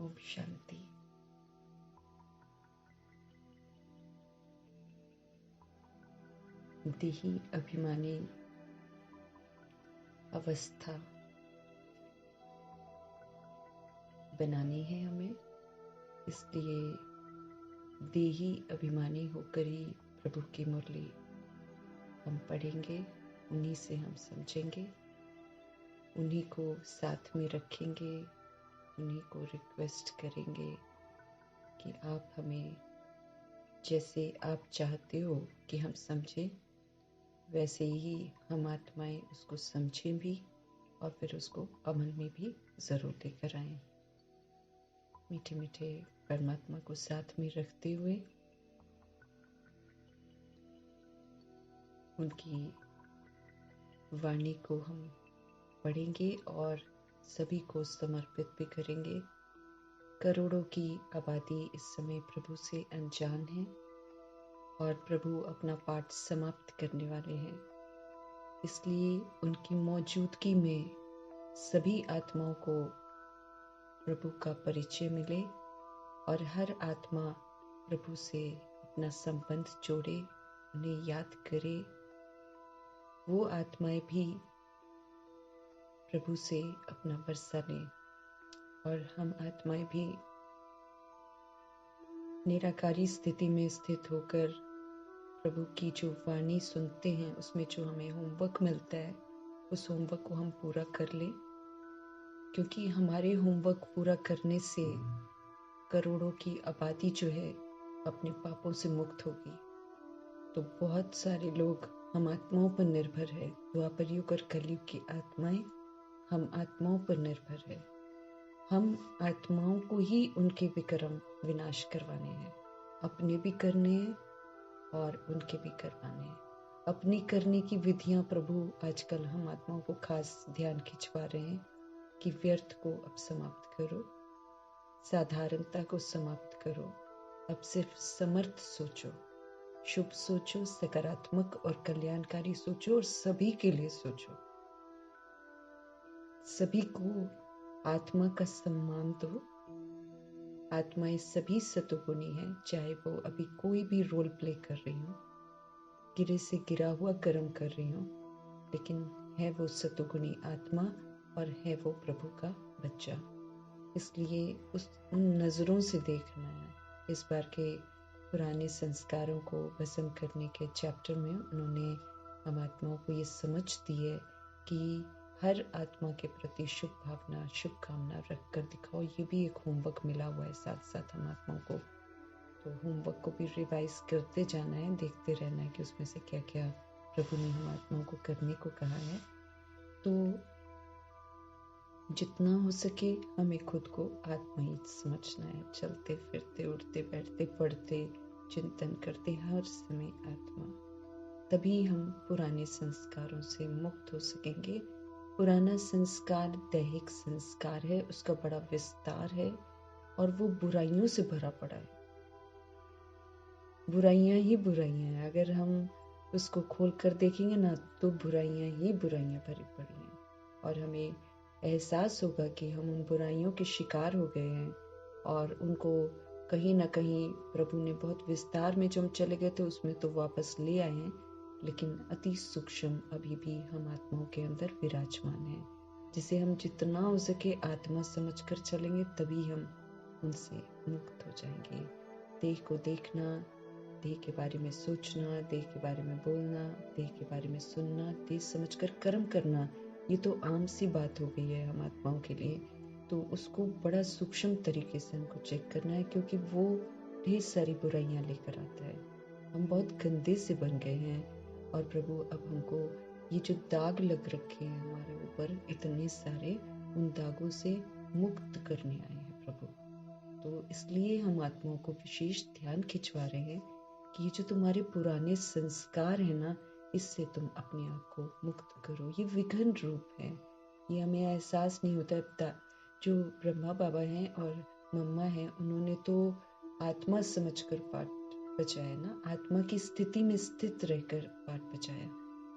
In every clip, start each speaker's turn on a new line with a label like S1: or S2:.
S1: ओम शांति। देही अभिमानी अवस्था बनानी है हमें, इसलिए देही अभिमानी होकर ही प्रभु की मुरली हम पढ़ेंगे, उन्हीं से हम समझेंगे, उन्हीं को साथ में रखेंगे, उन्हीं को रिक्वेस्ट करेंगे कि आप हमें जैसे आप चाहते हो कि हम समझें, वैसे ही हम आत्माएं उसको समझें भी और फिर उसको अमल में भी ज़रूर लेकर आएं। मीठे मीठे परमात्मा को साथ में रखते हुए उनकी वाणी को हम पढ़ेंगे और सभी को समर्पित भी करेंगे। करोड़ों की आबादी इस समय प्रभु से अनजान है और प्रभु अपना पाठ समाप्त करने वाले हैं, इसलिए उनकी मौजूदगी में सभी आत्माओं को प्रभु का परिचय मिले और हर आत्मा प्रभु से अपना संबंध जोड़े, उन्हें याद करे। वो आत्माएं भी प्रभु से अपना बरसा लें और हम आत्माएं भी निराकारी स्थिति में स्थित होकर प्रभु की जो वाणी सुनते हैं, उसमें जो हमें होमवर्क मिलता है, उस होमवर्क को हम पूरा कर लें, क्योंकि हमारे होमवर्क पूरा करने से करोड़ों की आबादी जो है अपने पापों से मुक्त होगी। तो बहुत सारे लोग हम आत्माओं पर निर्भर है। द्वापर युग और कलयुग की आत्माएं हम आत्माओं पर निर्भर है। हम आत्माओं को ही उनके विक्रम विनाश करवाने हैं, अपने भी करने हैं और उनके भी करवाने हैं। अपनी करने की विधियां प्रभु आजकल हम आत्माओं को खास ध्यान खिंचवा रहे हैं कि व्यर्थ को अब समाप्त करो, साधारणता को समाप्त करो, अब सिर्फ समर्थ सोचो, शुभ सोचो, सकारात्मक और कल्याणकारी सोचो और सभी के लिए सोचो। सभी को आत्मा का सम्मान दो। आत्माएं सभी सतोगुणी हैं, चाहे वो अभी कोई भी रोल प्ले कर रही हो, गिरे से गिरा हुआ कर्म कर रही हो, लेकिन है वो सतोगुणी आत्मा और है वो प्रभु का बच्चा। इसलिए उन नज़रों से देखना है। इस बार के पुराने संस्कारों को भस्म करने के चैप्टर में उन्होंने हम आत्माओं को ये समझ दी है कि हर आत्मा के प्रति शुभ भावना, शुभ कामना रख कर दिखाओ। ये भी एक होमवर्क मिला हुआ है साथ साथ हम आत्माओं को। तो होमवर्क को भी रिवाइज करते जाना है, देखते रहना है कि उसमें से क्या क्या प्रभु ने हम आत्माओं को करने को कहा है। तो जितना हो सके हमें खुद को आत्मा ही समझना है। चलते फिरते, उठते बैठते, पढ़ते, चिंतन करते, हर समय आत्मा। तभी हम पुराने संस्कारों से मुक्त हो सकेंगे। पुराना संस्कार दैहिक संस्कार है, उसका बड़ा विस्तार है और वो बुराइयों से भरा पड़ा है। बुराइयां ही बुराइयां हैं। अगर हम उसको खोल कर देखेंगे ना, तो बुराइयां ही बुराइयां भरी पड़ी हैं और हमें एहसास होगा कि हम उन बुराइयों के शिकार हो गए हैं और उनको कहीं ना कहीं प्रभु ने बहुत विस्तार में जो हम चले गए थे उसमें तो वापस ले आए हैं, लेकिन अति सूक्ष्म अभी भी हम आत्माओं के अंदर विराजमान है, जिसे हम जितना हो सके आत्मा समझकर चलेंगे तभी हम उनसे मुक्त हो जाएंगे। देह को देखना, देह के बारे में सोचना, देह के बारे में बोलना, देह के बारे में सुनना, देह समझकर कर्म करना, ये तो आम सी बात हो गई है हम आत्माओं के लिए। तो उसको बड़ा सूक्ष्म तरीके से हमको चेक करना है, क्योंकि वो ढेर सारी बुराइयां लेकर आता है। हम बहुत गंदे से बन गए हैं और प्रभु अब हमको ये जो दाग लग रखे हैं हमारे ऊपर इतने सारे, उन दागों से मुक्त करने आए हैं प्रभु। तो इसलिए हम आत्माओं को विशेष ध्यान खिंचवा रहे हैं कि ये जो तुम्हारे पुराने संस्कार है ना, इससे तुम अपने आप को मुक्त करो। ये विघन रूप है, ये हमें एहसास नहीं होता। जो ब्रह्मा बाबा हैं और मम्मा हैं, उन्होंने तो आत्मा समझकर पाठ बचाया ना, आत्मा की स्थिति में स्थित रहकर पाठ बचाया।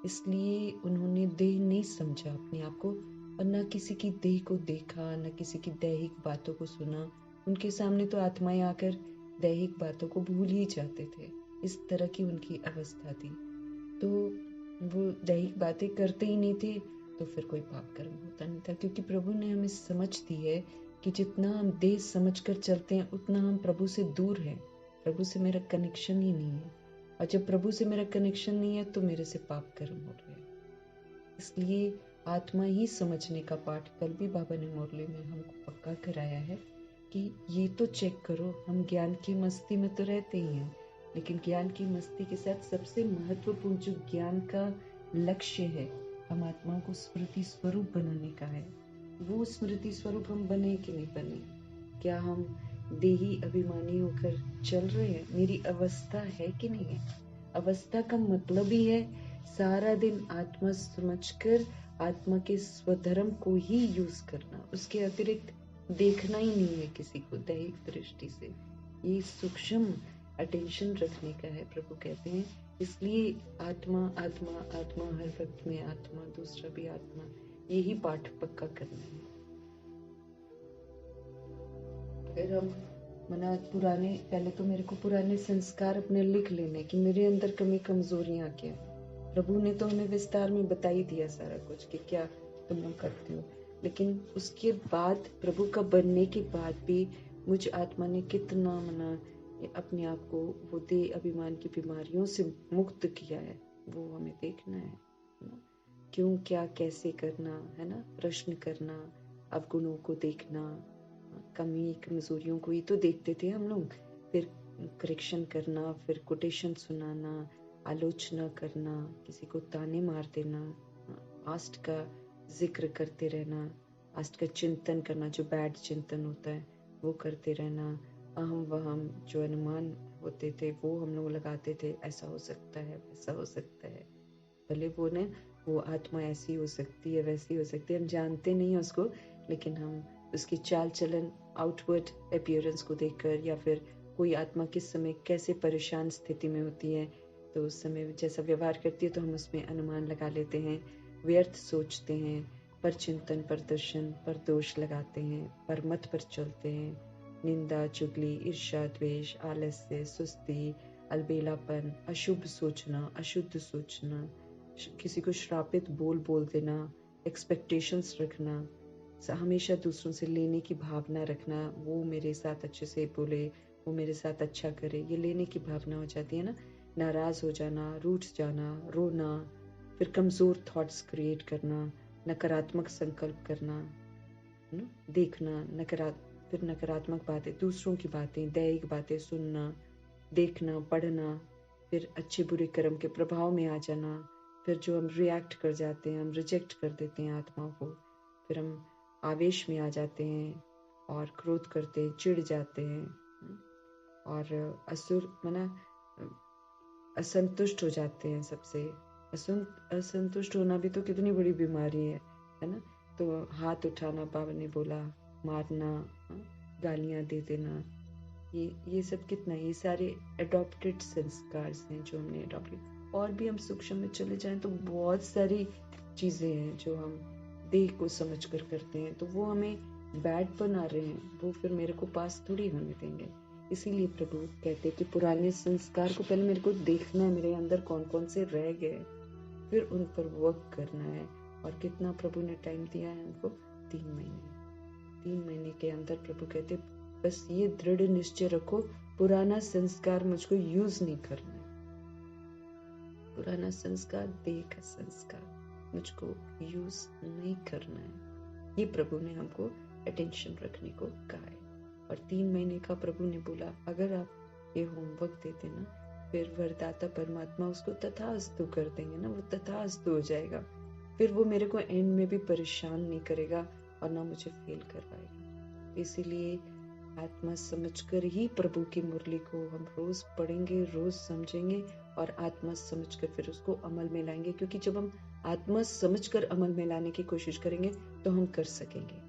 S1: इसलिए उन्होंने देह नहीं समझा अपने आप को और न किसी की देह को देखा, न किसी की दैहिक बातों को सुना। उनके सामने तो आत्माएं आकर दैहिक बातों को भूल ही जाते थे। इस तरह की उनकी अवस्था थी। तो वो दैहिक बातें करते ही नहीं थे, तो फिर कोई पाप कर्म होता नहीं था, क्योंकि प्रभु ने हमें समझ दी है कि जितना हम देह समझकर चलते हैं उतना हम प्रभु से दूर हैं। प्रभु से मेरा कनेक्शन ही नहीं है, और जब प्रभु से मेरा कनेक्शन नहीं है तो मेरे से पाप कर्म हो रहे हैं। इसलिए आत्मा ही समझने का पाठ कल भी बाबा ने मुरली में हमको पक्का कराया है कि ये तो चेक करो, हम ज्ञान की मस्ती में तो रहते ही हैं, लेकिन ज्ञान की मस्ती के साथ सबसे महत्वपूर्ण जो ज्ञान का लक्ष्य है, हम आत्माओं को स्मृति स्वरूप बनाने का है। वो स्मृति स्वरूप हम बने कि नहीं बने? क्या हम देही अभिमानी होकर चल रहे हैं? मेरी अवस्था है कि नहीं है? अवस्था का मतलब ही है सारा दिन आत्मा समझकर आत्मा के स्वधर्म को ही यूज करना, उसके अतिरिक्त देखना ही नहीं है किसी को दैहिक दृष्टि से। ये सूक्ष्म अटेंशन रखने का है, प्रभु कहते हैं। इसलिए आत्मा आत्मा आत्मा, हर वक्त में आत्मा, दूसरा भी आत्मा, यही पाठ पक्का करना है। अगर हम मना पुराने, पहले तो मेरे को पुराने संस्कार अपने लिख लेने कि मेरे अंदर कमी कमजोरियां क्या है। प्रभु ने तो हमें विस्तार में बता ही दिया सारा कुछ कि क्या तुम लोग करते हो, लेकिन उसके बाद प्रभु का बनने के बाद भी मुझ आत्मा ने कितना मना अपने आप को वो देह अभिमान की बीमारियों से मुक्त किया है, वो हमें देखना है ना? क्यों, क्या, कैसे करना है ना, प्रश्न करना, अवगुणों को देखना, कमी कमजोरियों को ही तो देखते थे हम लोग, फिर करेक्शन करना, फिर कोटेशन सुनाना, आलोचना करना, किसी को ताने मार देना, पास्ट का जिक्र करते रहना, पास्ट का चिंतन करना, जो बैड चिंतन होता है वो करते रहना, अहम वहम जो अनुमान होते थे वो हम लोग लगाते थे, ऐसा हो सकता है, वैसा हो सकता है, भले वो आत्मा ऐसी हो सकती है, वैसी हो सकती है, हम जानते नहीं है उसको, लेकिन हम उसकी चाल चलन, आउटवर्ड अपीयरेंस को देखकर, या फिर कोई आत्मा किस समय कैसे परेशान स्थिति में होती है तो उस समय जैसा व्यवहार करती है तो हम उसमें अनुमान लगा लेते हैं, व्यर्थ सोचते हैं, पर चिंतन, पर दर्शन, पर दोष लगाते हैं, पर मत पर चलते हैं, निंदा, चुगली, ईर्ष्या, द्वेष, आलस्य, सुस्ती, अलबेलापन, अशुभ सोचना, अशुद्ध सोचना, किसी को श्रापित बोल देना, एक्सपेक्टेशंस रखना, हमेशा दूसरों से लेने की भावना रखना, वो मेरे साथ अच्छे से बोले, वो मेरे साथ अच्छा करे, ये लेने की भावना हो जाती है ना। नाराज हो जाना, रूठ जाना, रोना, फिर कमजोर थॉट्स क्रिएट करना, नकारात्मक संकल्प करना, देखना, फिर नकारात्मक बातें, दूसरों की बातें, दैहिक बातें सुनना, देखना, पढ़ना, फिर अच्छे बुरे कर्म के प्रभाव में आ जाना, फिर जो हम रिएक्ट कर जाते हैं, हम रिजेक्ट कर देते हैं आत्माओं को, फिर हम आवेश में आ जाते हैं और क्रोध करते हैं, चिढ़ जाते हैं, और असंतुष्ट हो जाते हैं सबसे। असंतुष्ट होना भी तो कितनी बड़ी बीमारी है ना। तो हाथ उठाना, बाबा ने बोला, मारना, गालियां दे देना, ये सब कितना, ये सारे अडॉप्टेड संस्कार हैं जो हमने अडॉप्ट किए। और भी हम सूक्ष्म में चले जाएं तो बहुत सारी चीजें हैं जो हम देह को समझ कर करते हैं, तो वो हमें बैड बना रहे हैं, वो फिर मेरे को पास थोड़ी होने देंगे। इसीलिए प्रभु कहते हैं कि पुराने संस्कार को पहले मेरे को देखना है, मेरे अंदर कौन कौन से रह गए, फिर उन पर वर्क करना है। और कितना प्रभु ने टाइम दिया है हमको? 3 महीने। 3 महीने के अंदर प्रभु कहते बस ये दृढ़ निश्चय रखो, पुराना संस्कार मुझको यूज नहीं करना है। पुराना संस्कार, देह का संस्कार, मुझको यूज नहीं करना है। ये प्रभु ने हमको अटेंशन रखने को कहा है। और 3 महीने का प्रभु ने बोला, अगर आप ये होमवर्क दे देना, फिर वरदाता परमात्मा उसको तथास्तु कर देंगे ना, वो तथास्तु हो जाएगा। फिर वो मेरे को एंड में भी परेशान नहीं करेगा और ना मुझे फेल करवाएगा। इसीलिए आत्मा समझकर ही प्रभु की मुरली को हम रोज पढ़ेंगे, रोज समझेंगे, और आत्मा समझकर फिर उसको अमल में लाएंगे। क्योंकि जब हम आत्मा समझकर अमल में लाने की कोशिश करेंगे तो हम कर सकेंगे।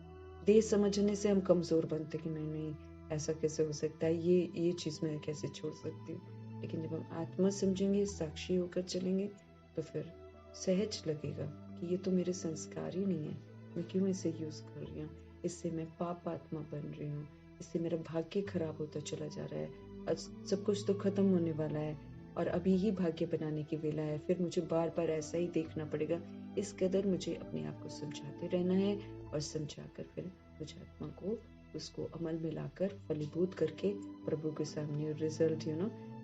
S1: देह समझने से हम कमजोर बनते कि नहीं, ऐसा कैसे हो सकता है, ये चीज मैं कैसे छोड़ सकती हूँ। लेकिन जब हम आत्मा समझेंगे, साक्षी होकर चलेंगे, तो फिर सहज लगेगा कि ये तो मेरे संस्कार ही नहीं है, मैं क्यों इसे यूज कर रही हूँ, इससे मैं पाप आत्मा बन रही हूँ, इससे मेरा भाग्य खराब होता चला जा रहा है, आज सब कुछ तो खत्म होने वाला है और अभी ही भाग्य बनाने की वेला है, फिर मुझे बार बार ऐसा ही देखना पड़ेगा। इस कदर मुझे अपने आप को समझाते रहना है और समझाकर फिर मुझे आत्मा को उसको अमल में लाकर फलीभूत करके प्रभु के सामने रिजल्ट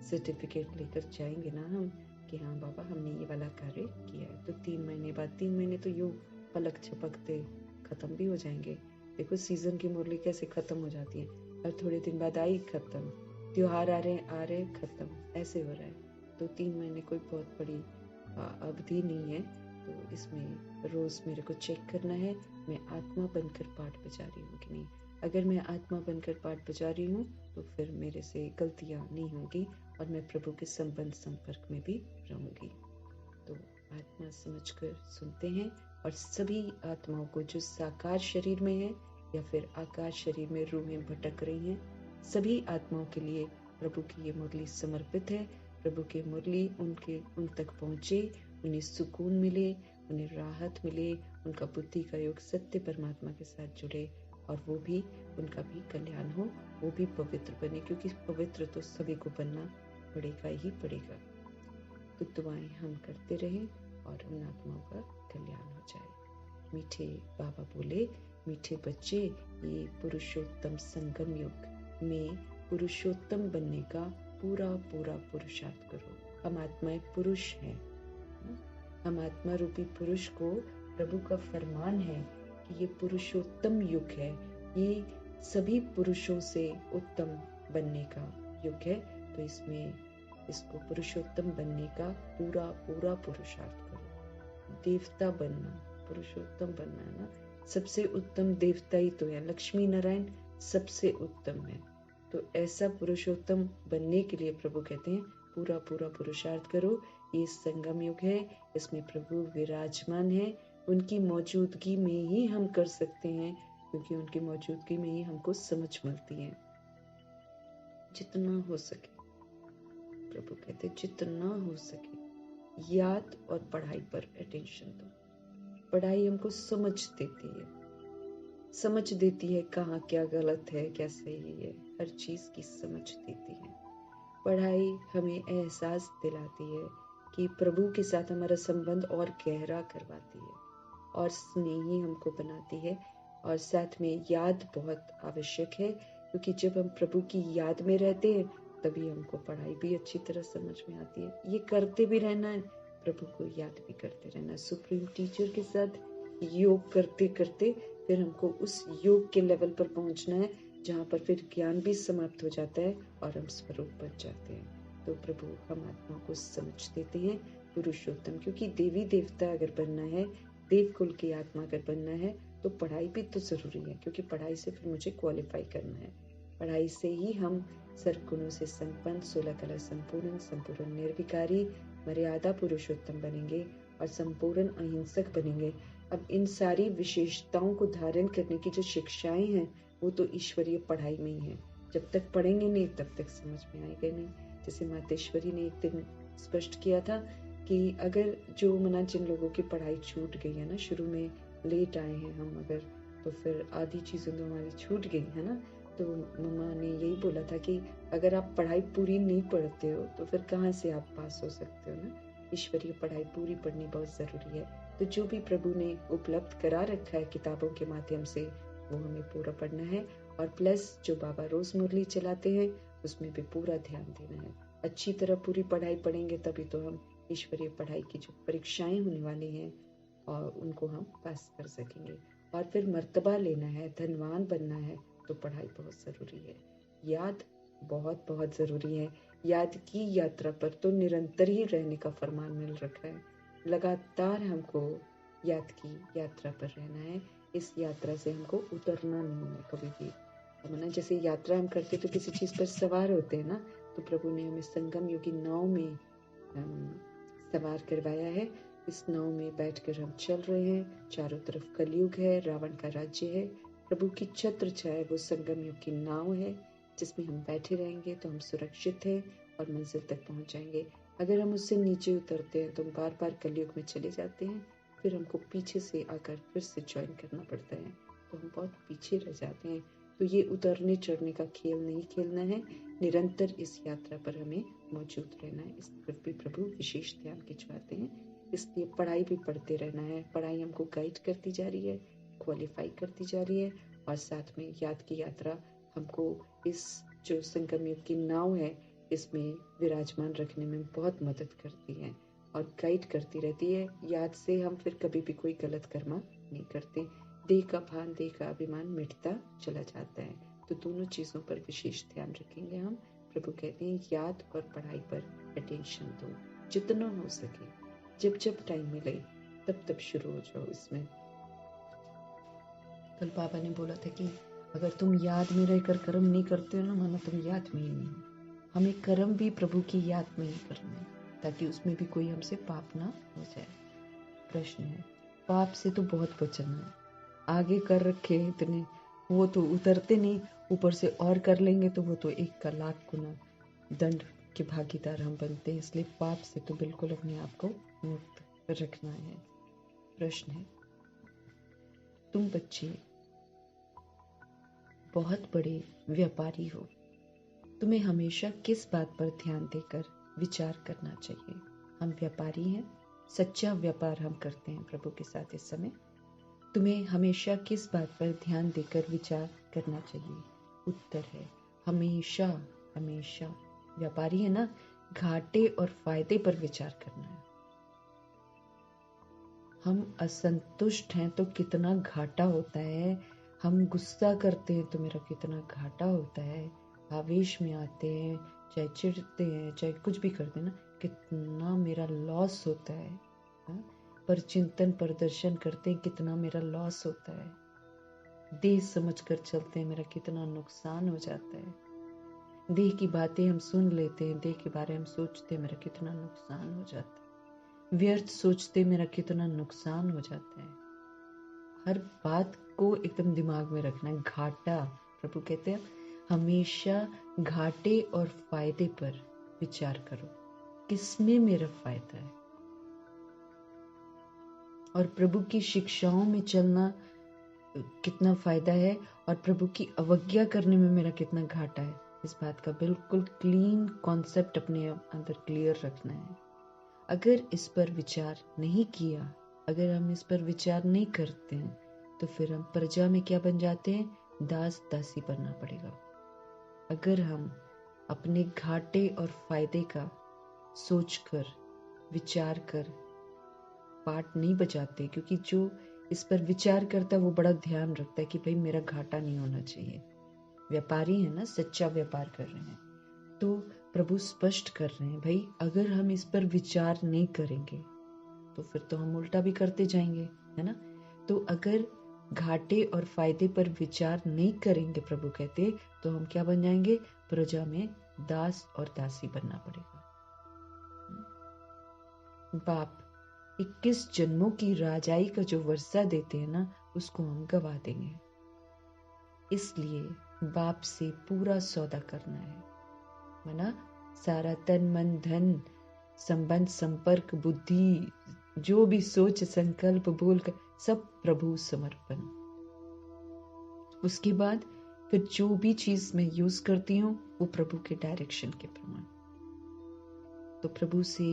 S1: सर्टिफिकेट लेकर जाएंगे ना हम कि हाँ बाबा हमने ये वाला कार्य किया है। तो 3 महीने बाद, 3 महीने तो यूं पलक झपकते खत्म भी हो जाएंगे। देखो सीजन की मुरली कैसे खत्म हो जाती है, और थोड़े दिन बाद आई खत्म, त्योहार आ रहे खत्म, ऐसे हो रहा है। तो 3 महीने कोई बहुत बड़ी अवधि नहीं है। तो इसमें रोज मेरे को चेक करना है मैं आत्मा बनकर पाठ बजा रही हूँ कि नहीं। अगर मैं आत्मा बनकर पाठ बजा रही हूँ तो फिर मेरे से गलतियाँ नहीं होंगी और मैं प्रभु के संबंध संपर्क में भी रहूंगी। तो आत्मा समझकर सुनते हैं और सभी आत्माओं को जो साकार शरीर में है या फिर आकाश शरीर में रूहें भटक रही हैं, सभी आत्माओं के लिए प्रभु की ये मुरली समर्पित है। प्रभु की मुरली उन तक पहुँचे, उन्हें सुकून मिले, उन्हें राहत मिले, उनका बुद्धि का योग सत्य परमात्मा के साथ जुड़े और वो भी उनका भी कल्याण हो, वो भी पवित्र बने, क्योंकि पवित्र तो सभी को बनना पड़ेगा ही पड़ेगा। तो दुआएं हम करते रहें और उन आत्माओं का कल्याण हो जाए। मीठे बाबा बोले, मीठे बच्चे, ये पुरुषोत्तम संगम युग में पुरुषोत्तम बनने का पूरा पूरा पुरुषार्थ करो। हम आत्माएं पुरुष हैं, हम आत्मा रूपी पुरुष को प्रभु का फरमान है कि ये पुरुषोत्तम युग है, ये सभी पुरुषों से उत्तम बनने का युग है। तो इसको पुरुषोत्तम बनने का पूरा पूरा पुरुषार्थ करो। देवता बनना, पुरुषोत्तम बनना है ना, सबसे उत्तम देवता ही तो है, लक्ष्मी नारायण सबसे उत्तम है। तो ऐसा पुरुषोत्तम बनने के लिए प्रभु कहते हैं पूरा पूरा पुरुषार्थ करो। ये संगम युग है, इसमें प्रभु विराजमान है, उनकी मौजूदगी में ही हम कर सकते हैं, क्योंकि उनकी मौजूदगी में ही हमको समझ मिलती है। जितना हो सके, प्रभु कहते जितना हो सके याद और पढ़ाई पर अटेंशन दो। पढ़ाई हमको समझ देती है कहाँ क्या गलत है क्या सही है, हर चीज की समझ देती है। पढ़ाई हमें एहसास दिलाती है कि प्रभु के साथ हमारा संबंध और गहरा करवाती है और स्नेही हमको बनाती है। और साथ में याद बहुत आवश्यक है, क्योंकि जब हम प्रभु की याद में रहते हैं तभी हमको पढ़ाई भी अच्छी तरह समझ में आती है। ये करते भी रहना है, प्रभु को याद भी करते रहना है। सुप्रीम टीचर के साथ योग करते करते फिर हमको उस योग के लेवल पर पहुंचना है जहाँ पर फिर ज्ञान भी समाप्त हो जाता है और हम स्वरूप बन जाते हैं। तो प्रभु हम आत्मा को समझ देते हैं पुरुषोत्तम, क्योंकि देवी देवता अगर बनना है, देव कुल की आत्मा अगर बनना है तो पढ़ाई भी तो जरूरी है, क्योंकि पढ़ाई से फिर मुझे क्वालिफाई करना है। पढ़ाई से ही हम सर्वगुणों से संपन्न, 16 कला संपूर्ण निर्विकारी मर्यादा पुरुषोत्तम बनेंगे और संपूर्ण अहिंसक बनेंगे। अब इन सारी विशेषताओं को धारण करने की जो शिक्षाएं हैं वो तो ईश्वरीय पढ़ाई में ही है। जब तक पढ़ेंगे नहीं तब तक समझ में आएगा नहीं। जैसे मातेश्वरी ने एक दिन स्पष्ट किया था कि अगर जो मना जिन लोगों की पढ़ाई छूट गई है ना, शुरू में लेट आए हैं हम अगर, तो फिर आधी चीजें तो हमारी छूट गई है ना। तो मम्मा ने यही बोला था कि अगर आप पढ़ाई पूरी नहीं पढ़ते हो तो फिर कहाँ से आप पास हो सकते हो ना। ईश्वरीय पढ़ाई पूरी पढ़नी बहुत जरूरी है। तो जो भी प्रभु ने उपलब्ध करा रखा है किताबों के माध्यम से वो हमें पूरा पढ़ना है, और प्लस जो बाबा रोज मुरली चलाते हैं उसमें भी पूरा ध्यान देना है। अच्छी तरह पूरी पढ़ाई पढ़ेंगे तभी तो हम ईश्वरीय पढ़ाई की जो परीक्षाएं होने वाली हैं और उनको हम पास कर सकेंगे। और फिर मर्तबा लेना है, धनवान बनना है, तो पढ़ाई बहुत जरूरी है। याद बहुत बहुत जरूरी है। याद की यात्रा पर तो निरंतर ही रहने का फरमान मिल रखा है। लगातार हमको याद की यात्रा पर रहना है। इस यात्रा से हमको उतरना नहीं है कभी भी। हम ना जैसे यात्रा हम करते तो किसी चीज पर सवार होते हैं ना, तो प्रभु ने हमें संगम योगी नाव में सवार करवाया है। इस नाव में बैठकर हम चल रहे हैं। चारों तरफ कलयुग है, रावण का राज्य है। प्रभु की छत्र छाया वो संगम युग की नाव है जिसमें हम बैठे रहेंगे तो हम सुरक्षित हैं और मंजिल तक पहुंच जाएंगे। अगर हम उससे नीचे उतरते हैं तो हम बार बार कलयुग में चले जाते हैं, फिर हमको पीछे से आकर फिर से ज्वाइन करना पड़ता है, तो हम बहुत पीछे रह जाते हैं। तो ये उतरने चढ़ने का खेल नहीं खेलना है, निरंतर इस यात्रा पर हमें मौजूद रहना है। इस पर भी प्रभु विशेष ध्यान खिंचवाते हैं। इसलिए पढ़ाई भी पढ़ते रहना है। पढ़ाई हमको गाइड करती जा रही है, क्वालिफाई करती जा रही है, और साथ में याद की यात्रा हमको इस जो संगम युग की नाव है इसमें विराजमान रखने में बहुत मदद करती है और गाइड करती रहती है। याद से हम फिर कभी भी कोई गलत कर्म नहीं करते। देह का भान, देह का अभिमान मिटता चला जाता है। तो दोनों चीज़ों पर विशेष ध्यान रखेंगे हम। प्रभु कहते हैं याद और पढ़ाई पर अटेंशन दो, जितना हो सके, जब जब टाइम मिले तब तब शुरू हो जाओ इसमें। कल पापा ने बोला था कि अगर तुम याद में रहकर कर्म नहीं करते हो ना, मानो तुम याद में ही नहीं हो। हमें कर्म भी प्रभु की याद में ही करना है, ताकि उसमें भी कोई हमसे पाप ना हो जाए। प्रश्न है, पाप से तो बहुत बचना है। आगे कर रखे इतने, वो तो उतरते नहीं, ऊपर से और कर लेंगे तो वो तो 1 का लाख गुना दंड के भागीदार हम बनते हैं। इसलिए पाप से तो बिल्कुल अपने आप को मुक्त रखना है। प्रश्न है, तुम बच्चे बहुत बड़े व्यापारी हो, तुम्हें हमेशा किस बात पर ध्यान देकर विचार करना चाहिए? हम व्यापारी हैं, सच्चा व्यापार हम करते हैं प्रभु के साथ इस समय। तुम्हें हमेशा किस बात पर ध्यान देकर विचार करना चाहिए? उत्तर है हमेशा। हमेशा व्यापारी है ना, घाटे और फायदे पर विचार करना है। हम असंतुष्ट हैं तो कितना घाटा होता है, हम गुस्सा करते हैं तो मेरा कितना घाटा होता है, आवेश में आते हैं, चाहे चिढ़ते हैं, चाहे कुछ भी करते हैं ना, कितना मेरा लॉस होता है। हाँ? पर चिंतन प्रदर्शन करते हैं, कितना मेरा लॉस होता है। देह समझ कर चलते हैं, मेरा कितना नुकसान हो जाता है। देह की बातें हम सुन लेते हैं, देह के बारे में हम सोचते हैं, मेरा कितना नुकसान हो जाता है। व्यर्थ सोचते मेरा कितना नुकसान हो जाता है। हर बात को एकदम दिमाग में रखना है। घाटा, प्रभु कहते हैं हमेशा घाटे और फायदे पर विचार करो, किसमें मेरा फायदा है। और प्रभु की शिक्षाओं में चलना कितना फायदा है, और प्रभु की अवज्ञा करने में मेरा कितना घाटा है। इस बात का बिल्कुल क्लीन कॉन्सेप्ट अपने अंदर क्लियर रखना है। अगर इस पर विचार नहीं किया, अगर हम इस पर विचार नहीं करते हैं, तो फिर हम प्रजा में क्या बन जाते हैं? दास दासी बनना पड़ेगा। अगर हम अपने घाटे और फायदे का सोचकर, विचार कर पाठ नहीं बजाते, क्योंकि जो इस पर विचार करता है वो बड़ा ध्यान रखता है कि भाई मेरा घाटा नहीं होना चाहिए। व्यापारी है ना, सच्चा व्यापार कर रहे हैं। तो प्रभु स्पष्ट कर रहे हैं, भाई अगर हम इस पर विचार नहीं करेंगे तो फिर तो हम उल्टा भी करते जाएंगे, है ना। तो अगर घाटे और फायदे पर विचार नहीं करेंगे, प्रभु कहते, तो हम क्या बन जाएंगे? प्रजा में दास और दासी बनना पड़ेगा। बाप 21 जन्मों की राजाई का जो वर्षा देते हैं ना, उसको हम गवा देंगे। इसलिए बाप से पूरा सौदा करना है, माना सारा तन मन धन संबंध संपर्क बुद्धि, जो भी सोच संकल्प बोल कर सब प्रभु समर्पण। उसके बाद फिर जो भी चीज मैं यूज करती हूँ वो प्रभु के डायरेक्शन के प्रमाण। तो प्रभु से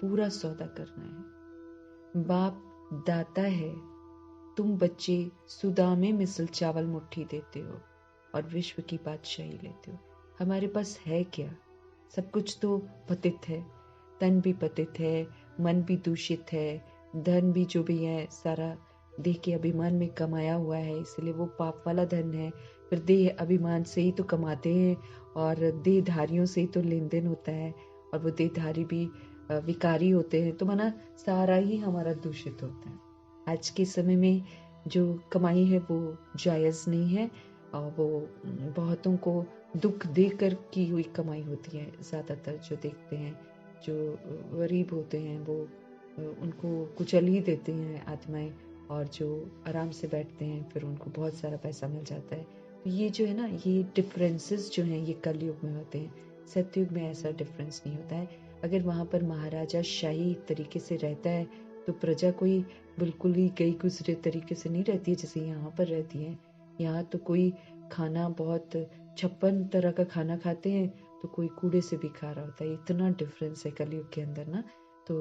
S1: पूरा सौदा करना है। बाप दाता है, तुम बच्चे सुदामे मिसल चावल मुट्ठी देते हो और विश्व की बादशाही लेते हो। हमारे पास है क्या? सब कुछ तो पतित है, तन भी पतित है, मन भी दूषित है, धन भी जो भी है सारा देह के अभिमान में कमाया हुआ है, इसलिए वो पाप वाला धन है। फिर देह अभिमान से ही तो कमाते हैं और देहधारियों से ही तो लेन देन होता है, और वो देहधारी भी विकारी होते हैं, तो माना सारा ही हमारा दूषित होता है। आज के समय में जो कमाई है वो जायज़ नहीं है, और वो बहुतों को दुख देकर की हुई कमाई होती है। ज़्यादातर जो देखते हैं, जो गरीब होते हैं वो उनको कुचल ही देते हैं आत्माएं, और जो आराम से बैठते हैं फिर उनको बहुत सारा पैसा मिल जाता है। तो ये जो है ना, ये डिफरेंसेस जो हैं ये कलयुग में होते हैं। सतयुग में ऐसा डिफरेंस नहीं होता है। अगर वहाँ पर महाराजा शाही तरीके से रहता है तो प्रजा कोई बिल्कुल ही गई गुजरे तरीके से नहीं रहती है जैसे यहाँ पर रहती है। यहाँ तो कोई खाना बहुत 56 तरह का खाना खाते हैं तो कोई कूड़े से भी खा रहा होता है। इतना डिफरेंस है कलयुग के अंदर ना। तो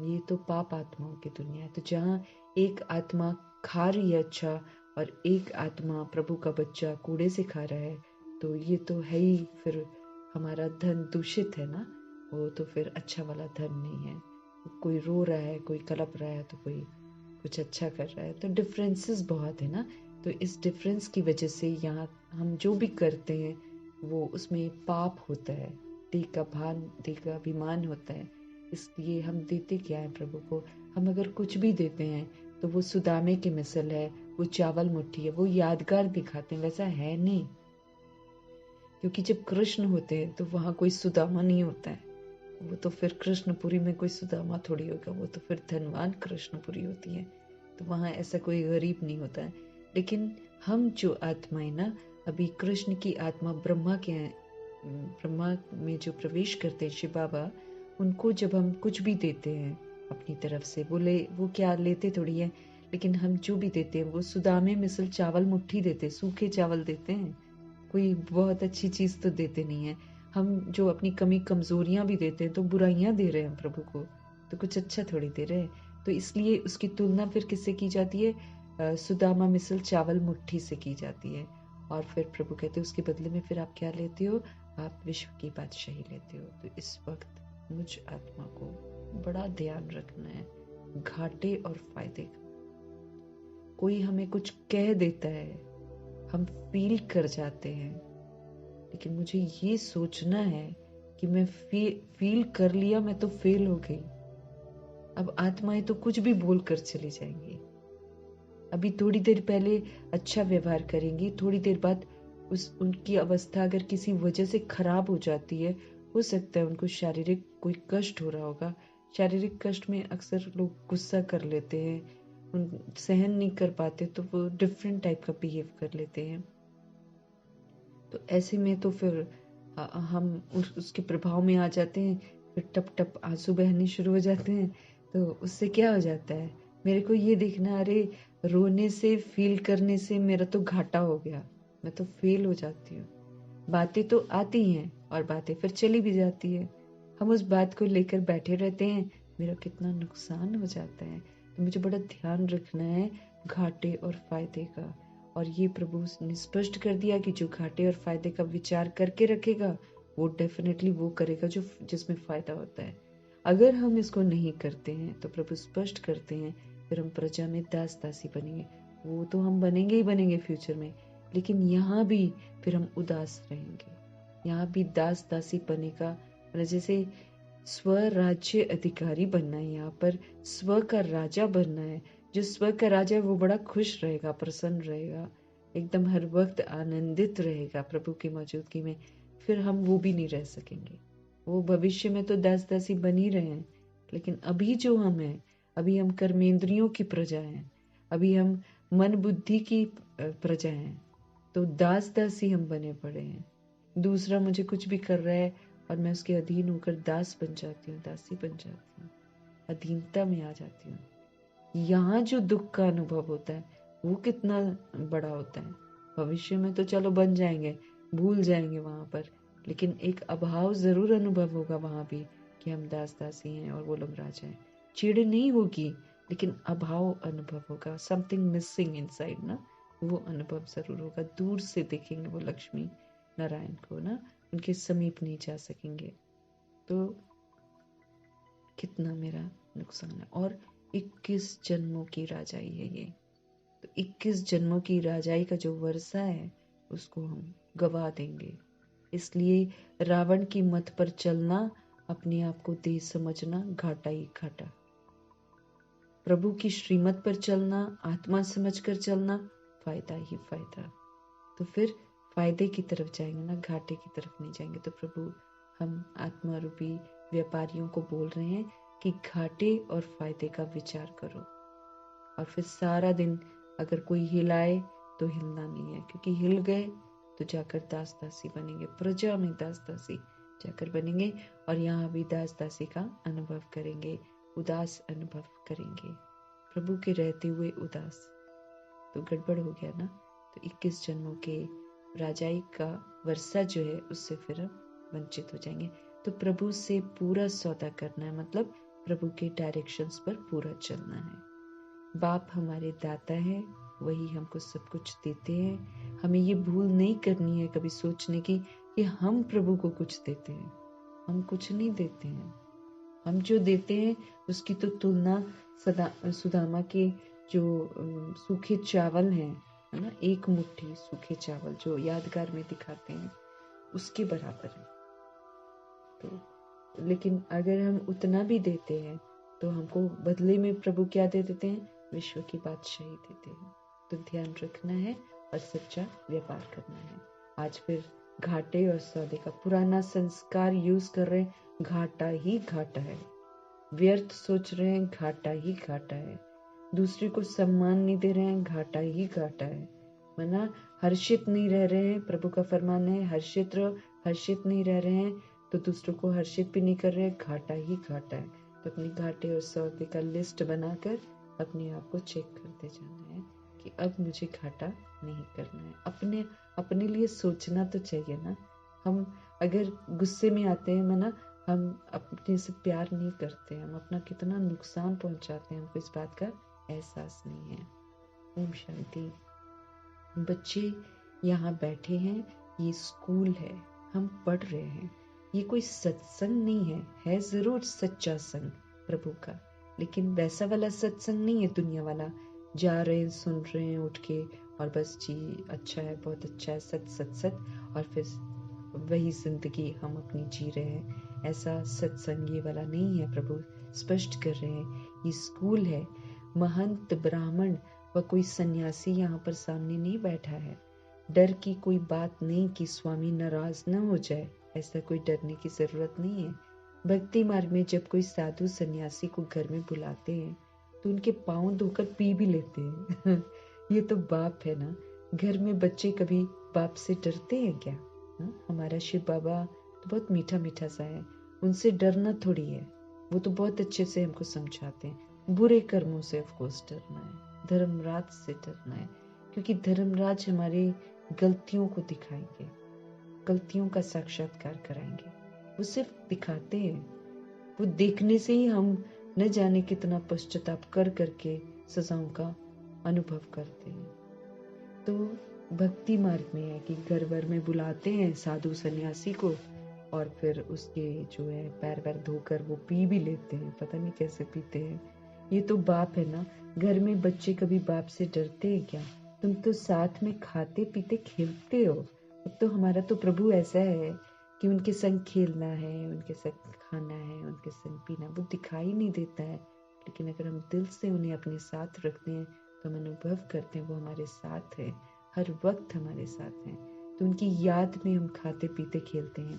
S1: ये तो पाप आत्माओं की दुनिया है। तो जहाँ एक आत्मा खा रही है अच्छा और एक आत्मा प्रभु का बच्चा कूड़े से खा रहा है, तो ये तो है ही फिर हमारा धन दूषित है ना। वो तो फिर अच्छा वाला धन नहीं है। कोई रो रहा है, कोई कलप रहा है, तो कोई कुछ अच्छा कर रहा है। तो डिफरेंसेस बहुत है ना। तो इस डिफरेंस की वजह से यहाँ हम जो भी करते हैं वो उसमें पाप होता है, देह का अभिमान होता है। इसलिए हम देते क्या है प्रभु को? हम अगर कुछ भी देते हैं तो वो सुदामे की मिसल है, वो चावल मुट्ठी है, वो यादगार दिखाते हैं, वैसा है नहीं। क्योंकि जब कृष्ण होते हैं तो वहाँ कोई सुदामा नहीं होता है। वो तो फिर कृष्णपुरी में कोई सुदामा थोड़ी होगा, वो तो फिर धनवान कृष्णपुरी होती है। तो वहाँ ऐसा कोई गरीब नहीं होता है। लेकिन हम जो आत्माएं ना, अभी कृष्ण की आत्मा ब्रह्मा में जो प्रवेश करते हैं शिव बाबा, उनको जब हम कुछ भी देते हैं अपनी तरफ से, वो क्या लेते थोड़ी है, लेकिन हम जो भी देते हैं वो सुदामे मिसल चावल मुट्ठी देते, सूखे चावल देते हैं। कोई बहुत अच्छी चीज तो देते नहीं है। हम जो अपनी कमी कमजोरियां भी देते हैं तो बुराइयां दे रहे हैं प्रभु को, तो कुछ अच्छा थोड़ी दे रहे हैं। तो इसलिए उसकी तुलना फिर किससे की जाती है? सुदामा मिसल चावल मुट्ठी से की जाती है। और फिर प्रभु कहते हैं उसके बदले में फिर आप क्या लेते हो? आप विश्व की बादशाही लेते हो। तो इस वक्त मुझ आत्मा को बड़ा ध्यान रखना है घाटे और फायदे का। कोई हमें कुछ कह देता है, हम फील कर जाते हैं, लेकिन मुझे ये सोचना है कि मैं फील कर लिया, मैं तो फेल हो गई। अब आत्माएं तो कुछ भी बोल कर चली जाएंगी। अभी थोड़ी देर पहले अच्छा व्यवहार करेंगी, थोड़ी देर बाद उनकी अवस्था अगर किसी वजह से खराब हो जाती है, हो सकता है उनको शारीरिक कोई कष्ट हो रहा होगा। शारीरिक कष्ट में अक्सर लोग गुस्सा कर लेते हैं, उन सहन नहीं कर पाते तो वो डिफरेंट टाइप का बिहेव कर लेते हैं। तो ऐसे में तो फिर हम उसके प्रभाव में आ जाते हैं, फिर टप टप आंसू बहने शुरू हो जाते हैं। तो उससे क्या हो जाता है? मेरे को ये देखना, अरे रोने से फील करने से मेरा तो घाटा हो गया, मैं तो फेल हो जाती हूँ। बातें तो आती हैं और बातें फिर चली भी जाती है। हम उस बात को लेकर बैठे रहते हैं, मेरा कितना नुकसान हो जाता है। तो मुझे बड़ा ध्यान रखना है घाटे और फायदे का। और ये प्रभु ने स्पष्ट कर दिया कि जो घाटे और फायदे का विचार करके रखेगा वो डेफिनेटली वो करेगा जो जिसमें फायदा होता है। अगर हम इसको नहीं करते हैं तो प्रभु स्पष्ट करते हैं फिर हम प्रजा में दास दासी बनेंगे। वो तो हम बनेंगे ही बनेंगे फ्यूचर में, लेकिन यहाँ भी फिर हम उदास रहेंगे। यहाँ भी दास दासी बने का मतलब जैसे स्वराज्य अधिकारी बनना है, यहाँ पर स्व का राजा बनना है। जो स्व का राजा है वो बड़ा खुश रहेगा, प्रसन्न रहेगा, एकदम हर वक्त आनंदित रहेगा प्रभु की मौजूदगी में। फिर हम वो भी नहीं रह सकेंगे। वो भविष्य में तो दास दासी बन ही रहे हैं, लेकिन अभी जो हम हैं, अभी हम कर्मेंद्रियों की प्रजा हैं, अभी हम मन बुद्धि की प्रजा हैं। तो दास दासी हम बने पड़े हैं। दूसरा मुझे कुछ भी कर रहा है और मैं उसके अधीन होकर दास बन जाती हूँ, दासी बन जाती हूँ, अधीनता में आ जाती हूँ। यहाँ जो दुख का अनुभव होता है वो कितना बड़ा होता है। भविष्य में तो चलो बन जाएंगे, भूल जाएंगे वहां पर, लेकिन एक अभाव जरूर अनुभव होगा वहां भी कि हम दास दासी हैं और वो लोग राजा हैं। चिढ़ नहीं होगी, लेकिन अभाव अनुभव होगा, समथिंग मिसिंग इनसाइड ना, वो अनुभव जरूर होगा। दूर से देखेंगे वो लक्ष्मी नारायण को ना, उनके समीप नहीं जा सकेंगे। तो कितना मेरा नुकसान है। और 21 जन्मों की राजाई है ये। तो 21 जन्मों की राजाई का जो वर्षा है उसको हम गवा देंगे। इसलिए रावण की मत पर चलना, अपने आप को तेज समझना, घाटा ही घाटा। प्रभु की श्रीमत पर चलना, आत्मा समझकर चलना, फायदा ही फायदा। तो फिर फायदे की तरफ जाएंगे ना, घाटे की तरफ नहीं जाएंगे। तो प्रभु हम आत्मा रूपी व्यापारियों को बोल रहे हैं कि घाटे और फायदे का विचार करो। और फिर सारा दिन अगर कोई हिलाए तो हिलना नहीं है, क्योंकि हिल गए तो जाकर दास दासी बनेंगे, प्रजा में दास दासी जाकर बनेंगे। और यहाँ भी दास दासी का अनुभव करेंगे, उदास अनुभव करेंगे, प्रभु के रहते हुए उदास। तो गड़बड़ हो गया ना। तो 21 जन्मों के राजाई का वर्षा जो है उससे फिर हम वंचित हो जाएंगे। तो प्रभु से पूरा सौदा करना है, मतलब प्रभु के डायरेक्शंस पर पूरा चलना है। बाप हमारे दाता है, वही हमको सब कुछ देते हैं। हमें ये भूल नहीं करनी है कभी सोचने की कि हम प्रभु को कुछ देते हैं। हम कुछ नहीं देते हैं। हम जो देते हैं उसकी तो तुलना सुदामा के जो सूखे चावल हैं, है ना, एक मुट्ठी सूखे चावल जो यादगार में दिखाते हैं, उसके बराबर है। तो लेकिन अगर हम उतना भी देते हैं तो हमको बदले में प्रभु क्या दे देते हैं? विश्व की बादशाही देते हैं। तो ध्यान रखना है और सच्चा व्यापार करना है। आज फिर घाटे और सौदे का पुराना संस्कार यूज कर रहे हैं, घाटा ही घाटा है। व्यर्थ सोच रहे हैं, घाटा ही घाटा है। दूसरे को सम्मान नहीं दे रहे हैं, घाटा ही घाटा है। मना हर्षित नहीं रह रहे हैं, प्रभु का फरमान है हर्षित रहो। हर्षित नहीं रह रहे हैं तो दूसरों को हर्षित भी नहीं कर रहे हैं, घाटा ही घाटा है। तो अपनी घाटे और सौदे का लिस्ट बनाकर अपने आप को चेक करते जाना है कि अब मुझे घाटा नहीं करना है। अपने लिए सोचना तो चाहिए ना। हम अगर गुस्से में आते हैं मना, हम अपने से प्यार नहीं करते, हम अपना कितना नुकसान पहुंचाते हैं, हमको इस बात का एहसास नहीं है। ओम शांति। बच्चे यहाँ बैठे हैं, ये स्कूल है, हम पढ़ रहे हैं। ये कोई सत्संग नहीं है, है जरूर सच्चा संग प्रभु का, लेकिन वैसा वाला सत्संग नहीं है दुनिया वाला। जा रहे हैं, सुन रहे हैं उठ के और बस जी अच्छा है, बहुत अच्छा है, सत सत सत, और फिर वही जिंदगी हम अपनी जी रहे हैं। ऐसा सत्संग ये वाला नहीं है। प्रभु स्पष्ट कर रहे हैं ये स्कूल है। महंत ब्राह्मण व कोई सन्यासी यहाँ पर सामने नहीं बैठा है। डर की कोई बात नहीं कि स्वामी नाराज न हो जाए, ऐसा कोई डरने की जरूरत नहीं है। भक्ति मार्ग में जब कोई साधु सन्यासी को घर में बुलाते हैं तो उनके पांव धोकर पी भी लेते हैं। ये तो बाप है ना। घर में बच्चे कभी बाप से डरते हैं क्या? हमारा शिव बाबा तो बहुत मीठा मीठा सा है, उनसे डरना थोड़ी है। वो तो बहुत अच्छे से हमको समझाते हैं। बुरे कर्मों से ऑफकोर्स डरना है, धर्मराज से डरना है, क्योंकि धर्मराज हमारी गलतियों को दिखाएंगे, गलतियों का साक्षात्कार कराएंगे। वो सिर्फ दिखाते हैं, वो देखने से ही हम न जाने कितना पश्चाताप कर करके सजाओं का अनुभव करते हैं। तो भक्ति मार्ग में है कि घर भर में बुलाते हैं साधु सन्यासी को और फिर उसके जो है पैर वैर धोकर वो पी भी लेते हैं, पता नहीं कैसे पीते हैं। ये तो बाप है ना। घर में बच्चे कभी बाप से डरते हैं क्या? तुम तो साथ में खाते पीते खेलते हो। अब तो हमारा तो प्रभु ऐसा है कि उनके संग खेलना है, उनके संग खाना है, उनके संग पीना, वो दिखाई नहीं देता है। लेकिन अगर हम दिल से उन्हें अपने साथ रखते हैं तो हम अनुभव करते हैं वो हमारे साथ है, हर वक्त हमारे साथ हैं। तो उनकी याद में हम खाते पीते खेलते हैं।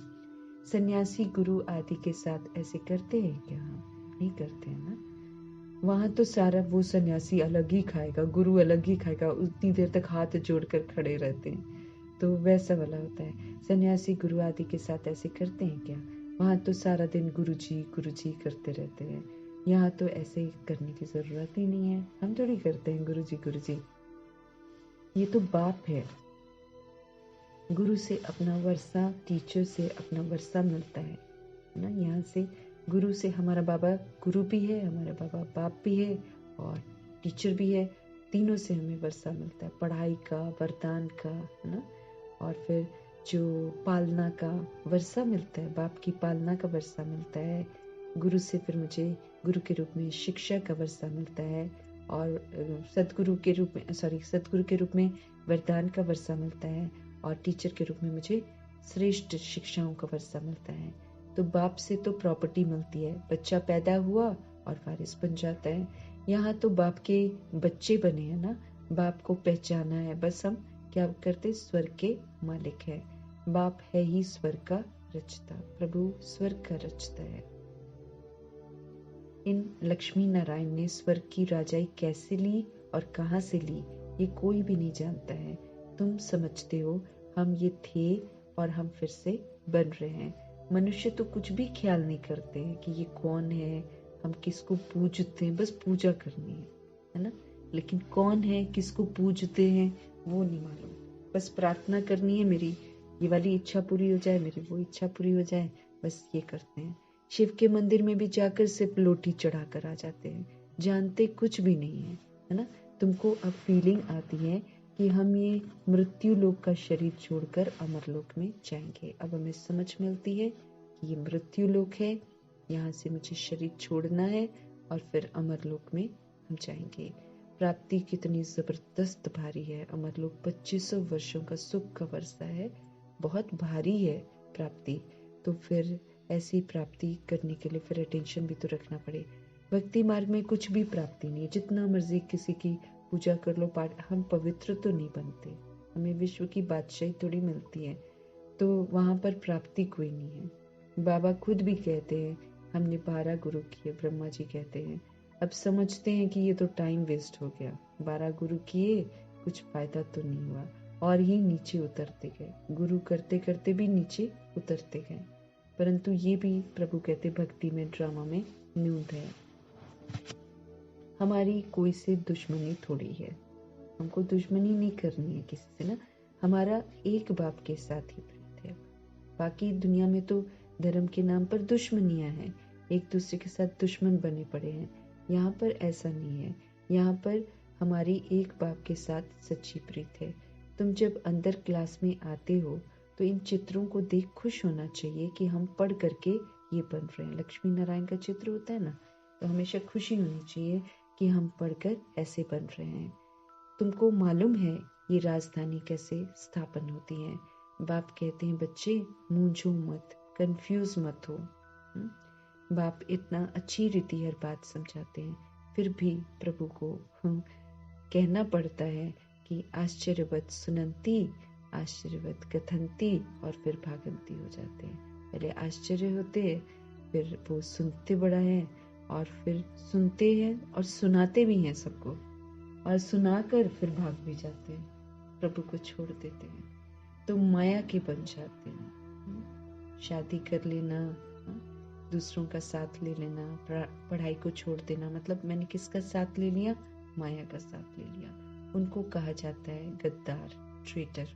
S1: सन्यासी गुरु आदि के साथ ऐसे करते हैं क्या? हम नहीं करते हैं ना। वहां तो सारा वो सन्यासी अलग ही खाएगा, गुरु अलग ही खाएगा, उतनी देर तक हाथ जोड़कर खड़े रहते हैं। तो वैसा वाला होता है। सन्यासी गुरु आदि के साथ ऐसे करते हैं क्या? वहां तो सारा दिन गुरु जी करते रहते हैं। यहाँ तो ऐसे करने की जरूरत ही नहीं है। हम थोड़ी करते हैं गुरु जी। ये तो बाप है। गुरु से अपना वर्षा, टीचर से अपना वर्षा मिलता है ना। यहाँ से गुरु से हमारा बाबा गुरु भी है, हमारा बाबा बाप भी है और टीचर भी है। तीनों से हमें वर्षा मिलता है, पढ़ाई का, वरदान का, है ना। और फिर जो पालना का वर्षा मिलता है, बाप की पालना का वर्षा मिलता है। गुरु से फिर मुझे गुरु के रूप में शिक्षा का वर्षा मिलता है और सदगुरु के रूप में वरदान का वर्षा मिलता है और टीचर के रूप में मुझे श्रेष्ठ शिक्षाओं का वर्षा मिलता है। तो बाप से तो प्रॉपर्टी मिलती है, बच्चा पैदा हुआ और वारिस बन जाता है। यहाँ तो बाप के बच्चे बने हैं ना, बाप को पहचाना है। बस हम क्या करते? स्वर्ग के मालिक है। बाप है ही स्वर्ग का रचता, प्रभु स्वर्ग का रचता है। इन लक्ष्मी नारायण ने स्वर्ग की राजाई कैसे ली और कहाँ से ली, ये कोई भी नहीं जानता है। तुम समझते हो हम ये थे और हम फिर से बन रहे हैं। मनुष्य तो कुछ भी ख्याल नहीं करते हैं कि ये कौन है, हम किसको पूजते हैं, बस पूजा करनी है ना। लेकिन कौन है, किसको पूजते हैं, वो नहीं मालूम। बस प्रार्थना करनी है, मेरी ये वाली इच्छा पूरी हो जाए, मेरी वो इच्छा पूरी हो जाए, बस ये करते हैं। शिव के मंदिर में भी जाकर सिर्फ लोटी चढ़ा कर आ जाते हैं, जानते कुछ भी नहीं है ना। तुमको अब फीलिंग आती है कि हम ये मृत्यु लोक का शरीर छोड़कर अमर लोक में जाएंगे। अब हमें समझ मिलती है कि ये मृत्यु लोक है, यहाँ से मुझे शरीर छोड़ना है और फिर अमर लोक में हम जाएंगे। प्राप्ति कितनी जबरदस्त भारी है। अमरलोक 2500 वर्षों का सुख का वर्षा है, बहुत भारी है प्राप्ति। तो फिर ऐसी प्राप्ति करने के लिए फिर अटेंशन भी तो रखना पड़े। भक्ति मार्ग में कुछ भी प्राप्ति नहीं, जितना मर्जी किसी की पूजा कर लो, पाठ, हम पवित्र तो नहीं बनते, हमें विश्व की बादशाही थोड़ी मिलती है, तो वहां पर प्राप्ति कोई नहीं है। बाबा खुद भी कहते हैं हमने 12 गुरु किए, ब्रह्मा जी कहते हैं। अब समझते हैं कि ये तो टाइम वेस्ट हो गया, 12 गुरु किए, कुछ फायदा तो नहीं हुआ, और ही नीचे उतरते गए, गुरु करते करते भी नीचे उतरते गए। परंतु ये भी प्रभु कहते भक्ति में, ड्रामा में न्यूनत है। हमारी कोई से दुश्मनी थोड़ी है, हमको दुश्मनी नहीं करनी है किसी से ना, हमारा एक बाप के साथ ही प्रीत है। बाकी दुनिया में तो धर्म के नाम पर दुश्मनियां हैं, एक दूसरे के साथ दुश्मन बने पड़े हैं। यहाँ पर ऐसा नहीं है, यहाँ पर हमारी एक बाप के साथ सच्ची प्रीत है। तुम जब अंदर क्लास में आते हो तो इन चित्रों को देख खुश होना चाहिए कि हम पढ़ करके ये बन रहे हैं। लक्ष्मी नारायण का चित्र होता है ना, तो हमेशा खुशी होनी चाहिए कि हम पढ़कर ऐसे बन रहे हैं। तुमको मालूम है ये राजधानी कैसे स्थापन होती है। बाप कहते हैं बच्चे मूंझो मत, कंफ्यूज मत हो। बाप इतना अच्छी रीति हर बात समझाते हैं, फिर भी प्रभु को कहना पड़ता है कि आश्चर्यवत सुनंती, आश्चर्यवत कथंती, और फिर भागंती हो जाते हैं। पहले आश्चर्य होते हैं, फिर वो सुनते बड़ा है, और फिर सुनते हैं और सुनाते भी हैं सबको, और सुनाकर फिर भाग भी जाते हैं, प्रभु को छोड़ देते हैं, तो माया के बन जाते हैं। शादी कर लेना, दूसरों का साथ ले लेना, पढ़ाई को छोड़ देना, मतलब मैंने किसका साथ ले लिया, माया का साथ ले लिया। उनको कहा जाता है गद्दार, ट्रेटर,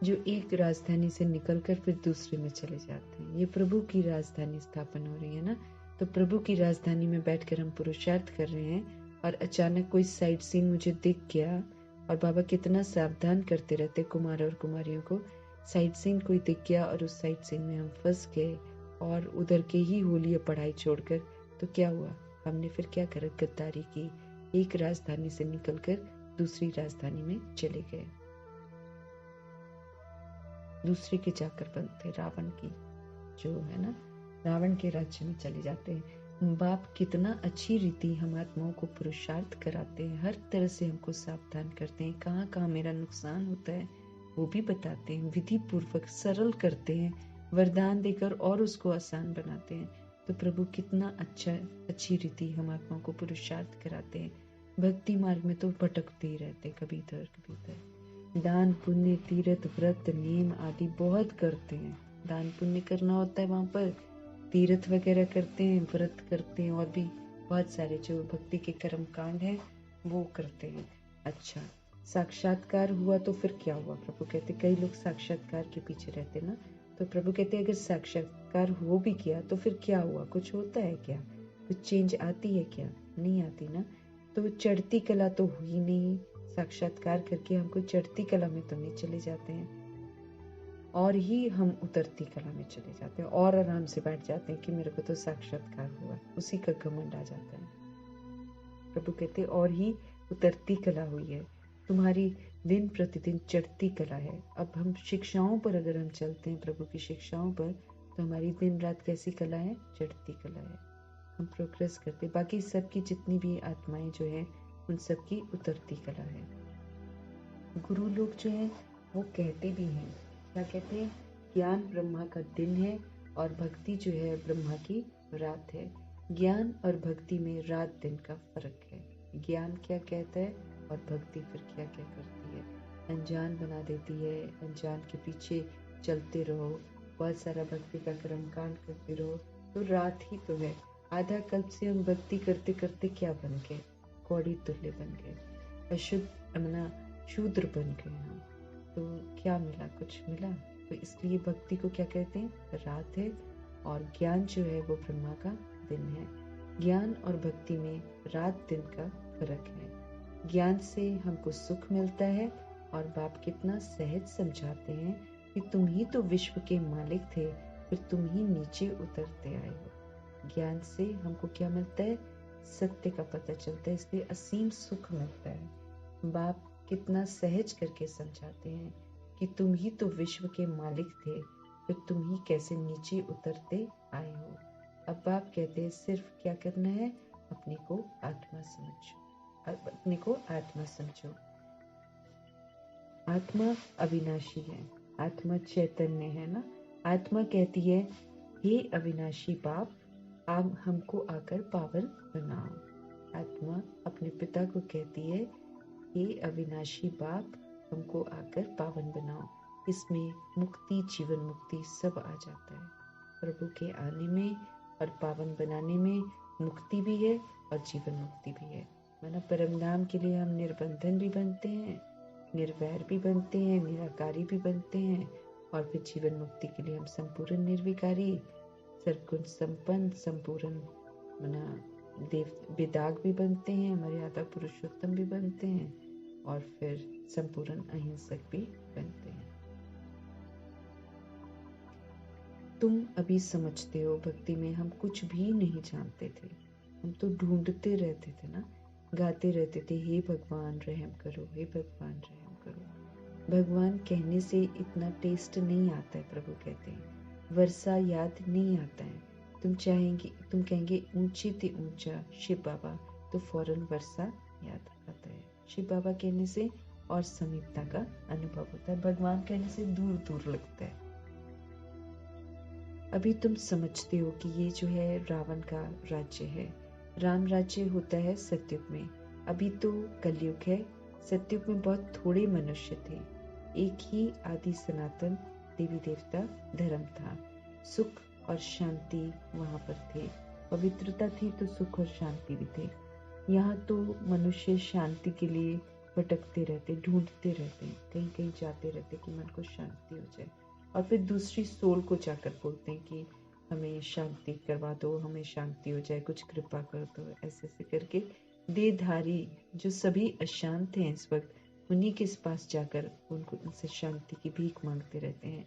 S1: जो एक राजधानी से निकलकर फिर दूसरे में चले जाते हैं। ये प्रभु की राजधानी स्थापन हो रही है ना, तो प्रभु की राजधानी में बैठकर हम पुरुषार्थ कर रहे हैं, और अचानक कोई साइड सीन मुझे दिख गया, और बाबा कितना सावधान करते रहते कुमार और कुमारियों को। साइड सीन कोई दिख गया और उस साइड सीन में हम फंस गए, और उधर के ही होली पढ़ाई छोड़कर, तो क्या हुआ, हमने फिर क्या करा, गद्दारी की, एक राजधानी से निकलकर दूसरी राजधानी में चले गए, दूसरे के जाकर बनते, रावण की जो है ना, रावण के राज्य में चले जाते हैं। बाप कितना अच्छी रीति हम आत्माओं को पुरुषार्थ कराते हैं, हर तरह से हमको सावधान करते हैं, कहाँ कहाँ मेरा नुकसान होता है वो भी बताते हैं, विधि पूर्वक सरल करते हैं, वरदान देकर और उसको आसान बनाते हैं। तो प्रभु कितना अच्छी रीति हम आत्माओं को पुरुषार्थ कराते हैं। भक्ति मार्ग में तो भटकते ही रहते, कभी इधर कभी उधर। दान पुण्य तीर्थ व्रत नेम आदि बहुत करते हैं, दान पुण्य करना होता है वहां पर, तीर्थ वगैरह करते हैं, व्रत करते हैं, और भी बहुत सारे जो भक्ति के कर्म कांड है वो करते हैं। अच्छा, साक्षात्कार हुआ तो फिर क्या हुआ, प्रभु कहते कई लोग साक्षात्कार के पीछे रहते ना, तो प्रभु कहते अगर साक्षात्कार हो भी किया तो फिर क्या हुआ, कुछ होता है क्या, कुछ चेंज आती है क्या, नहीं आती ना। तो चढ़ती कला तो हुई नहीं, साक्षात्कार करके हमको चढ़ती कला में तो नहीं चले जाते हैं, और ही हम उतरती कला में चले जाते हैं, और आराम से बैठ जाते हैं कि मेरे को तो साक्षात्कार हुआ, उसी का घमंड आ जाता है। प्रभु कहते और ही उतरती कला हुई है, तुम्हारी दिन प्रतिदिन चढ़ती कला है। अब हम शिक्षाओं पर अगर हम चलते हैं, प्रभु की शिक्षाओं पर, तो हमारी दिन रात कैसी कला है, चढ़ती कला है, हम प्रोग्रेस करते। बाकी सबकी जितनी भी आत्माएं जो है उन सबकी उतरती कला है। गुरु लोग जो है वो कहते भी हैं, क्या कहते हैं, ज्ञान ब्रह्मा का दिन है और भक्ति जो है ब्रह्मा की रात है। ज्ञान और भक्ति में रात दिन का फर्क है। ज्ञान क्या कहता है और भक्ति फिर क्या क्या करती है, अनजान बना देती है, अनजान के पीछे चलते रहो, बहुत सारा भक्ति का कर्म कांड करते रहो, तो रात ही तो है। आधा कल्प से हम भक्ति करते करते क्या बन गए, कौड़ी तुल्य बन गए, अशुद्ध शूद्र बन गए हम। क्या मिला? कुछ मिला? तो इसलिए भक्ति को क्या कहते हैं? रात है, और ज्ञान जो है वो ब्रह्मा का दिन है। ज्ञान और भक्ति में रात दिन का फर्क है। ज्ञान से हमको सुख मिलता है, और बाप कितना सहज समझाते हैं कि तुम ही तो विश्व के मालिक थे, फिर तुम ही नीचे उतरते आए हो। ज्ञान से हमको क्या मिलता है? सत्य का पता चलता है, इसलिए असीम सुख मिलता है। बाप कितना सहज करके समझाते हैं कि तुम ही तो विश्व के मालिक थे, फिर तुम ही कैसे नीचे उतरते आए हो। अब बाप कहते हैं सिर्फ क्या करना है? अपने को आत्मा समझो, अपने को आत्मा समझो। आत्मा अविनाशी है, आत्मा चैतन्य है ना। आत्मा कहती है, हे अविनाशी बाप, आप हमको आकर पावन बनाओ। आत्मा अपने पिता को कहती है, हे अविनाशी बाप, हमको आकर पावन बनाओ। इसमें मुक्ति, जीवन मुक्ति सब आ जाता है। प्रभु के आने में और पावन बनाने में मुक्ति भी है और जीवन मुक्ति भी है। माना परम धाम के लिए हम निर्बंधन भी बनते हैं, निर्वैर भी बनते हैं, निराकारी भी बनते हैं, और फिर जीवन मुक्ति के लिए हम संपूर्ण निर्विकारी, सर्वगुण संपन्न, संपूर्ण मना देव विदाग भी बनते हैं, मर्यादा पुरुषोत्तम भी बनते हैं, और फिर संपूर्ण अहिंसक भी बनते हैं। तुम अभी समझते हो भक्ति में हम कुछ भी नहीं जानते थे, हम तो ढूंढते रहते थे ना, गाते रहते थे, हे भगवान रहम करो, हे भगवान रहम करो। भगवान कहने से इतना टेस्ट नहीं आता है। प्रभु कहते हैं वर्षा याद नहीं आता है। तुम कहेंगे ऊंचे ते ऊंचा शिव बाबा, तो फौरन वर्षा याद आता है। शिव बाबा कहने से और समीपता का अनुभव होता है, भगवान कहने से दूर दूर लगता है। अभी तुम समझते हो कि ये जो है रावण का राज्य है, राम राज्य होता है सतयुग में। अभी तो कलयुग है, सतयुग में बहुत थोड़े मनुष्य थे, एक ही आदि सनातन देवी देवता धर्म था। सुख और शांति वहां पर थे, पवित्रता थी तो सुख और शांति भी थे। यहाँ तो मनुष्य शांति के लिए भटकते रहते, ढूंढते रहते, कहीं कहीं जाते रहते कि मन को शांति हो जाए, और फिर दूसरी सोल को जाकर बोलते हैं कि हमें शांति करवा दो, हमें शांति हो जाए, कुछ कृपा कर दो। ऐसे ऐसे करके देहधारी जो सभी अशांत हैं इस वक्त, उन्हीं के पास जाकर उनको उनसे शांति की भीख मांगते रहते हैं।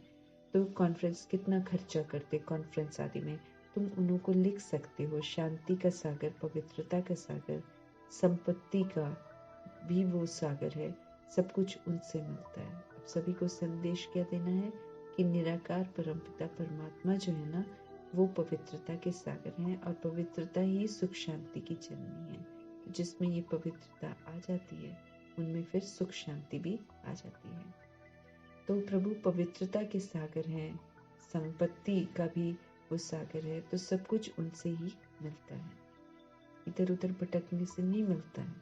S1: तो कॉन्फ्रेंस कितना खर्चा करते, कॉन्फ्रेंस आदि में तुम उन्हों को लिख सकते हो। शांति का सागर, पवित्रता का सागर, संपत्ति का भी वो सागर है, सब कुछ उनसे मिलता है। अब सभी को संदेश क्या देना है कि निराकार परमपिता परमात्मा जो है ना, वो पवित्रता के सागर हैं, और पवित्रता ही सुख शांति की जननी है। तो जिसमें ये पवित्रता आ जाती है, उनमें फिर सुख शांति भी आ जाती है। तो प्रभु पवित्रता के सागर हैं, संपत्ति का भी वो सागर है, तो सब कुछ उनसे ही मिलता है, इधर उधर भटकने से नहीं मिलता है।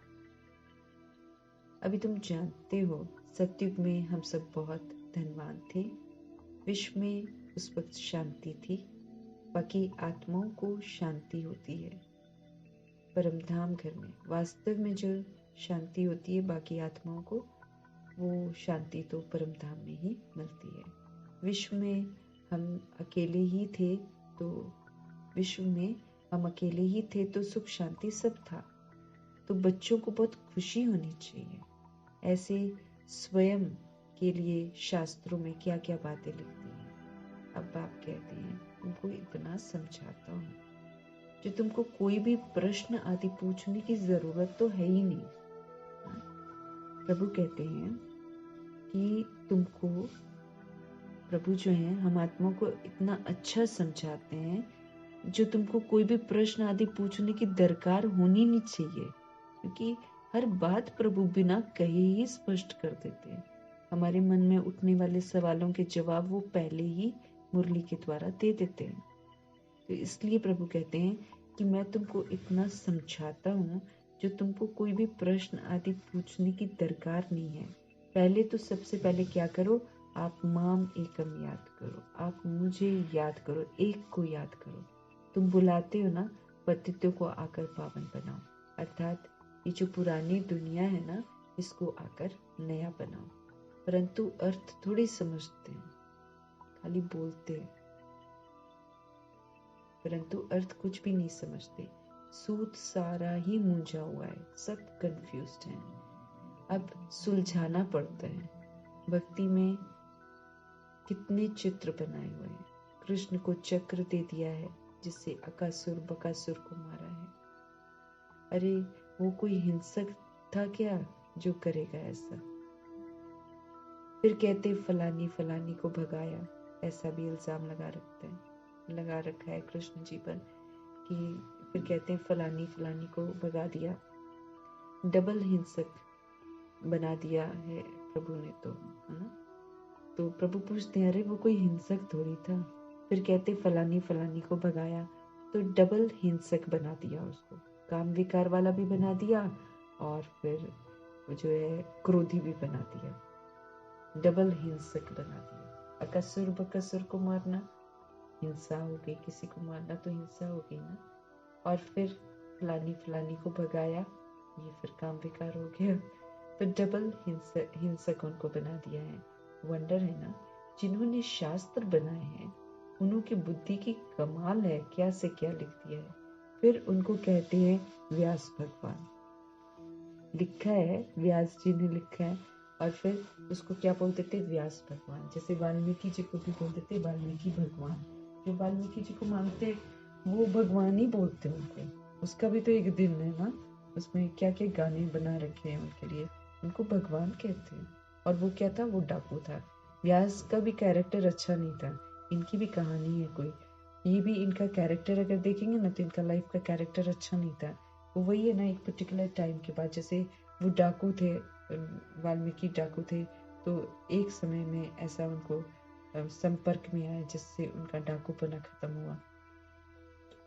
S1: अभी तुम जानते हो सतयुग में हम सब बहुत धनवान थे, विश्व में उस वक्त शांति थी, बाकी आत्माओं को शांति होती है परमधाम घर में। वास्तव में जो शांति होती है बाकी आत्माओं को, वो शांति तो परमधाम में ही मिलती है। विश्व में हम अकेले ही थे, तो विश्व में हम अकेले ही थे तो सुख शांति सब था। तो बच्चों को बहुत खुशी होनी चाहिए। ऐसे स्वयं के लिए शास्त्रों में क्या क्या बातें लिखती हैं। अब बाप कहते हैं तुमको इतना समझाता हूँ, जो तुमको कोई भी प्रश्न आदि पूछने की जरूरत तो है ही नहीं। प्रभु कहते हैं कि तुमको, प्रभु जो है हम आत्मा को इतना अच्छा समझाते हैं, जो तुमको कोई भी प्रश्न आदि पूछने की दरकार होनी नहीं चाहिए, क्योंकि हर बात प्रभु बिना कहे ही स्पष्ट कर देते हैं। हमारे मन में उठने वाले सवालों के जवाब वो पहले ही मुरली के द्वारा दे देते हैं। तो इसलिए प्रभु कहते हैं कि मैं तुमको इतना समझाता हूँ, जो तुमको कोई भी प्रश्न आदि पूछने की दरकार नहीं है। पहले तो सबसे पहले क्या करो, आप माम एकम याद करो, आप मुझे याद करो, एक को याद करो। तुम बुलाते हो ना, पतितों को आकर पावन बनाओ, अर्थात ये जो पुरानी दुनिया है ना, इसको आकर नया बनाओ। परंतु अर्थ थोड़ी समझते हैं, खाली बोलते हैं, परंतु अर्थ कुछ भी नहीं समझते। सूत सारा ही मूंझा हुआ है, सब कंफ्यूज्ड हैं। अब सुलझाना पड़ता है। भक्ति में कितने चित्र बनाए हुए हैं। कृष्ण को चक्र दे दिया है जिससे अकासुर बकासुर को मारा है। अरे वो कोई हिंसक था क्या जो करेगा ऐसा? फिर कहते फलानी फलानी को भगाया, ऐसा भी इल्जाम लगा रखा है कृष्ण जी पर कि फिर कहते हैं फलानी फलानी को भगा दिया। डबल हिंसक बना दिया है प्रभु ने, तो है ना। तो प्रभु पूछते हैं अरे वो कोई हिंसक थोड़ी था। फिर कहते फलानी फलानी को भगाया, तो डबल हिंसक बना दिया उसको, काम विकार वाला भी बना दिया और फिर जो है क्रोधी भी बना दिया, डबल हिंसक बना दिया। अकसुर बकसुर को मारना हिंसा हो गई, किसी को मारना तो हिंसा हो गई ना। और फिर फलानी फलानी को भगाया, ये फिर काम विकार हो गया, तो डबल हिंसक उनको बना दिया है। वंडर है ना, जिन्होंने शास्त्र बनाए हैं उन्हों की बुद्धि की कमाल है, क्या से क्या लिख दिया है। फिर उनको कहते हैं व्यास भगवान। लिखा है, व्यास जी ने लिखा है, और फिर उसको क्या बोल देते व्यास भगवान। जैसे वाल्मीकि जी को भी बोल देते वाल्मीकि भगवान। जो वाल्मीकि जी को मानते वो भगवान ही बोलते उनको। उसका भी तो एक दिन है ना, उसमें क्या क्या गाने बना रखे हैं उनके लिए, उनको भगवान कहते हैं। और वो क्या था, वो डाकू था। व्यास का भी कैरेक्टर अच्छा नहीं था, इनकी भी कहानी है कोई, ये भी इनका कैरेक्टर अगर देखेंगे ना तो इनका लाइफ का कैरेक्टर अच्छा नहीं था। वो वही है ना, एक पर्टिकुलर टाइम के बाद, जैसे वो डाकू थे, वाल्मीकि डाकू थे, तो एक समय में ऐसा उनको संपर्क में आया जिससे उनका डाकूपना खत्म हुआ।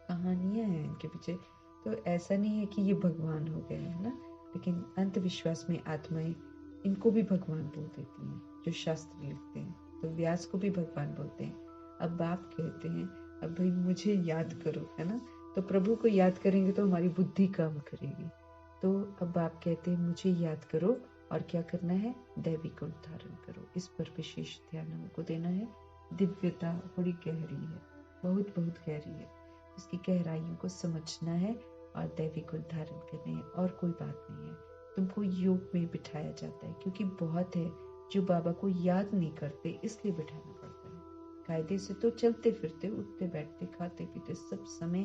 S1: कहानियां हैं इनके पीछे। तो ऐसा नहीं है कि ये भगवान हो गए है ना, लेकिन अंधविश्वास में आत्माएं इनको भी भगवान बोल देती हैं जो शास्त्र लिखते हैं। तो व्यास को भी भगवान बोलते हैं। अब बाप कहते हैं अब भाई मुझे याद करो, है ना। तो प्रभु को याद करेंगे तो हमारी बुद्धि काम करेगी। तो अब बाप कहते हैं मुझे याद करो, और क्या करना है, दैवी गुण धारण करो। इस पर विशेष ध्यान हमको देना है। दिव्यता बड़ी गहरी है, बहुत बहुत गहरी है। इसकी गहराइयों को समझना है और दैवी गुण धारण करने हैं, और कोई बात नहीं है। तुमको योग में बिठाया जाता है क्योंकि बहुत है जो बाबा को याद नहीं करते, इसलिए बिठाना पड़ता है। कायदे से तो चलते फिरते, उठते बैठते, खाते पीते सब समय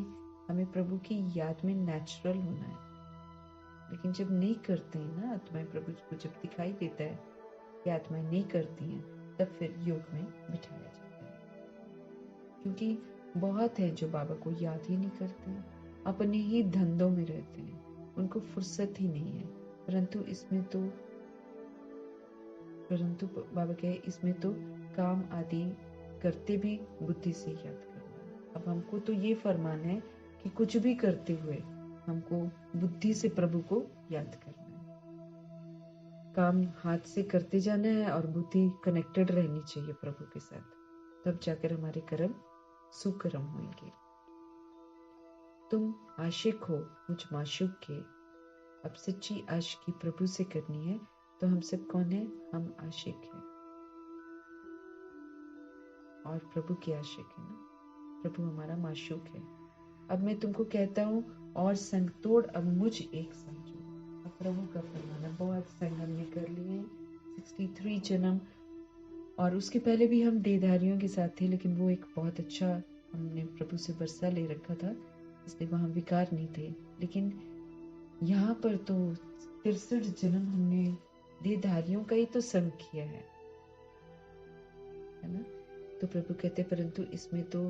S1: हमें प्रभु की याद में नेचुरल होना है। लेकिन जब नहीं करते हैं ना आत्माएं, प्रभु को जब दिखाई देता है कि आत्माएं नहीं करती हैं, तब फिर योग में बिठाया जाता है। क्योंकि बहुत है जो बाबा को याद ही नहीं करते हैं, अपने ही धंधों में रहते हैं, उनको फुर्सत ही नहीं है। परंतु बाबा कहे इसमें तो काम आदि करते भी बुद्धि से याद करना है। अब हमको तो ये फरमान है कि कुछ भी करते हुए हमको बुद्धि से प्रभु को याद करना है। काम हाथ से करते जाना है और बुद्धि कनेक्टेड रहनी चाहिए प्रभु के साथ, तब जाकर हमारे कर्म सुकर्म होंगे। तुम आशिक हो मुझ माशूक के। अब सच्ची आशिकी प्रभु से करनी है, तो हम सब कौन है, हम आशिक हैं और प्रभु के आशिक है ना। प्रभु हमारा माशूक है। अब मैं तुमको कहता हूँ और संग तोड़, अब मुझ एक समझो। अब प्रभु का फरमाना, बहुत संग हमने कर लिए हैं, 63 जन्म, और उसके पहले भी हम देहधारियों के साथ थे, लेकिन वो एक बहुत अच्छा हमने प्रभु से वर्षा ले रखा था, इसलिए वहां विकार नहीं थे। लेकिन यहाँ पर तो 63 जन्म हमने देहधारियों का ही तो संग किया है ना। तो प्रभु कहते परंतु इसमें तो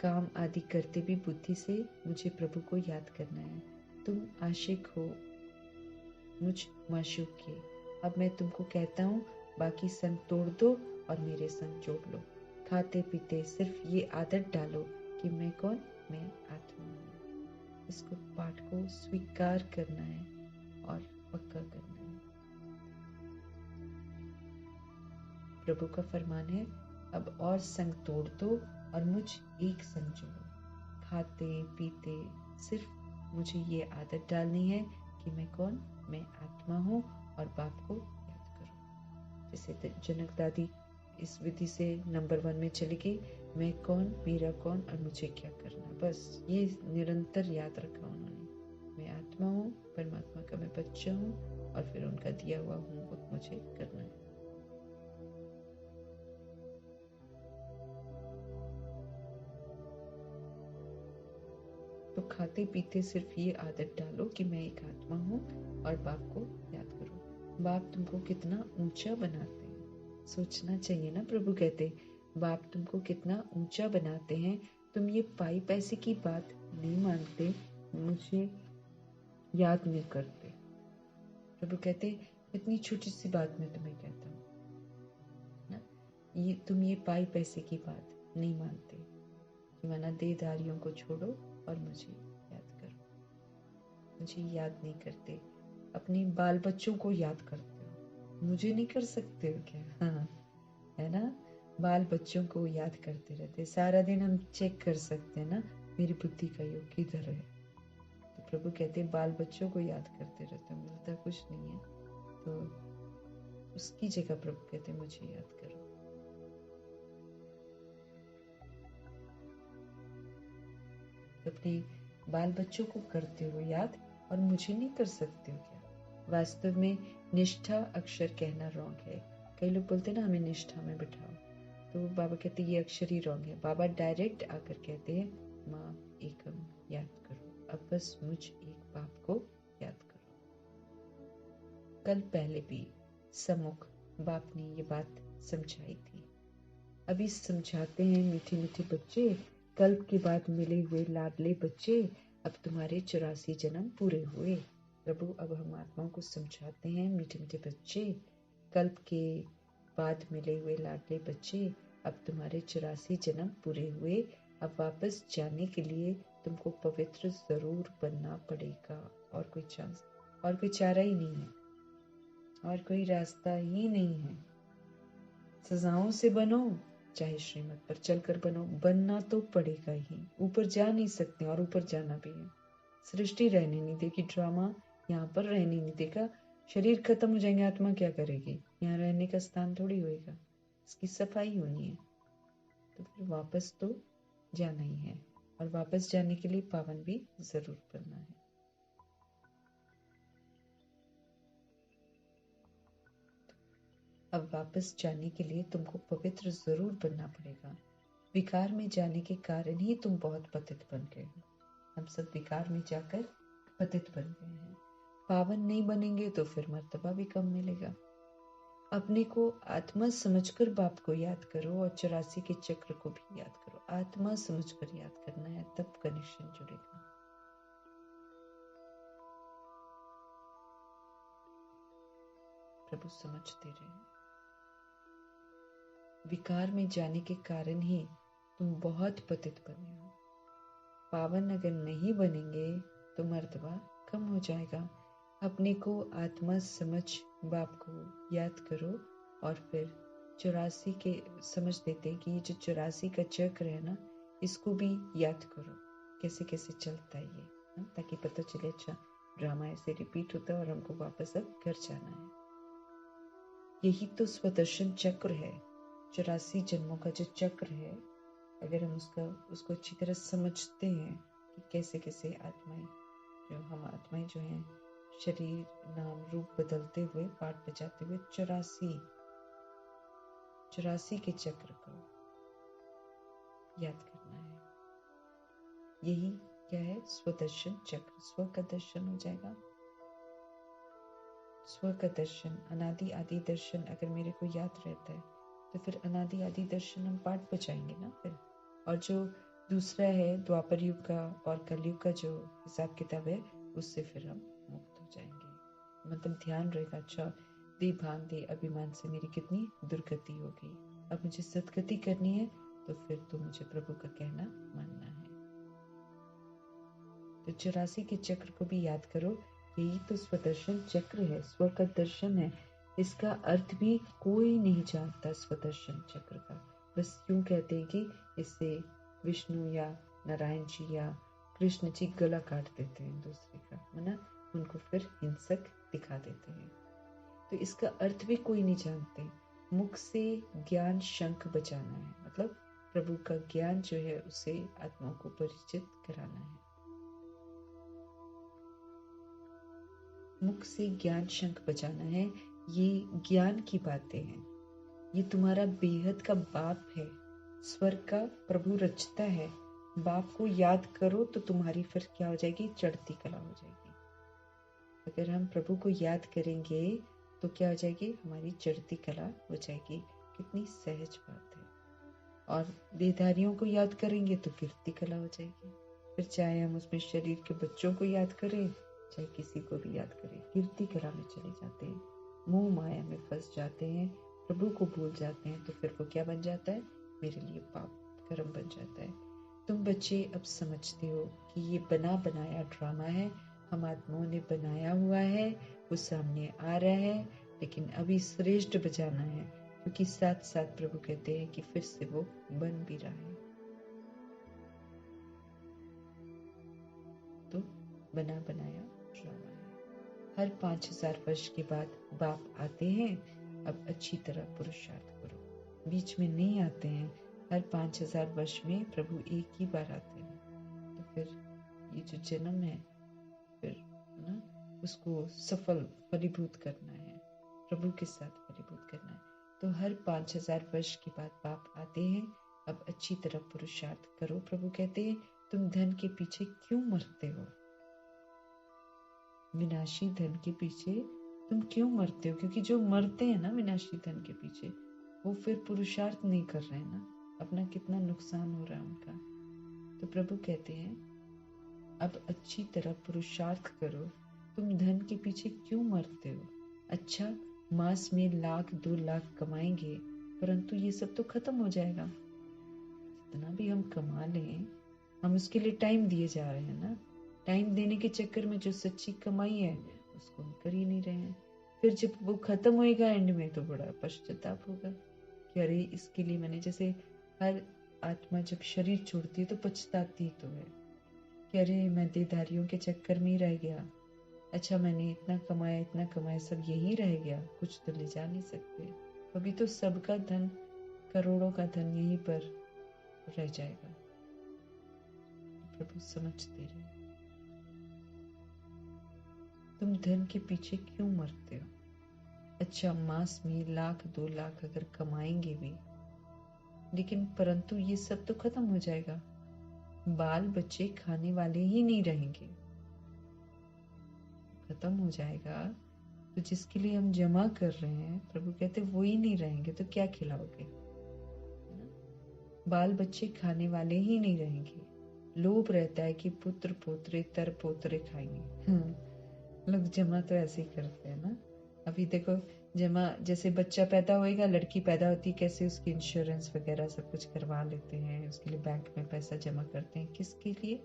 S1: काम आदि करते भी बुद्धि से मुझे प्रभु को याद करना है। तुम आशिक हो मुझ माशूक के। अब मैं तुमको कहता हूँ बाकी संग तोड़ दो और मेरे संग जोड़ लो। खाते पीते सिर्फ ये आदत डालो कि मैं कौन, मैं आत्मा हूँ। इसको पाठ को स्वीकार करना है और पक्का करना है। प्रभु का फरमान है अब और संग तोड़ दो और मुझ एक संग जोड़ो। खाते पीते सिर्फ मुझे ये आदत डालनी है कि मैं कौन, मैं आत्मा हूँ और बाप को याद करो। जैसे जनक दादी इस विधि से नंबर 1 में चली गई, मैं कौन, मेरा कौन और मुझे क्या करना, बस ये निरंतर याद रखा उन्होंने। मैं आत्मा हूँ, परमात्मा का मैं बच्चा हूँ, और फिर उनका दिया हुआ होमवर्क मुझे करना है। तो खाते पीते सिर्फ ये आदत डालो कि मैं एक आत्मा हूँ और बाप को याद करो। बाप तुमको कितना ऊंचा बनाते हैं, सोचना चाहिए ना। प्रभु कहते बाप तुमको कितना ऊंचा बनाते हैं, तुम ये पाई पैसे की बात नहीं मानते, मुझे याद नहीं करते। प्रभु कहते इतनी छोटी सी बात मैं तुम्हें कहता हूँ ना, ये तुम ये पाई पैसे की बात नहीं मानते, कि माना देहधारियों को छोड़ो और मुझे याद करो। मुझे याद नहीं करते, अपने बाल बच्चों को याद करते हो, मुझे नहीं कर सकते हो क्या? हाँ, है ना। बाल बच्चों को याद करते रहते, सारा दिन हम चेक कर सकते हैं ना मेरी बुद्धि का योग किधर है। तो प्रभु कहते बाल बच्चों को याद करते रहते, मिलता कुछ नहीं है, तो उसकी जगह प्रभु कहते मुझे याद करो। अपने बाल बच्चों को करते हो याद और मुझे नहीं कर सकते हो क्या? वास्तव में निष्ठा अक्षर कहना रॉन्ग है। कई लोग बोलते ना हमें निष्ठा में बिठाओ, तो बाबा कहते ये अक्षर ही रॉन्ग है। बाबा डायरेक्ट आकर कहते हैं माँ एकम याद करो, अब बस मुझ एक बाप को याद करो। कल पहले भी सम्मुख बाप ने ये बात समझाई थी, अभी समझाते हैं मीठे मीठे बच्चे, कल्प के बाद मिले हुए लाडले बच्चे, अब तुम्हारे 84 जन्म पूरे हुए। प्रभु अब हम आत्माओं को समझाते हैं मीठे मीठे बच्चे, कल्प के बाद मिले हुए लाडले बच्चे, अब तुम्हारे 84 जन्म पूरे हुए। अब वापस जाने के लिए तुमको पवित्र जरूर बनना पड़ेगा, और कोई चांस, और कोई चारा ही नहीं है, और कोई रास्ता ही नहीं है। सजाओं से बनो, चाहे श्रीमत पर चलकर बनो, बनना तो पड़ेगा ही। ऊपर जा नहीं सकते और ऊपर जाना भी है। सृष्टि रहने नहीं देगी, ड्रामा यहाँ पर रहने नहीं देगा। शरीर खत्म हो जाएंगे, आत्मा क्या करेगी? यहाँ रहने का स्थान थोड़ी होएगा, इसकी सफाई होनी है। तो फिर वापस तो जाना ही है, और वापस जाने के लिए पावन भी जरूर बनना है। अब वापस जाने के लिए तुमको पवित्र जरूर बनना पड़ेगा। विकार में जाने के कारण ही तुम बहुत पतित बन गए हो। हम सब विकार में जाकर पतित बन गए हैं। पावन नहीं बनेंगे तो फिर मर्तबा भी कम मिलेगा। अपने को आत्मा समझकर बाप को याद करो, और 84 के चक्र को भी याद करो। आत्मा समझकर याद करना है, तब कनेक्शन जुड़ेगा। प्रभु समझते रहे, विकार में जाने के कारण ही तुम बहुत पतित बने हो। पावन अगर नहीं बनेंगे तो मर्तबा कम हो जाएगा। अपने को आत्मा समझ बाप को याद करो, और फिर 84 के समझ देते कि ये जो 84 का चक्र है ना, इसको भी याद करो कैसे कैसे चलता है ये, ताकि पता चले अच्छा ड्रामा ऐसे रिपीट होता है और हमको वापस अब घर जाना है। यही तो स्वदर्शन चक्र है, 84 जन्मों का जो चक्र है। अगर हम उसको अच्छी तरह समझते हैं कि कैसे कैसे आत्माएं, जो हम आत्माएं जो हैं, शरीर नाम रूप बदलते हुए पाठ बजाते हुए 84 के चक्र को याद करना है। यही क्या है? स्वदर्शन चक्र। स्व का दर्शन हो जाएगा, स्व का दर्शन, अनादि आदि दर्शन अगर मेरे को याद रहता है तो फिर अनादि आदि दर्शन हम पाठ बजाएंगे ना फिर। और जो दूसरा है द्वापर युग का और कलयुग का जो हिसाब किताब है, उससे फिर हम मुक्त हो जाएंगे। मतलब ध्यान रहेगा, अच्छा दे भान दे अभिमान से मेरी कितनी दुर्गति हो गई, अब मुझे सदगति करनी है, तो फिर तो मुझे प्रभु का कहना मानना है। तो 84 के चक्र को भी याद करो, यही तो स्वदर्शन चक्र है, स्व का दर्शन है। इसका अर्थ भी कोई नहीं जानता स्वदर्शन चक्र का। बस यूं कहते हैं कि इससे विष्णु या नारायण जी या कृष्ण जी गला काट देते हैं दूसरे का, है ना, उनको फिर हिंसक दिखा देते हैं। तो इसका अर्थ भी कोई नहीं जानते। मुख से ज्ञान शंख बजाना है, मतलब प्रभु का ज्ञान जो है उसे आत्माओं को परिचित कराना है। मुख से ज्ञान शंख बजाना है, ये ज्ञान की बातें हैं। ये तुम्हारा बेहद का बाप है, स्वर्ग का प्रभु रचता है। बाप को याद करो तो तुम्हारी फिर क्या हो जाएगी, चढ़ती कला हो जाएगी। अगर हम प्रभु को याद करेंगे तो क्या हो जाएगी, हमारी चढ़ती कला हो जाएगी। कितनी सहज बात है। और देहधारियों को याद करेंगे तो कीर्ति कला हो जाएगी। फिर चाहे हम उसमें शरीर के बच्चों को याद करें, चाहे किसी को भी याद करें, कीर्ति कला में चले जाते हैं, मोह माया में फंस जाते हैं, प्रभु को भूल जाते हैं। तो फिर वो क्या बन जाता है, मेरे लिए पाप कर्म बन जाता है। तुम बच्चे अब समझते हो कि ये बना बनाया ड्रामा है, हम आत्माओं ने बनाया हुआ है, वो सामने आ रहा है, लेकिन अभी श्रेष्ठ बजाना है, क्योंकि साथ साथ प्रभु कहते हैं कि फिर से वो बन भी रहा है। तो बना बनाया ड्रामा है। हर 5000 वर्ष के बाद बाप आते हैं, अब अच्छी तरह पुरुषार्थ करो। बीच में नहीं आते हैं, हर 5000 वर्ष में प्रभु एक ही बार आते हैं। तो फिर ये जो जन्म है, फिर ना उसको सफल फलीभूत करना है, प्रभु के साथ फलीभूत करना है। तो हर 5000 वर्ष के बाद बाप आते हैं, अब अच्छी तरह पुरुषार्थ करो। प्रभु कहते हैं, तुम धन के पीछे क्यों मरते हो, विनाशी धन के पीछे तुम क्यों मरते हो? क्योंकि जो मरते हैं ना विनाशी धन के पीछे, वो फिर पुरुषार्थ नहीं कर रहे हैं ना, अपना कितना नुकसान हो रहा है उनका। तो प्रभु कहते हैं, अब अच्छी तरह पुरुषार्थ करो, तुम धन के पीछे क्यों मरते हो? अच्छा, मास में 1,00,000-2,00,000 कमाएंगे, परंतु ये सब तो खत्म हो जाएगा। जितना भी हम कमा लें, हम उसके लिए टाइम दिए जा रहे हैं ना, टाइम देने के चक्कर में जो सच्ची कमाई है उसको हम कर ही नहीं रहे हैं। फिर जब वो खत्म होएगा एंड में, तो बड़ा पश्चाताप होगा कि अरे इसके लिए मैंने, जैसे हर आत्मा जब शरीर छोड़ती है तो पछताती तो है कि अरे मैं देहधारियों के चक्कर में ही रह गया। अच्छा, मैंने इतना कमाया, सब यही रह गया, कुछ तो ले जा नहीं सकते। अभी तो सबका धन, करोड़ों का धन यहीं पर रह जाएगा। प्रभु समझते रहे, तुम धन के पीछे क्यों मरते हो? अच्छा, मास में 1,00,000-2,00,000 अगर कमाएंगे भी, लेकिन परंतु ये सब तो खत्म हो जाएगा, बाल बच्चे खाने वाले ही नहीं रहेंगे, खत्म हो जाएगा। तो जिसके लिए हम जमा कर रहे हैं, प्रभु कहते वो ही नहीं रहेंगे, तो क्या खिलाओगे? बाल बच्चे खाने वाले ही नहीं रहेंगे। लोभ रहता है कि पुत्र पोत्रे तर पोत्रे खाएंगे। लोग जमा तो ऐसे ही करते हैं ना। अभी देखो, जमा जैसे बच्चा पैदा होएगा, लड़की पैदा होती, कैसे उसकी इंश्योरेंस वगैरह सब कुछ करवा लेते हैं, उसके लिए बैंक में पैसा जमा करते हैं। किसके लिए?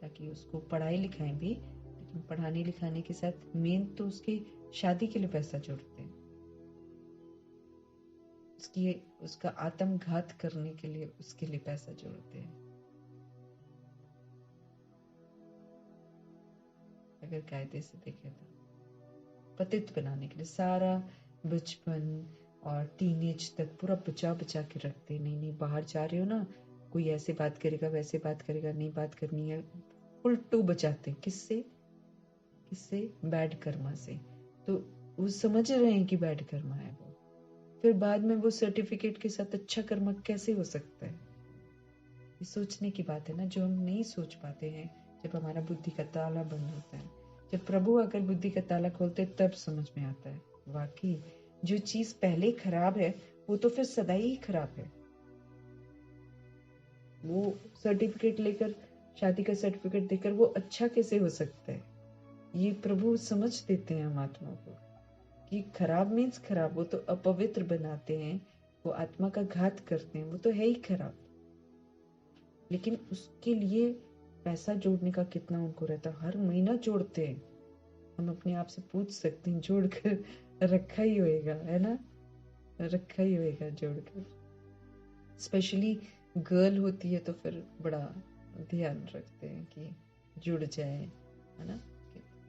S1: ताकि उसको पढ़ाई लिखाएं भी, लेकिन पढ़ाने लिखाने के साथ मेन तो उसकी शादी के लिए पैसा जोड़ते हैं, उसका आत्मघात करने के लिए उसके लिए पैसा जोड़ते हैं। अगर कायदे से देखें तो पतित बनाने के लिए सारा बचपन और टीनेज तक पूरा बचा बचा के रखते। नहीं नहीं, बाहर जा रहे हो ना, कोई ऐसे बात करेगा, वैसे बात करेगा, नहीं बात करनी है, उल्टू बचाते। किससे? बैड कर्मा से। तो वो समझ रहे हैं कि बैड कर्मा है वो, फिर बाद में वो सर्टिफिकेट के साथ अच्छा कर्म कैसे हो सकता है? ये सोचने की बात है ना, जो हम नहीं सोच पाते हैं जब हमारा बुद्धि का ताला बंद होता है। जब प्रभु अगर बुद्धि का ताला खोलते तब समझ में आता है वाकई जो चीज पहले खराब है वो तो फिर सदा ही खराब है। वो सर्टिफिकेट लेकर, शादी का सर्टिफिकेट देकर वो अच्छा कैसे हो सकता है? ये प्रभु समझ देते हैं हम आत्मा को कि खराब मीन्स खराब, वो तो अपवित्र बनाते हैं, वो आत्मा का घात करते हैं, वो तो है ही खराब। लेकिन उसके लिए पैसा जोड़ने का कितना उनको रहता है, हर महीना जोड़ते हैं। हम अपने आप से पूछ सकते हैं, जोड़कर रखा ही होएगा, है ना, रखा ही होएगा जोड़कर। स्पेशली गर्ल होती है तो फिर बड़ा ध्यान रखते हैं कि जुड़ जाए, है ना,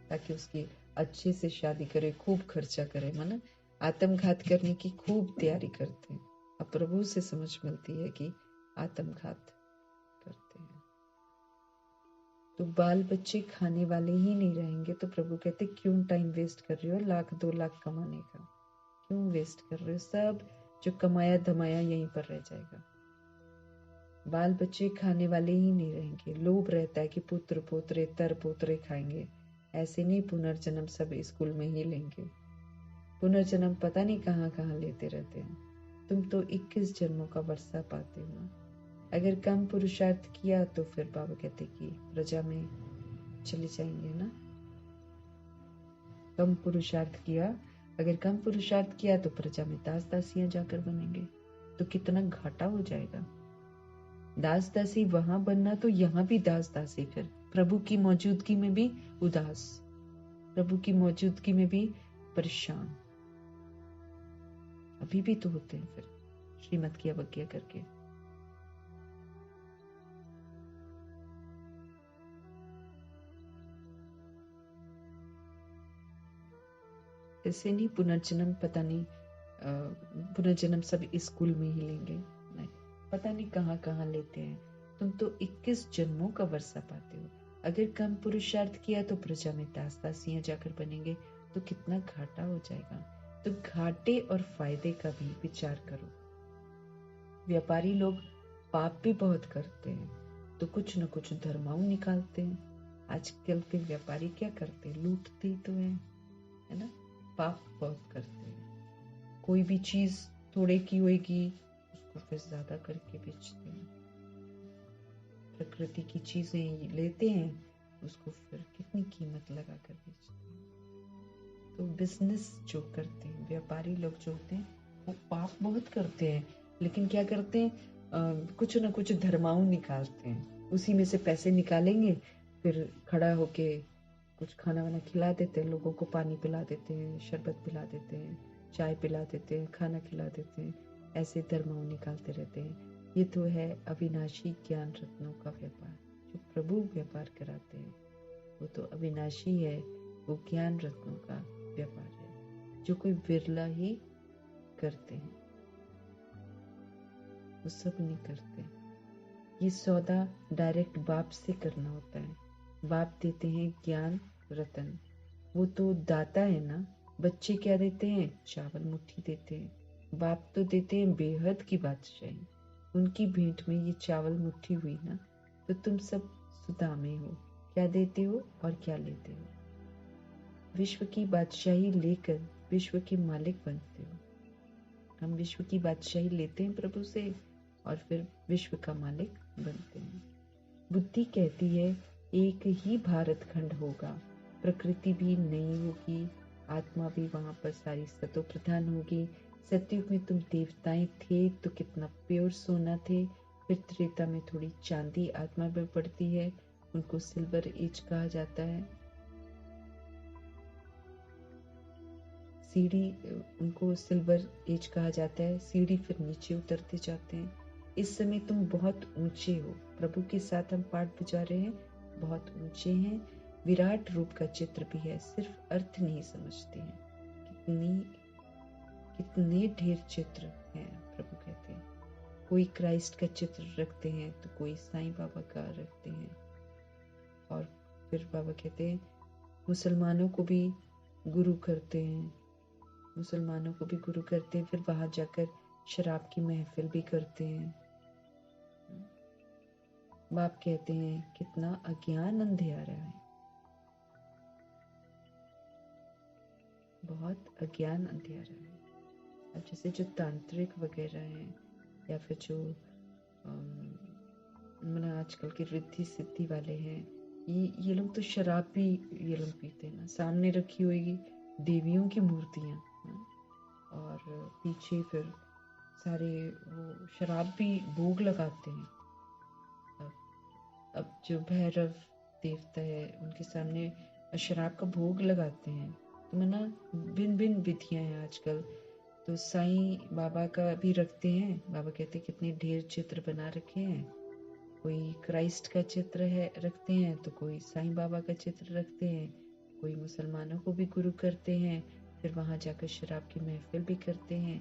S1: ताकि उसकी अच्छे से शादी करे, खूब खर्चा करे, है ना। आत्मघात करने की खूब तैयारी करते हैं। अब प्रभु से समझ मिलती है कि आत्मघात करते हैं। तो बाल बच्चे खाने वाले ही नहीं रहेंगे तो प्रभु कहते क्यों टाइम वेस्ट कर रहे हो 1,00,000-2,00,000 कमाने का, क्यों वेस्ट कर रहे हो? सब जो कमाया धमाया यहीं पर रह जाएगा। बाल बच्चे खाने वाले ही नहीं रहेंगे। लोभ रहता है कि पुत्र पोत्रे तर पोत्रे खाएंगे, ऐसे नहीं पुनर्जन्म सब स्कूल में ही लेंगे। पुनर्जन्म पता नहीं कहाँ कहाँ लेते रहते हैं। तुम तो 21 जन्मों का वर्षा पाते हो ना। अगर कम पुरुषार्थ किया तो फिर बाबा कहते कि प्रजा में चले जाएंगे ना। कम पुरुषार्थ किया, अगर कम पुरुषार्थ किया तो प्रजा में दास दासियां जाकर बनेंगे, तो कितना घाटा हो जाएगा। दास दासी वहां बनना तो यहाँ भी दास दासी, फिर प्रभु की मौजूदगी में भी उदास, प्रभु की मौजूदगी में भी परेशान। अभी भी तो होते हैं फिर श्रीमत की अवज्ञा करके। ऐसे नहीं पुनर्जन्म पता नहीं पुनर्जन्म सब स्कूल में ही लेंगे, नहीं, पता नहीं कहाँ कहाँ लेते हैं। तुम तो 21 जन्मों का वर्षा पाते हो। अगर कम पुरुषार्थ किया तो प्रजा में दास दासियां जाकर बनेंगे, तो कितना घाटा हो जाएगा। तो घाटे और फायदे का भी विचार करो। व्यापारी लोग पाप भी बहुत करते हैं, तो कुछ न कुछ धर्माऊ निकालते हैं। आजकल के व्यापारी क्या करते हैं? लूटते ही तो है ना। पाप बहुत करते हैं। कोई भी चीज थोड़े की होगी उसको फिर ज्यादा करके बेचते हैं। प्रकृति की चीजें लेते हैं, उसको फिर कितनी कीमत लगा कर बेचते हैं। तो बिजनेस जो करते हैं व्यापारी लोग जो होते हैं वो पाप बहुत करते हैं, लेकिन क्या करते हैं कुछ ना कुछ धर्माऊ निकालते हैं। उसी में से पैसे निकालेंगे, फिर खड़ा होके कुछ खाना वाना खिला देते हैं, लोगों को पानी पिला देते हैं, शरबत पिला देते हैं, चाय पिला देते हैं, खाना खिला देते हैं, ऐसे धर्माऊ निकालते रहते हैं। ये तो है अविनाशी ज्ञान रत्नों का व्यापार। जो प्रभु व्यापार कराते हैं वो तो अविनाशी है, वो ज्ञान रत्नों का व्यापार है, जो कोई बिरला ही करते हैं, वो सब नहीं करते। ये सौदा डायरेक्ट बाप से करना होता है। बाप देते हैं ज्ञान रतन, वो तो दाता है ना। बच्चे क्या देते हैं? चावल मुट्ठी देते हैं। बाप तो देते हैं बेहद की बादशाही। उनकी भेंट में ये चावल मुट्ठी हुई ना, तो तुम सब सुदामे हो, क्या देते हो और क्या लेते हो। विश्व की बादशाही लेकर विश्व के मालिक बनते हो। हम विश्व की बादशाही लेते हैं प्रभु से और फिर विश्व का मालिक बनते हैं। बुद्धि कहती है एक ही भारत खंड होगा, प्रकृति भी नई होगी, आत्मा भी वहां पर सारी सतो प्रधान होगी। सतयुग में तुम देवताएं थे तो कितना प्योर सोना थे, फिर त्रेता में थोड़ी चांदी आत्मा में पड़ती है, उनको सिल्वर एज कहा जाता है। सीढ़ी, उनको सिल्वर एज कहा जाता है। सीढ़ी फिर नीचे उतरते जाते हैं। इस समय तुम बहुत ऊंचे हो। प्रभु के साथ हम पाठ बुझा रहे हैं, बहुत ऊंचे हैं। विराट रूप का चित्र भी है, सिर्फ अर्थ नहीं समझते हैं। कितनी कितने ढेर चित्र हैं, प्रभु कहते हैं। कोई क्राइस्ट का चित्र रखते हैं तो कोई साईं बाबा का रखते हैं। और फिर बाबा कहते हैं मुसलमानों को भी गुरु करते हैं, मुसलमानों को भी गुरु करते हैं, फिर बाहर जाकर शराब की महफिल भी करते हैं। बाप कहते हैं कितना अज्ञान अंधेरा है, बहुत अज्ञान अंधेरा है। अब जैसे जो तांत्रिक वगैरह हैं या फिर जो मतलब आजकल के रिद्धि सिद्धि वाले हैं, ये लोग तो शराब भी ये लोग पीते हैं ना। सामने रखी हुई देवियों की मूर्तियां और पीछे फिर सारे वो शराब भी भोग लगाते हैं। अब जो भैरव देवता है उनके सामने शराब का भोग लगाते हैं। तो ना भिन्न भिन्न विधियां हैं आजकल। तो साईं बाबा का भी रखते हैं। बाबा कहते हैं कितने ढेर चित्र बना रखे हैं। कोई क्राइस्ट का चित्र है रखते हैं, तो कोई साईं बाबा का चित्र रखते हैं। कोई मुसलमानों को भी गुरु करते हैं, फिर वहाँ जाकर शराब की महफिल भी करते हैं।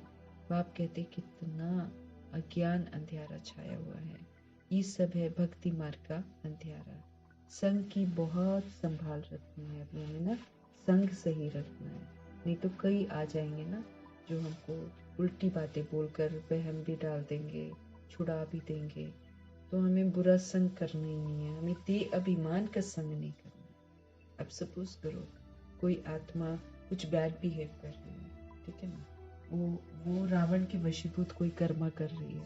S1: बाप कहते कितना अज्ञान अंधियारा छाया हुआ है। ये सब है भक्ति मार्ग का अंधियारा। संग की बहुत संभाल रखनी है, अभी हमें ना संग सही रखना है, नहीं तो कई आ जाएंगे ना जो हमको उल्टी बातें बोलकर वहम भी डाल देंगे, छुड़ा भी देंगे। तो हमें बुरा संग करना ही नहीं है, हमें ते अभिमान का संग नहीं करना है। अब सपोज करो कोई आत्मा कुछ बैड बिहेव कर रही है, ठीक है ना, वो रावण के वशीभूत कोई कर्मा कर रही है,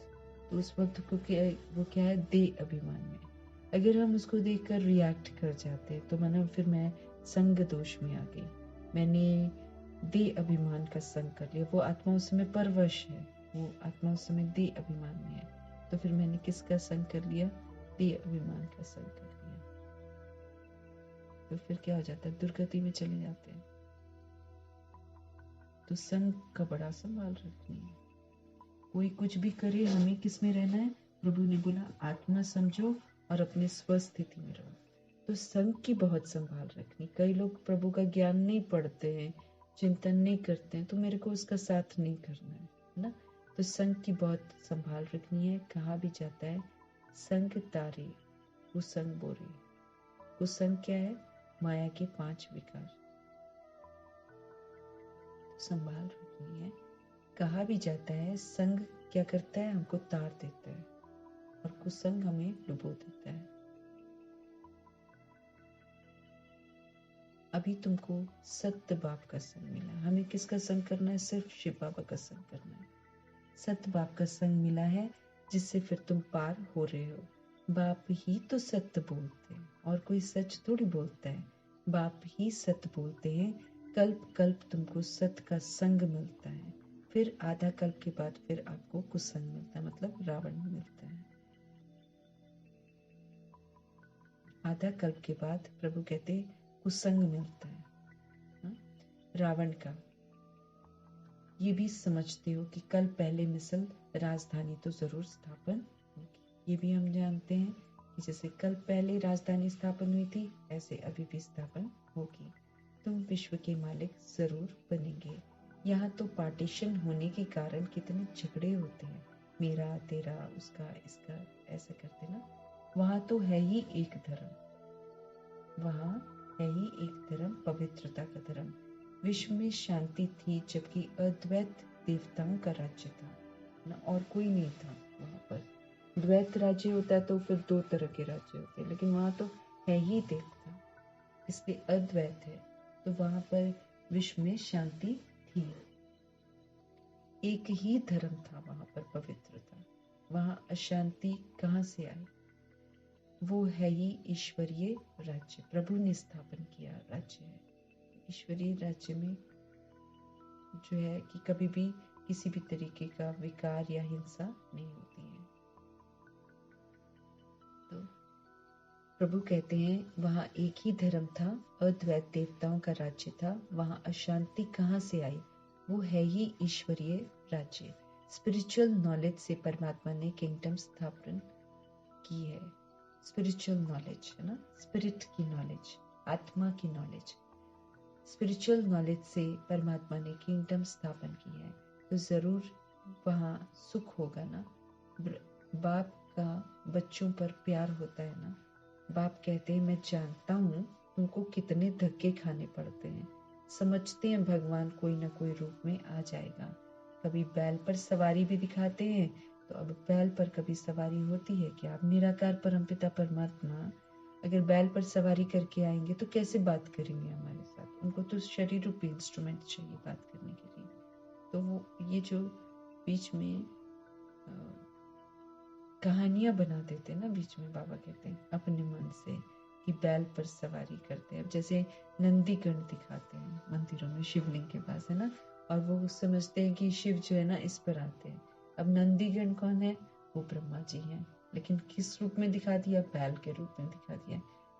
S1: तो उस वक्त को वो क्या है, दे अभिमान में। अगर हम उसको देखकर रिएक्ट कर जाते हैं तो माना फिर मैं संग दोष में आ गई, मैंने दे अभिमान का संग कर लिया। वो आत्मा उस समय परवश है, वो आत्मा उस समय दे अभिमान में है, तो फिर मैंने किसका संग कर लिया, दे अभिमान का संग कर लिया। तो फिर क्या हो जाता है, दुर्गति में चले जाते हैं। तो संग का बड़ा संभाल रखनी है। कोई कुछ भी करे, हमें किस में रहना है, प्रभु ने बोला आत्मा समझो और अपने स्वस्थिति में रहो। तो संग की बहुत संभाल रखनी। कई लोग प्रभु का ज्ञान नहीं पढ़ते हैं, चिंतन नहीं करते हैं, तो मेरे को उसका साथ नहीं करना है ना। तो संग की बहुत संभाल रखनी है। कहा भी जाता है संग तारे कुसंग बोरे। कुसंग क्या है, माया के 5 विकार, संभाल रखनी है। कहा भी जाता है संग क्या करता है, हमको तार देता है, और कुसंग हमें डुबो देता है। अभी तुमको सत्य बाप का संग मिला, हमें किसका संग करना है, सिर्फ शिव बाबा का संग करना है। सत्य बाप का संग मिला है, जिससे फिर तुम पार हो रहे हो। बाप ही तो सत्य बोलते हैं, और कोई सच थोड़ी बोलता है, बाप ही सत्य बोलते हैं। कल्प कल्प तुमको सत्य का संग मिलता है, फिर आधा कल्प के बाद फिर आपको कुसंग मिलता है, मतलब रावण मिलता है। आधा कल्प के बाद प्रभु कहते कुसंग मिलता है, हा? रावण का। ये भी समझते हो कि कल पहले मिसल राजधानी तो जरूर स्थापन होगी। ये भी हम जानते हैं कि जैसे कल पहले राजधानी स्थापन हुई थी, ऐसे अभी भी स्थापन होगी। तुम विश्व के मालिक जरूर बनेंगे। यहाँ तो पार्टीशन होने के कारण कितने झगड़े होते हैं, मेरा तेरा उसका इसका ऐसा करते ना। वहाँ तो है ही एक धर्म, वहाँ है ही एक धर्म, पवित्रता का धर्म। विश्व में शांति थी जबकि अद्वैत देवताओं का राज्य था ना, और कोई नहीं था वहाँ पर। द्वैत राज्य होता है तो फिर 2 तरह के राज्य होते हैं, लेकिन वहाँ तो है ही देवता, इसलिए अद्वैत है। तो वहाँ पर विश्व में शांति थी, एक ही धर्म था वहाँ पर, पवित्रता। वहाँ अशांति कहाँ से आई, वो है ही ईश्वरीय राज्य, प्रभु ने स्थापन किया राज्य है। ईश्वरीय राज्य में जो है कि कभी भी किसी भी तरीके का विकार या हिंसा नहीं होती है। तो प्रभु कहते हैं वहाँ एक ही धर्म था, अद्वैत देवताओं का राज्य था, वहाँ अशांति कहाँ से आई, वो है ही ईश्वरीय राज्य। स्पिरिचुअल नॉलेज से परमात्मा ने किंगडम स्थापन की है। स्पिरिचुअल नॉलेज है ना, स्पिरिट की नॉलेज, आत्मा की नॉलेज। स्पिरिचुअल नॉलेज से परमात्मा ने किंगडम स्थापन की है, तो जरूर वहाँ सुख होगा ना। बाप का बच्चों पर प्यार होता है ना। बाप कहते हैं मैं जानता हूँ तुमको कितने धक्के खाने पड़ते हैं, समझते हैं भगवान कोई ना कोई रूप में आ जाएगा। कभी बैल पर सवारी भी दिखाते हैं, तो अब बैल पर कभी सवारी होती है क्या। अब निराकार परमपिता परमात्मा अगर बैल पर सवारी करके आएंगे तो कैसे बात करेंगे हमारे साथ, उनको तो शरीर रूपी इंस्ट्रूमेंट चाहिए बात करने के लिए। तो वो ये जो बीच में कहानियां बना देते हैं ना, बीच में बाबा कहते हैं अपने मन से कि बैल पर सवारी करते हैं। अब जैसे नंदीगण दिखाते हैं मंदिरों में शिवलिंग के पास है ना, और वो समझते हैं कि शिव जो है ना इस पर आते हैं। अब नंदीगण कौन है, वो ब्रह्मा जी हैं, लेकिन किस रूप में दिखा दिया, बैल के रूप में दिखा दिया।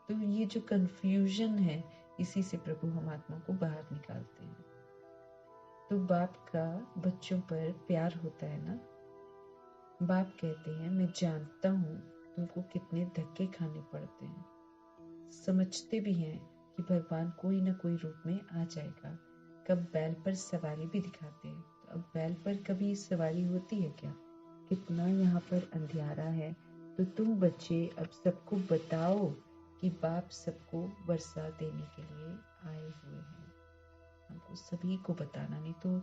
S1: तो ये जो कंफ्यूजन है, इसी से प्रभु हम आत्मा को बाहर निकालते हैं। तो बाप का बच्चों पर प्यार होता है ना। बाप कहते हैं मैं जानता हूँ तुमको कितने धक्के खाने पड़ते हैं, समझते भी हैं कि भगवान कोई ना कोई रूप में आ जाएगा। कब बैल पर सवारी भी दिखाते हैं। तो अब बैल पर कभी सवारी होती है क्या? कितना यहाँ पर अंधियारा है। तो तुम बच्चे अब सबको बताओ कि बाप सबको वर्षा देने के लिए आए हुए हैं। हमको सभी को बताना, नहीं तो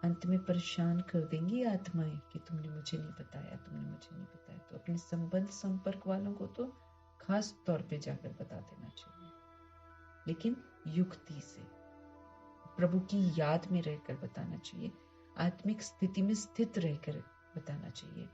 S1: अंत में परेशान कर देंगी आत्माएं कि तुमने मुझे नहीं बताया, तुमने मुझे नहीं बताया। तो अपने संबंध संपर्क वालों को तो खास तौर पे जाकर बता देना चाहिए, लेकिन युक्ति से, प्रभु की याद में रहकर बताना चाहिए, आत्मिक स्थिति में स्थित रहकर बताना चाहिए।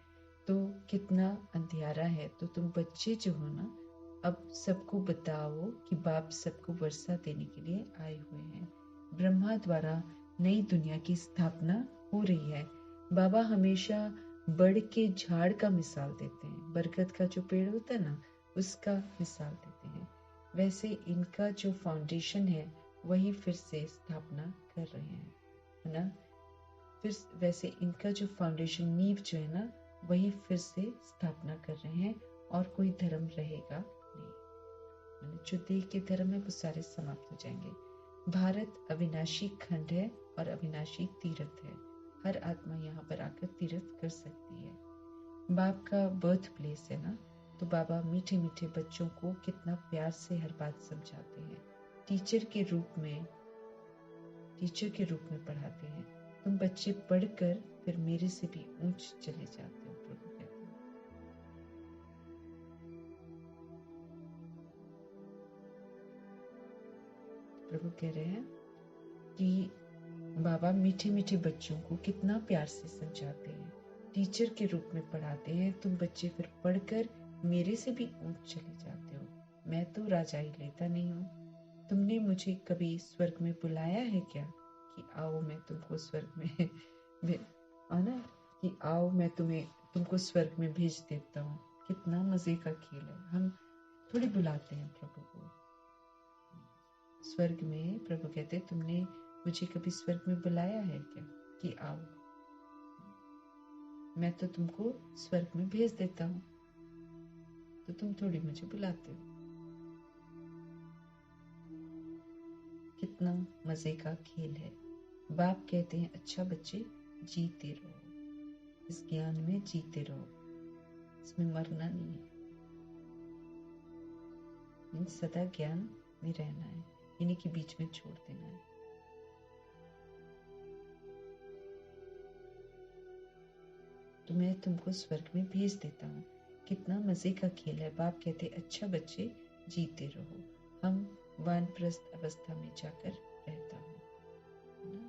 S1: तो कितना अंधियारा है। तो तुम बच्चे जो हो ना, अब सबको बताओ कि बाप सबको वर्षा देने के लिए आए हुए हैं। ब्रह्मा द्वारा नई दुनिया की स्थापना हो रही है। बाबा हमेशा बड़ के झाड़ का मिसाल देते हैं, बरगद का जो पेड़ होता है ना, उसका मिसाल देते हैं। वैसे इनका जो फाउंडेशन है वही फिर से स्थापना कर रहे हैं, है ना। फिर वैसे इनका जो फाउंडेशन, नींव जो है ना, वही फिर से स्थापना कर रहे हैं, और कोई धर्म रहेगा नहीं। जो देह के धर्म है वो सारे समाप्त हो जाएंगे। भारत अविनाशी खंड है और अविनाशी तीर्थ है। हर आत्मा यहाँ पर आकर तीर्थ कर सकती है। बाप का बर्थ प्लेस है ना। तो बाबा मीठे मीठे बच्चों को कितना प्यार से हर बात समझाते हैं। टीचर के रूप में पढ़ाते हैं। तुम बच्चे पढ़कर फिर मेरे से भी ऊंच चले जाते हो, प्रभु कहते हैं। प्रभु कह रहे हैं कि बाबा मीठे मीठे बच्चों को कितना प्यार से समझाते हैं, टीचर के रूप में पढ़ाते हैं। तुम बच्चे फिर पढ़कर मेरे से भी ऊंच चले जाते हो। मैं तो राजाई लेता नहीं हूँ। तुमने मुझे कभी स्वर्ग में बुलाया है क्या कि आओ मैं तुमको स्वर्ग में आना, कि आओ मैं तुमको स्वर्ग में भेज देता हूँ। कितना मजे का खेल है। हम थोड़ी बुलाते हैं प्रभु को स्वर्ग में। प्रभु कहते तुमने मुझे कभी स्वर्ग में बुलाया है क्या कि आओ, मैं तो तुमको स्वर्ग में भेज देता हूँ, तो तुम थोड़ी मुझे बुलाते हो। कितना मजे का खेल है। बाप कहते हैं अच्छा बच्चे जीते रहो, इस ज्ञान में जीते रहो, इसमें मरना नहीं है, सदा ज्ञान में रहना है, इन्हीं के बीच में छोड़ देना है। तो मैं तुमको स्वर्ग में भेज देता हूँ। कितना मजे का खेल है। बाप कहते अच्छा बच्चे जीते रहो। हम वानप्रस्थ अवस्था में जाकर रहता हूँ,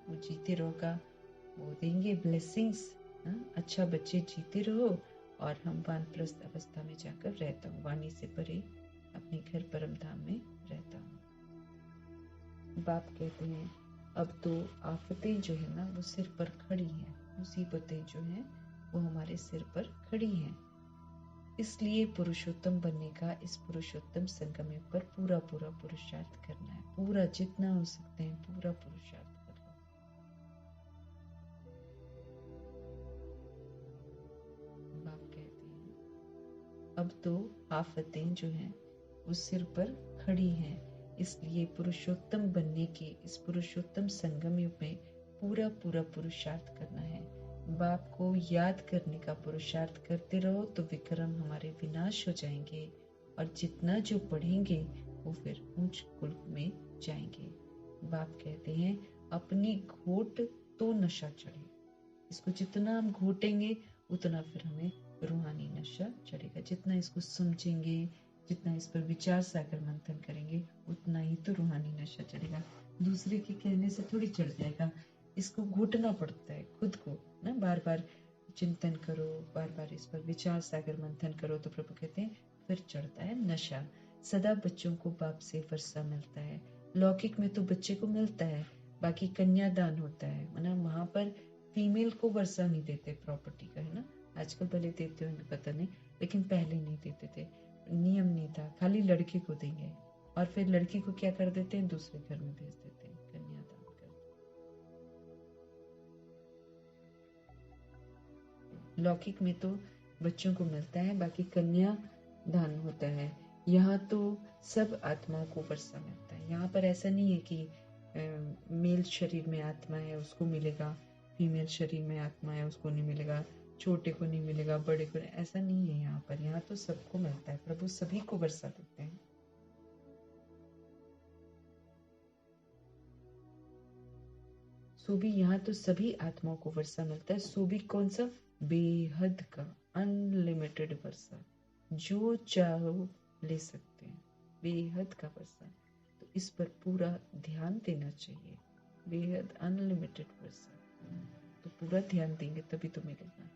S1: वो जीते रहोगा, वो देंगे ब्लेसिंग्स। अच्छा बच्चे जीते रहो, और हम वानप्रस्थ अवस्था में जाकर रहता हूँ, वाणी से परे अपने घर परम धाम में रहता हूँ। बाप कहते हैं अब तो आफतें जो है ना वो सिर पर खड़ी हैं, मुसीबतें जो हैं वो हमारे सिर पर खड़ी हैं। इसलिए पुरुषोत्तम बनने का इस पुरुषोत्तम संगम पर पूरा पूरा पुरुषार्थ करना है। पूरा जितना हो सकते हैं पूरा पुरुषार्थ कर लो। बाप कहते हैं अब तो आफतें जो हैं वो सिर पर खड़ी हैं, इसलिए पुरुषोत्तम बनने के इस पुरुषोत्तम संगम में पूरा पूरा पुरुषार्थ करना है। बाप को याद करने का पुरुषार्थ करते रहो तो विक्रम हमारे विनाश हो जाएंगे, और जितना जो पढ़ेंगे वो फिर ऊंच कुल में जाएंगे। बाप कहते हैं अपनी घोट तो नशा चढ़े, इसको जितना हम घोटेंगे उतना फिर हमें रूहानी नशा चढ़ेगा। जितना इसको समझेंगे, जितना इस पर विचार सागर मंथन करेंगे, उतना ही तो रूहानी नशा चढ़ेगा। दूसरे के कहने से थोड़ी चढ़ जाएगा, इसको घुटना पड़ता है खुद को ना। बार बार चिंतन करो, बार बार इस पर विचार सागर मंथन करो, तो प्रभु कहते हैं फिर चढ़ता है नशा। सदा बच्चों को बाप से वर्षा मिलता है। लौकिक में तो बच्चे को मिलता है, बाकी कन्यादान होता है, मतलब वहां पर फीमेल को वर्षा नहीं देते प्रॉपर्टी का, है ना। आजकल भले देते होंगे पता नहीं, लेकिन पहले नहीं देते थे, नियम नहीं था, खाली लड़के को देंगे, और फिर लड़की को क्या कर देते हैं, दूसरे घर में भेज देते हैं, कन्यादान कर। लौकिक में तो बच्चों को मिलता है, बाकी कन्या दान होता है। यहाँ तो सब आत्माओं को वर्षा मिलता है। यहाँ पर ऐसा नहीं है कि मेल शरीर में आत्मा है उसको मिलेगा, फीमेल शरीर में आत्मा है उसको नहीं मिलेगा, छोटे को नहीं मिलेगा, बड़े को नहीं, ऐसा नहीं है यहाँ पर। यहाँ तो सबको मिलता है, प्रभु सभी को वर्षा देते हैं। सो भी यहाँ तो सभी आत्माओं को वर्षा मिलता है। सो भी कौन सा? बेहद का, अनलिमिटेड वर्षा, जो चाहो ले सकते हैं, बेहद का वर्षा। तो इस पर पूरा ध्यान देना चाहिए। बेहद अनलिमिटेड वर्षा, तो पूरा ध्यान देंगे तभी तो मिलेगा।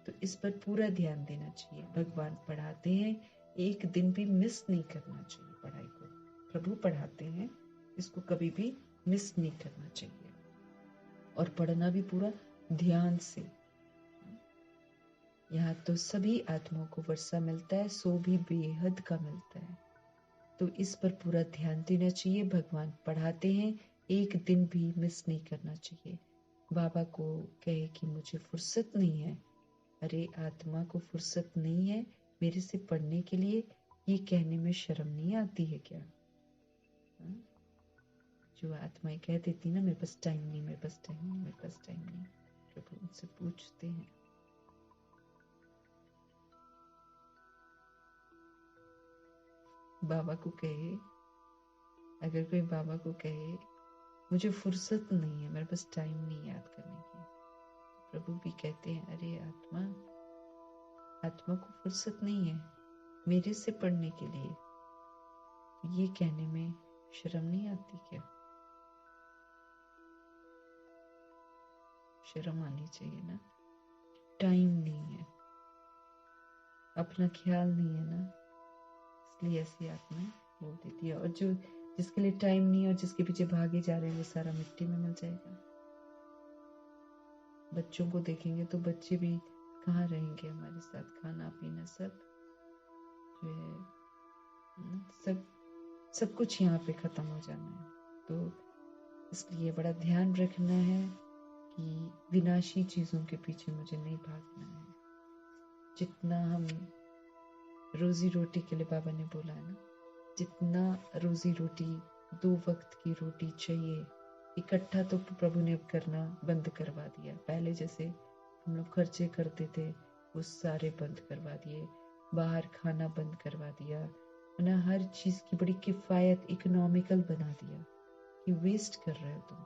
S1: तो इस पर पूरा ध्यान देना चाहिए। भगवान पढ़ाते हैं, एक दिन भी मिस नहीं करना चाहिए पढ़ाई को। प्रभु पढ़ाते हैं, इसको कभी भी मिस नहीं करना चाहिए, और पढ़ना भी पूरा ध्यान से। यहाँ तो सभी आत्माओं को वर्षा मिलता है, सो भी बेहद का मिलता है। तो इस पर पूरा ध्यान देना चाहिए। भगवान पढ़ाते हैं, एक दिन भी मिस नहीं करना चाहिए। बाबा को कहे कि मुझे फुर्सत नहीं है, अरे आत्मा को फुर्सत नहीं है मेरे से पढ़ने के लिए, ये कहने में शर्म नहीं आती है क्या? जो आत्माएं कह देती ना, मेरे पास टाइम नहीं, मेरे पास टाइम नहीं, मेरे पास टाइम नहीं, प्रभु उनसे पूछते हैं, बाबा को कहे, अगर कोई बाबा को कहे मुझे फुर्सत नहीं है, मेरे पास टाइम नहीं याद करने की, प्रभु भी कहते हैं अरे आत्मा को फुर्सत नहीं है मेरे से पढ़ने के लिए, ये कहने में शर्म नहीं आती क्या? शर्म आनी चाहिए ना। टाइम नहीं है, अपना ख्याल नहीं है ना, इसलिए ऐसी आत्मा बोल देती है। और जो जिसके लिए टाइम नहीं है और जिसके पीछे भागे जा रहे हैं, वो सारा मिट्टी में मिल जाएगा। बच्चों को देखेंगे तो बच्चे भी कहाँ रहेंगे हमारे साथ, खाना पीना सब जो है, सब कुछ यहाँ पे खत्म हो जाना है। तो इसलिए बड़ा ध्यान रखना है कि विनाशी चीजों के पीछे मुझे नहीं भागना है। जितना हम रोजी रोटी के लिए, बाबा ने बोला है ना, जितना रोजी रोटी, 2 वक्त की रोटी चाहिए, इकट्ठा तो प्रभु ने अब करना बंद करवा दिया। पहले जैसे हम लोग खर्चे करते थे वो सारे बंद करवा दिए, बाहर खाना बंद करवा दिया, ना हर चीज की बड़ी किफायत, इकोनॉमिकल बना दिया कि वेस्ट कर रहे हो तुम।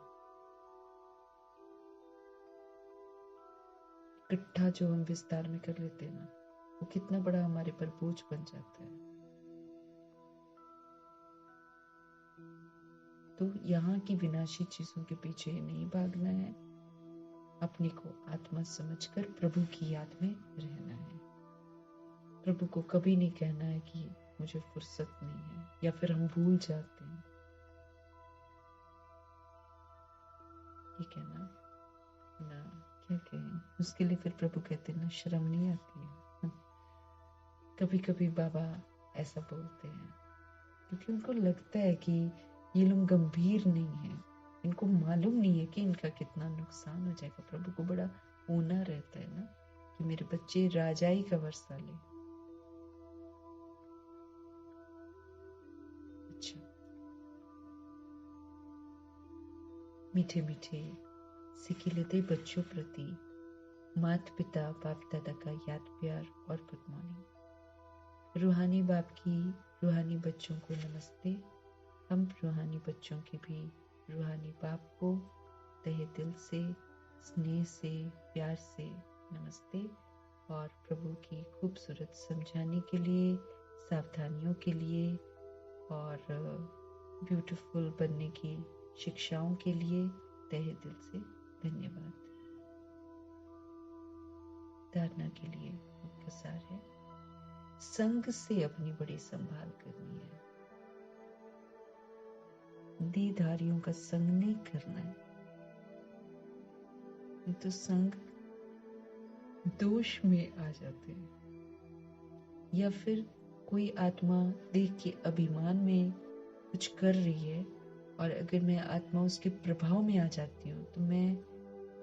S1: इकट्ठा जो हम विस्तार में कर लेते हैं ना, वो कितना बड़ा हमारे पर बोझ बन जाता है। तो यहाँ की विनाशी चीजों के पीछे नहीं भागना है, अपने को आत्मा समझकर प्रभु की याद में रहना है। प्रभु को कभी नहीं कहना है कि मुझे फुर्सत नहीं है, या फिर हम भूल जाते हैं ये कहना ना, क्या कहें उसके लिए। फिर प्रभु कहते हैं ना, शर्म नहीं आती है? कभी कभी बाबा ऐसा बोलते हैं क्योंकि उनको लगता है कि ये लोग गंभीर नहीं है, इनको मालूम नहीं है कि इनका कितना नुकसान हो जाएगा। प्रभु को बड़ा होना रहता है ना कि मेरे बच्चे राजाई का वर्षा ले। अच्छा, मीठे मीठे सिखिलते बच्चों प्रति माता पिता बाप दादा का याद, प्यार और गुड मॉर्निंग। रूहानी बाप की रूहानी बच्चों को नमस्ते। हम रूहानी बच्चों के भी रूहानी बाप को तहे दिल से, स्नेह से, प्यार से नमस्ते। और प्रभु की खूबसूरत समझाने के लिए, सावधानियों के लिए और ब्यूटीफुल बनने की शिक्षाओं के लिए तहे दिल से धन्यवाद। धारणा के लिए मुख्य सार है, संग से अपनी बड़ी संभाल करनी है। दीधारियों का संग नहीं करना है, नहीं तो संग दोष में आ जाते हैं। या फिर कोई आत्मा देख के अभिमान में कुछ कर रही है, और अगर मैं आत्मा उसके प्रभाव में आ जाती हूँ तो मैं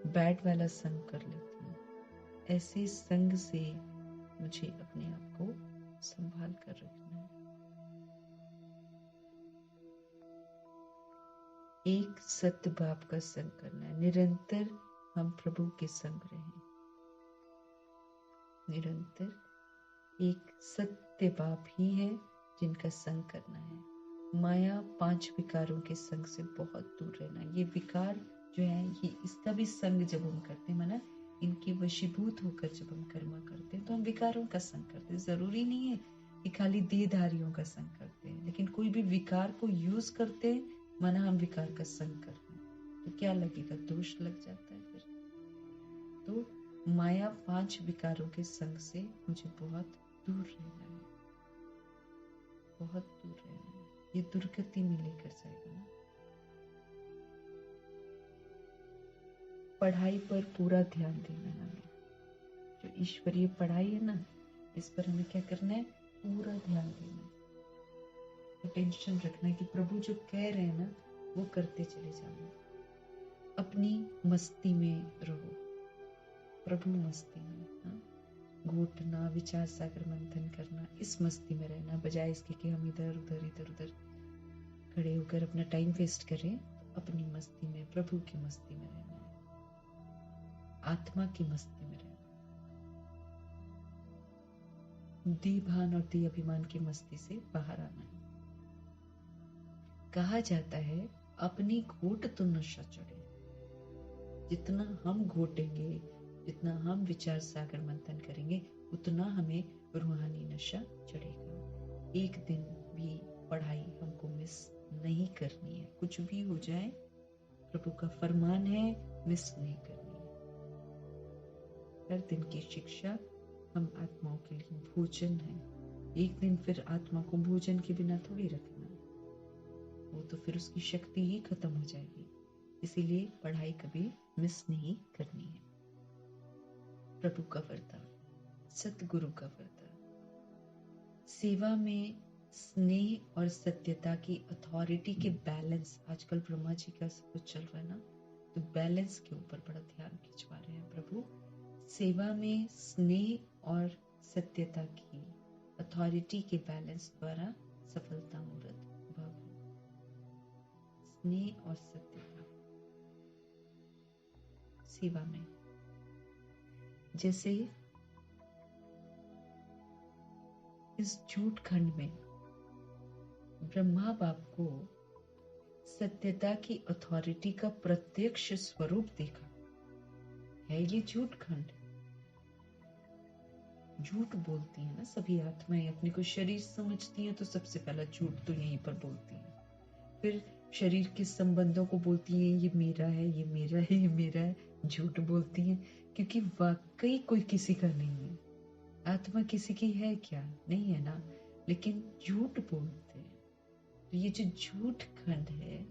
S1: बैड वाला संग कर लेती हूँ। ऐसे संग से मुझे अपने आप को संभाल कर रखना है। एक सत्य बाप का संग करना है। निरंतर हम प्रभु के संग रहें। निरंतर एक सत्य बाप ही है जिनका संग करना है। माया 5 विकारों के संग से बहुत दूर रहना। ये विकार जो है, ये इसका भी संग जब हम करते हैं, माना इनके वशीभूत होकर जब हम कर्म करते हैं तो हम विकारों का संग करते हैं। जरूरी नहीं है कि खाली देहधारियों का संग करते हैं, लेकिन कोई भी विकार को यूज करते हैं, माना हम विकार का संग कर रहे हैं, तो क्या लगेगा? दोष लग जाता है फिर। तो माया 5 विकारों के संग से मुझे बहुत दूर रहना है, बहुत दूर रहना है। ये दुर्गति में लेकर जाएगा ना। पढ़ाई पर पूरा ध्यान देना है हमें। जो ईश्वरीय पढ़ाई है ना, इस पर हमें क्या करना है? पूरा ध्यान देना है। टेंशन रखना है कि प्रभु जो कह रहे हैं ना, वो करते चले जाना। अपनी मस्ती में रहो, प्रभु मस्ती में। हाँ? घूटना, विचार सागर मंथन करना, इस मस्ती में रहना, बजाय इसके कि हम इधर उधर खड़े होकर अपना टाइम वेस्ट करें। तो अपनी मस्ती में, प्रभु की मस्ती में रहना है, आत्मा की मस्ती में रहना, देहभान और देह अभिमान की मस्ती से बाहर आना है। कहा जाता है अपनी घोट तो नशा चढ़े। जितना हम घोटेंगे, जितना हम विचार सागर मंथन करेंगे, उतना हमें रूहानी नशा चढ़ेगा। एक दिन भी पढ़ाई हमको मिस नहीं करनी है। कुछ भी हो जाए, प्रभु का फरमान है, मिस नहीं करनी है। हर दिन की शिक्षा हम आत्माओं के लिए भोजन है। एक दिन फिर आत्मा को भोजन के बिना थोड़ी रखना, वो तो फिर उसकी शक्ति ही खत्म हो जाएगी। इसीलिए पढ़ाई कभी मिस नहीं करनी है। प्रभु का वरदान, सतगुरु का वरदान, सेवा में स्नेह और सत्यता की अथॉरिटी के बैलेंस। आजकल ब्रह्मा जी का सब कुछ चल रहा है ना, तो बैलेंस के ऊपर बड़ा ध्यान खिंचवा रहे हैं प्रभु। सेवा में स्नेह और सत्यता की अथॉरिटी के बैलेंस द्वारा सफलता मूर्त भव। स्नेह और सत्यता सेवा में, जैसे इस झूठ खंड में ब्रह्मा बाप को सत्यता की अथॉरिटी का प्रत्यक्ष स्वरूप देखा है। ये झूठ खंड, झूठ बोलती है ना सभी आत्माएं। अपने को शरीर समझती हैं तो सबसे पहला झूठ तो यहीं पर बोलती हैं। फिर शरीर के संबंधों को बोलती हैं, ये मेरा है, ये मेरा है, ये मेरा है। झूठ बोलती हैं क्योंकि वाकई कोई किसी का नहीं है। आत्मा किसी की है क्या? नहीं है ना, लेकिन झूठ बोलते हैं। तो ये जो झूठ खंड है,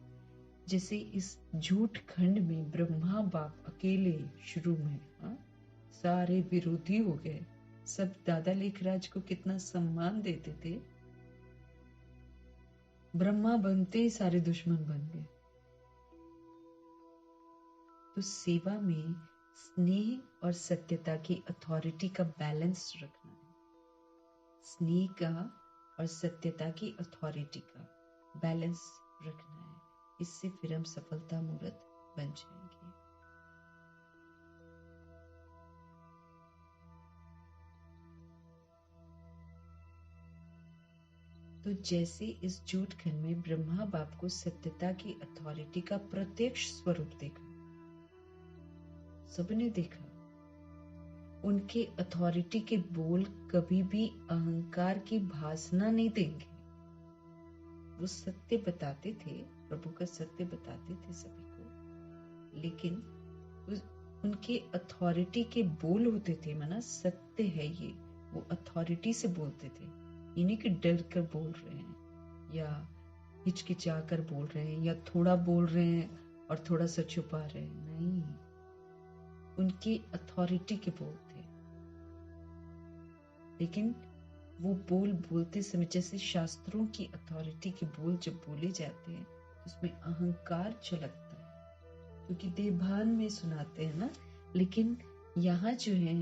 S1: जैसे इस झूठ खंड में ब्रह्मा बाप अकेले शुरू में, सारे विरोधी हो गए। सब दादा लेखराज को कितना सम्मान देते थे, ब्रह्मा बनते ही सारे दुश्मन बन गए। तो सेवा में स्नेह और सत्यता की अथॉरिटी का बैलेंस रखना है। स्नेह का और सत्यता की अथॉरिटी का बैलेंस रखना है। इससे फिर हम सफलता मूर्त बन जाएंगे। तो जैसे इस झूठ खंड में ब्रह्मा बाप को सत्यता की अथॉरिटी का प्रत्यक्ष स्वरूप देखा, सबने देखा। उनके अथॉरिटी के बोल कभी भी अहंकार की भासना नहीं देंगे। वो सत्य बताते थे, प्रभु का सत्य बताते थे सभी को, लेकिन उनके अथॉरिटी के बोल होते थे, माना सत्य है ये, वो अथॉरिटी से बोलते थे। इन्हीं के डर कर बोल रहे हैं, या हिचकिचा कर बोल रहे हैं, या थोड़ा बोल रहे हैं और थोड़ा सा छुपा रहे हैं। नहीं, उनकी अथॉरिटी के बोल थे। लेकिन वो बोल बोलते समय, जैसे शास्त्रों की अथॉरिटी के बोल जब बोले जाते हैं तो उसमें अहंकार झलकता है, क्योंकि देहभान में सुनाते हैं ना। लेकिन यहाँ जो है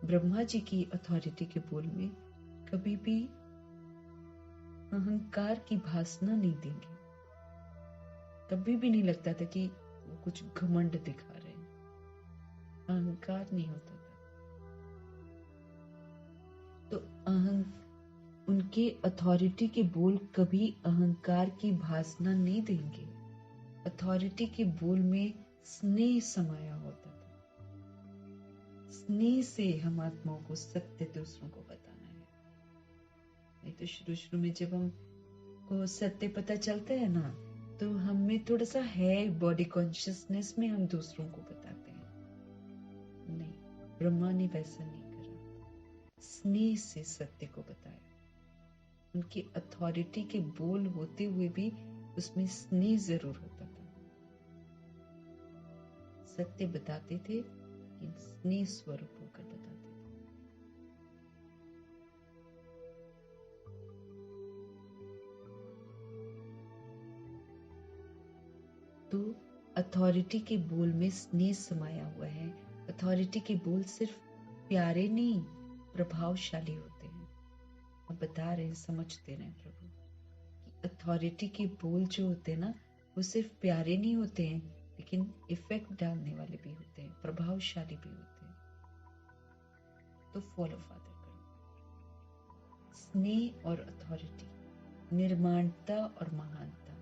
S1: ब्रह्मा जी की अथॉरिटी के बोल में कभी भी अहंकार की भासना नहीं देंगे। कभी भी नहीं लगता था कि वो कुछ घमंड दिखा रहे हैं, अहंकार नहीं होता था। तो उनके अथॉरिटी के बोल कभी अहंकार की भासना नहीं देंगे। अथॉरिटी के बोल में स्नेह समाया होता था। स्नेह से हम आत्माओं को सत्य दूसरों को बताना है। नहीं तो शुरू में जब हमको सत्य पता चलता है ना, तो हमें थोड़ा सा है बॉडी कॉन्शियसनेस में हम दूसरों को बताते हैं। नहीं, ब्रह्मा ने वैसा नहीं करा, स्नेह से सत्य को बताया। उनकी अथॉरिटी के बोल होते हुए भी उसमें स्नेह जरूर होता था। सत्य बताते थे लेकिन स्नेह स्वरूप होकर बताते थे। तो अथॉरिटी के बोल में स्नेह समाया हुआ है। अथॉरिटी के बोल सिर्फ प्यारे नहीं, प्रभावशाली होते हैं। हम बता रहे हैं, समझते रहे प्रभु कि अथॉरिटी के बोल जो होते हैं ना, वो सिर्फ प्यारे नहीं होते हैं, लेकिन इफेक्ट डालने वाले भी होते हैं, प्रभावशाली भी होते हैं। तो फॉलो फादर करो। स्नेह और अथॉरिटी, निर्माणता और महानता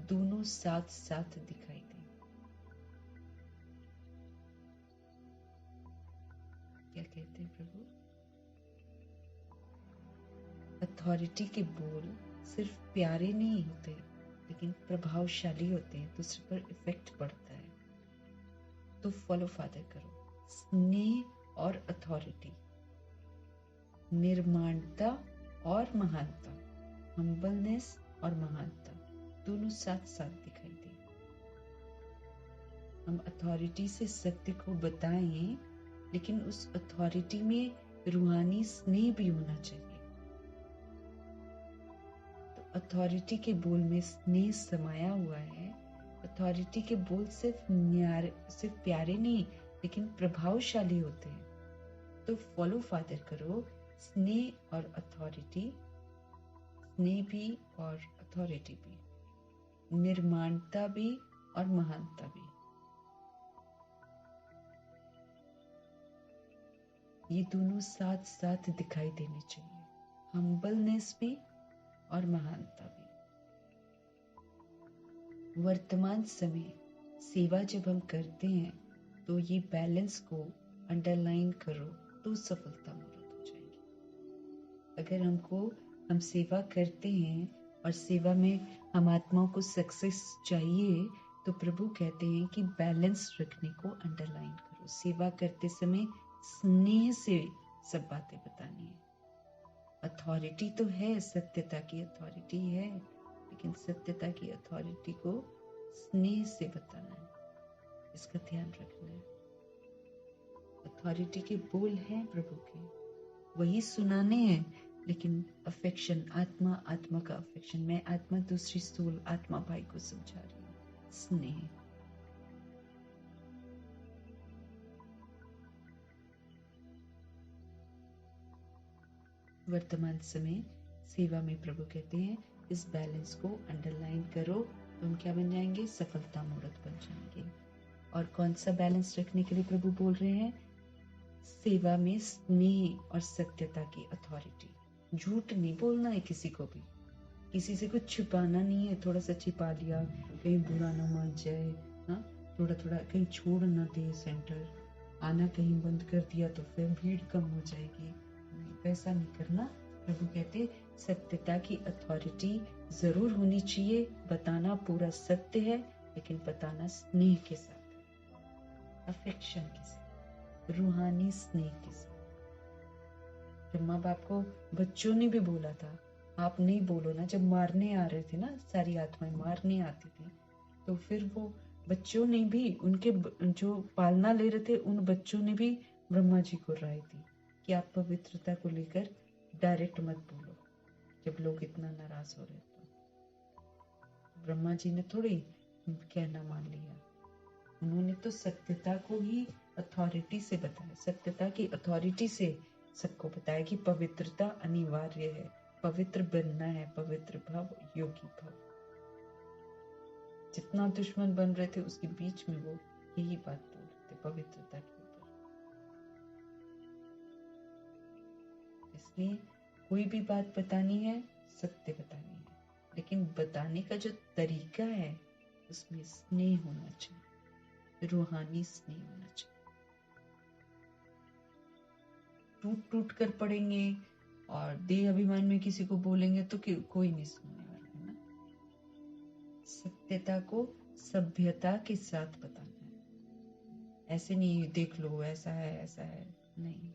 S1: दोनों साथ साथ दिखाई दे। क्या कहते हैं प्रभु? अथॉरिटी के बोल सिर्फ प्यारे नहीं होते, लेकिन प्रभावशाली होते हैं, दूसरे पर इफेक्ट पड़ता है। तो फॉलो फादर करो। स्नेह और अथॉरिटी, निर्माणता और महानता, हम्बलनेस और महानता दोनों साथ साथ दिखाई दे। हम अथॉरिटी से सत्य को बताएं, लेकिन उस अथॉरिटी में रूहानी स्नेह भी होना चाहिए। तो अथॉरिटी के बोल में स्नेह समाया हुआ है। अथॉरिटी के बोल सिर्फ प्यारे नहीं, लेकिन प्रभावशाली होते हैं। तो फॉलो फादर करो। स्नेह और अथॉरिटी, स्नेह भी और अथॉरिटी भी, निर्माणता भी और महानता भी, ये दोनों साथ साथ दिखाई देने चाहिए। हम्बलनेस भी और महानता भी। वर्तमान समय सेवा जब हम करते हैं, तो ये बैलेंस को अंडरलाइन करो, तो सफलता मूर्त हो जाएगी। अगर हम सेवा करते हैं और सेवा में हम आत्माओं को सक्सेस चाहिए, तो प्रभु कहते हैं कि बैलेंस रखने को अंडरलाइन करो। सेवा करते समय स्नेह से सब बातें बतानी है। अथॉरिटी तो है, सत्यता की अथॉरिटी है, लेकिन सत्यता की अथॉरिटी को स्नेह से बताना है, इसका ध्यान रखना है। अथॉरिटी के बोल हैं प्रभु के, वही सुनाने हैं, लेकिन अफेक्शन, आत्मा का अफेक्शन, मैं आत्मा दूसरी सोल आत्मा भाई को समझा रही हूँ, स्नेह। वर्तमान समय सेवा में प्रभु कहते हैं इस बैलेंस को अंडरलाइन करो, तो हम क्या बन जाएंगे? सफलता मूर्त बन जाएंगे। और कौन सा बैलेंस रखने के लिए प्रभु बोल रहे हैं? सेवा में स्नेह और सत्यता की अथॉरिटी। झूठ नहीं बोलना है किसी को भी, किसी से कुछ छुपाना नहीं है। थोड़ा सा छिपा लिया, कहीं बुरा ना मान जाए, हाँ, थोड़ा थोड़ा कहीं छोड़ ना दे सेंटर, आना कहीं बंद कर दिया तो फिर भीड़ कम हो जाएगी, वैसा नहीं करना। प्रभु कहते सत्यता की अथॉरिटी जरूर होनी चाहिए, बताना पूरा सत्य है, लेकिन बताना स्नेह के साथ, अफेक्शन के साथ, रूहानी स्नेह के साथ। ब्रह्मा बाप को बच्चों ने भी बोला था, आप नहीं बोलो ना। जब मारने आ रहे थे ना, सारी आत्माएं मारने आती थी, तो फिर वो बच्चों ने भी, उनके जो पालना ले रहे थे, उन बच्चों ने भी ब्रह्मा जी को राय दी कि आप पवित्रता को लेकर डायरेक्ट मत बोलो, जब लोग इतना नाराज हो रहे तो। ब्रह्मा जी ने थोड़ी कहना मान लिया, उन्होंने तो सत्यता को ही अथॉरिटी से बताया, सत्यता की अथॉरिटी से सबको बताया कि पवित्रता अनिवार्य है, पवित्र बनना है, पवित्र भव, योगी भव। जितना दुश्मन बन रहे थे उसके बीच में वो यही बात बोल रहे थे पवित्रता के ऊपर। इसलिए कोई भी बात बतानी है, सत्य बतानी है, लेकिन बताने का जो तरीका है उसमें स्नेह होना चाहिए, रूहानी स्नेह होना चाहिए। टूट टूट कर पढ़ेंगे और देह अभिमान में किसी को बोलेंगे तो कोई नहीं सुनने वाला है ना। सत्यता को सभ्यता के साथ बताना है, ऐसे नहीं देख लो ऐसा है, नहीं।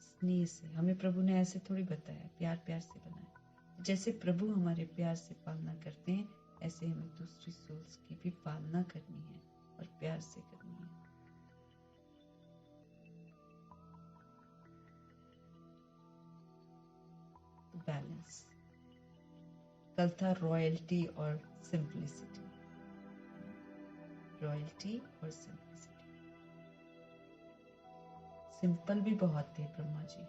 S1: स्नेह से, हमें प्रभु ने ऐसे थोड़ी बताया, प्यार प्यार से बनाया। जैसे प्रभु हमारे प्यार से पालना करते हैं, ऐसे हमें दूसरी सोल्स की भी पालना करनी है और प्यार से करनी है। तो बैलेंस। कल था रॉयल्टी और सिंप्लिसिटी। रॉयल्टी और सिंप्लिसिटी। सिंपल भी बहुत थे ब्रह्मा जी,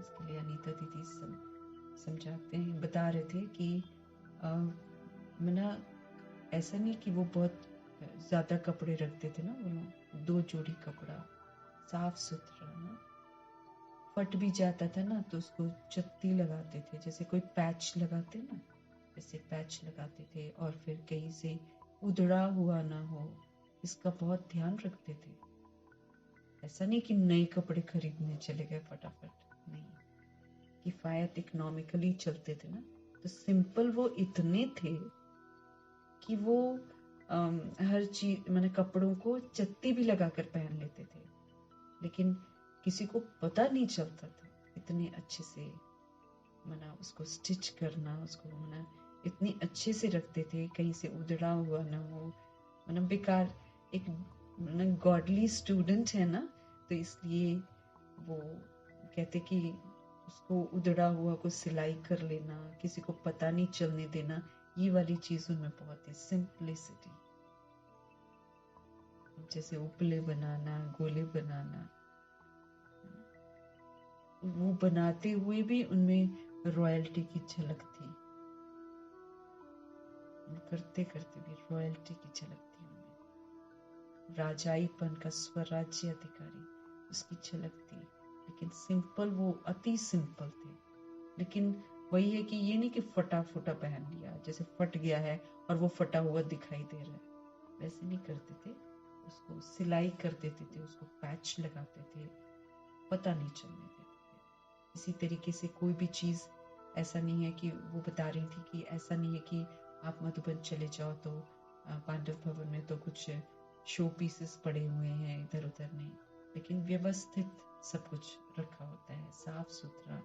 S1: इसके लिए अनीता दीदी समझाते हैं, बता रहे थे कि मना ऐसा नहीं कि वो बहुत ज्यादा कपड़े रखते थे ना, वो 2 जोड़ी कपड़ा साफ सुथरा ना, फट भी जाता था ना तो उसको चत्ती लगाते थे, जैसे कोई पैच लगाते ना, वैसे पैच लगाते थे, और फिर कहीं से उधड़ा हुआ ना हो, इसका बहुत ध्यान रखते थे। ऐसा नहीं कि नए कपड़े खरीदने चले गए फटाफट, नहीं, किफायत इकोनॉमिकली चलते थे ना, तो सिंपल वो इतने थे कि वो हर चीज मैंने कपड़ों को चत्ती भी लगाकर पहन लेते थे, लेकिन किसी को पता नहीं चलता था, इतने अच्छे से मना उसको स्टिच करना, उसको मना इतनी अच्छे से रखते थे, कहीं से उधड़ा हुआ ना हो, मना बेकार। एक मना गॉडली स्टूडेंट है ना, तो इसलिए वो कहते कि उसको उधड़ा हुआ को सिलाई कर लेना, किसी को पता नहीं चलने देना, ये वाली चीज उनमें बहुत है, सिंप्लिसिटी। जैसे उपले बनाना, गोले बनाना, वो बनाते हुए भी उनमें रॉयल्टी की झलक थी, करते करते भी रॉयल्टी की झलक थी उनमें, राजाईपन का, स्वराज्य अधिकारी, उसकी झलक थी। लेकिन सिंपल, वो अति सिंपल थे। लेकिन वही है कि ये नहीं कि फटा फटा पहन लिया, जैसे फट गया है और वो फटा हुआ दिखाई दे रहा है, वैसे नहीं करते थे, उसको सिलाई कर देते थे, उसको पैच लगाते थे, पता नहीं चलने देते थे। इसी तरीके से कोई भी चीज ऐसा नहीं है कि वो बता रही थी कि ऐसा नहीं है कि आप मधुबन चले जाओ तो पांडव भवन में तो कुछ शो पीसेस पड़े हुए हैं इधर उधर, नहीं, लेकिन व्यवस्थित सब कुछ रखा होता है, साफ सुथरा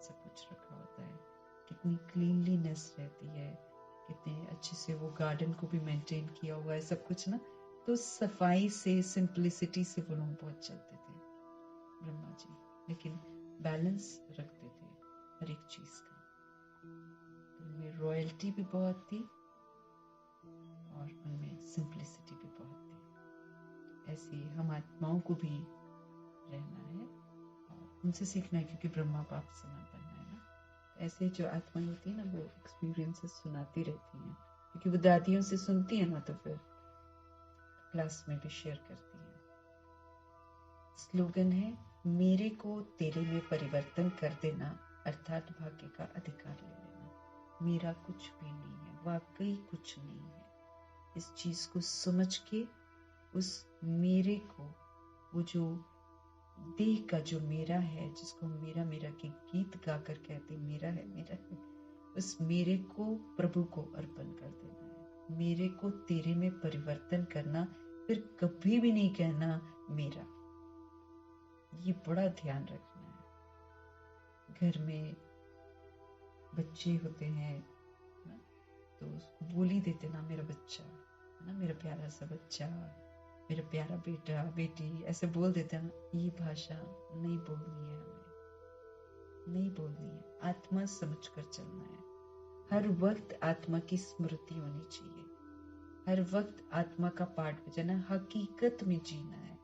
S1: सब कुछ रखा होता है, कितनी क्लीनलीनेस रहती है, कितने अच्छे से वो गार्डन को भी मेंटेन किया हुआ है सब कुछ ना, तो सफाई से, सिंप्लिसिटी से वो लोग बहुत चलते थे ब्रह्मा जी, लेकिन बैलेंस रखते थे हर एक चीज का। तो उनमें रॉयल्टी भी बहुत थी और उनमें सिंप्लिसिटी भी बहुत थी। ऐसे हम आत्माओं को भी रहना है और उनसे सीखना है, क्योंकि ब्रह्मा बाप समान बनना है ना। ऐसे जो आत्माएं होती है ना, वो एक्सपीरियंसेस सुनाती रहती हैं, क्योंकि वो दादियों से सुनती है ना, तो फिर क्लास में भी शेयर करती हैं। स्लोगन है, मेरे को तेरे में परिवर्तन कर देना, अर्थात भाग्य का अधिकार ले लेना। मेरा कुछ भी नहीं है, वाकई कुछ नहीं है। इस चीज को समझ के उस मेरे को, वो जो देह का जो मेरा है, जिसको मेरा मेरा के गीत गाकर कहते मेरा है, उस मेरे को प्रभु को अर्पण कर देना है। मेरे को तेरे में परिवर्तन करना, फिर कभी भी नहीं कहना मेरा। ये बड़ा ध्यान रखना है। घर में बच्चे होते हैं ना, तो उसको बोल ही देते ना मेरा बच्चा, ना मेरा प्यारा सा बच्चा, मेरा प्यारा बेटा बेटी, ऐसे बोल देते हैं ना। ये भाषा नहीं बोलनी है हमें, नहीं बोलनी है। आत्मा समझ कर चलना है। हर वक्त आत्मा की स्मृति होनी चाहिए, हर वक्त आत्मा का पाठ बजाना, हकीकत में जीना है,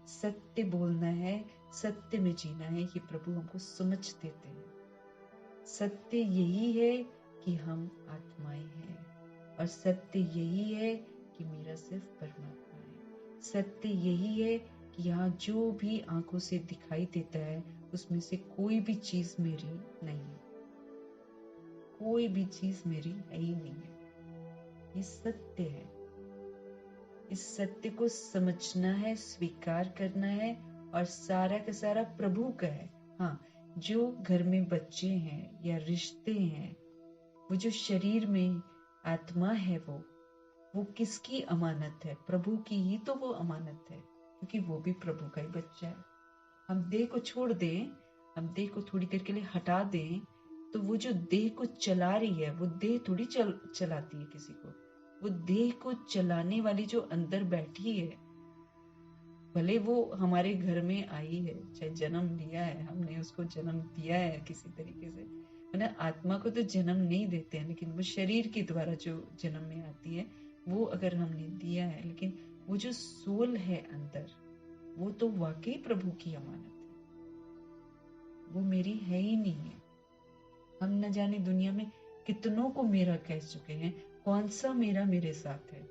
S1: सत्य बोलना है, सत्य में जीना है। ये प्रभु हमको समझ देते हैं। सत्य यही है कि हम आत्माएं हैं और सत्य यही है कि मेरा सिर्फ परमात्मा है। सत्य यही है कि यहाँ जो भी आंखों से दिखाई देता है उसमें से कोई भी चीज मेरी नहीं है, कोई भी चीज मेरी है ही नहीं है। ये सत्य है। इस सत्य को समझना है, स्वीकार करना है, और सारा का सारा प्रभु का है। हाँ, जो घर में बच्चे हैं या रिश्ते हैं, वो जो शरीर में आत्मा है, वो किसकी अमानत है? प्रभु की ही तो वो अमानत है, क्योंकि वो भी प्रभु का ही बच्चा है। हम देह को छोड़ दें, हम देह को थोड़ी देर के लिए हटा दें, तो वो जो देह को चला रही है, वो देह थोड़ी चलाती है किसी को। वो देह को चलाने वाली जो अंदर बैठी है, भले वो हमारे घर में आई है, चाहे जन्म लिया है, हमने उसको जन्म दिया है किसी तरीके से, है ना। आत्मा को तो जन्म नहीं देते हैं, लेकिन वो शरीर के द्वारा जो जन्म में आती है, वो अगर हमने दिया है, लेकिन वो जो सोल है अंदर, वो तो वाकई प्रभु की अमानत है। वो मेरी है ही नहीं है। हम न जाने दुनिया में कितनों को मेरा कह चुके हैं, कौन सा मेरा मेरे साथ है।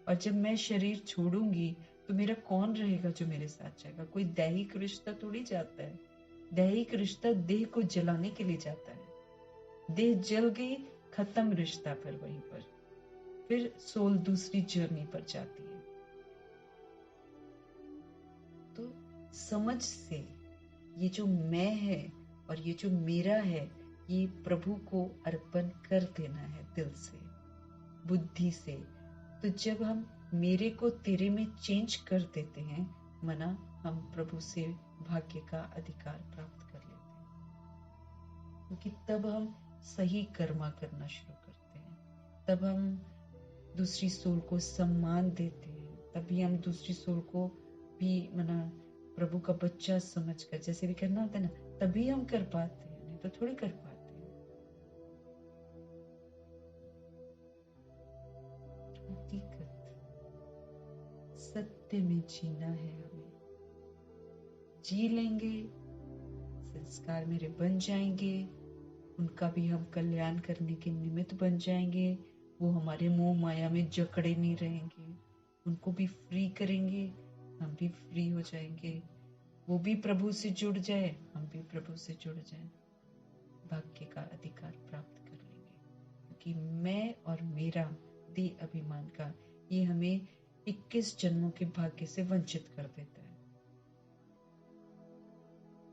S1: और जब मैं शरीर छोड़ूंगी तो मेरा कौन रहेगा जो मेरे साथ जाएगा? कोई दैहिक रिश्ता थोड़ी जाता है। दैहिक रिश्ता देह को जलाने के लिए जाता है। देह जल गई, खत्म रिश्ता। फिर वहीं पर फिर सोल दूसरी जर्नी पर जाती है। तो समझ से ये जो मैं है और ये जो मेरा है, ये प्रभु को अर्पण कर देना है दिल से, बुद्धि से। तो जब हम मेरे को तेरे में चेंज कर देते हैं मना, हम प्रभु से भाग्य का अधिकार प्राप्त कर लेते हैं। क्योंकि तब हम सही कर्मा करना शुरू करते हैं, तब हम दूसरी सोल को सम्मान देते हैं, तभी हम दूसरी सोल को भी मना प्रभु का बच्चा समझकर जैसे भी करना होता है ना, तभी हम कर पाते हैं, नहीं तो थोड़ी कर पाते हैं। हकीकत सत्य में जीना है हमें। जी लेंगे, संस्कार मेरे बन जाएंगे, उनका भी हम कल्याण करने के निमित्त बन जाएंगे। वो हमारे मोह माया में जकड़े नहीं रहेंगे, उनको भी फ्री करेंगे, हम भी फ्री हो जाएंगे। वो भी प्रभु से जुड़ जाए, हम भी प्रभु से जुड़ जाए, भाग्य का अधिकार प्राप्त कर लेंगे। क्योंकि मैं और मेरा देह अभिमान का, ये हमें 21 जन्मों के भाग्य से वंचित कर देता है।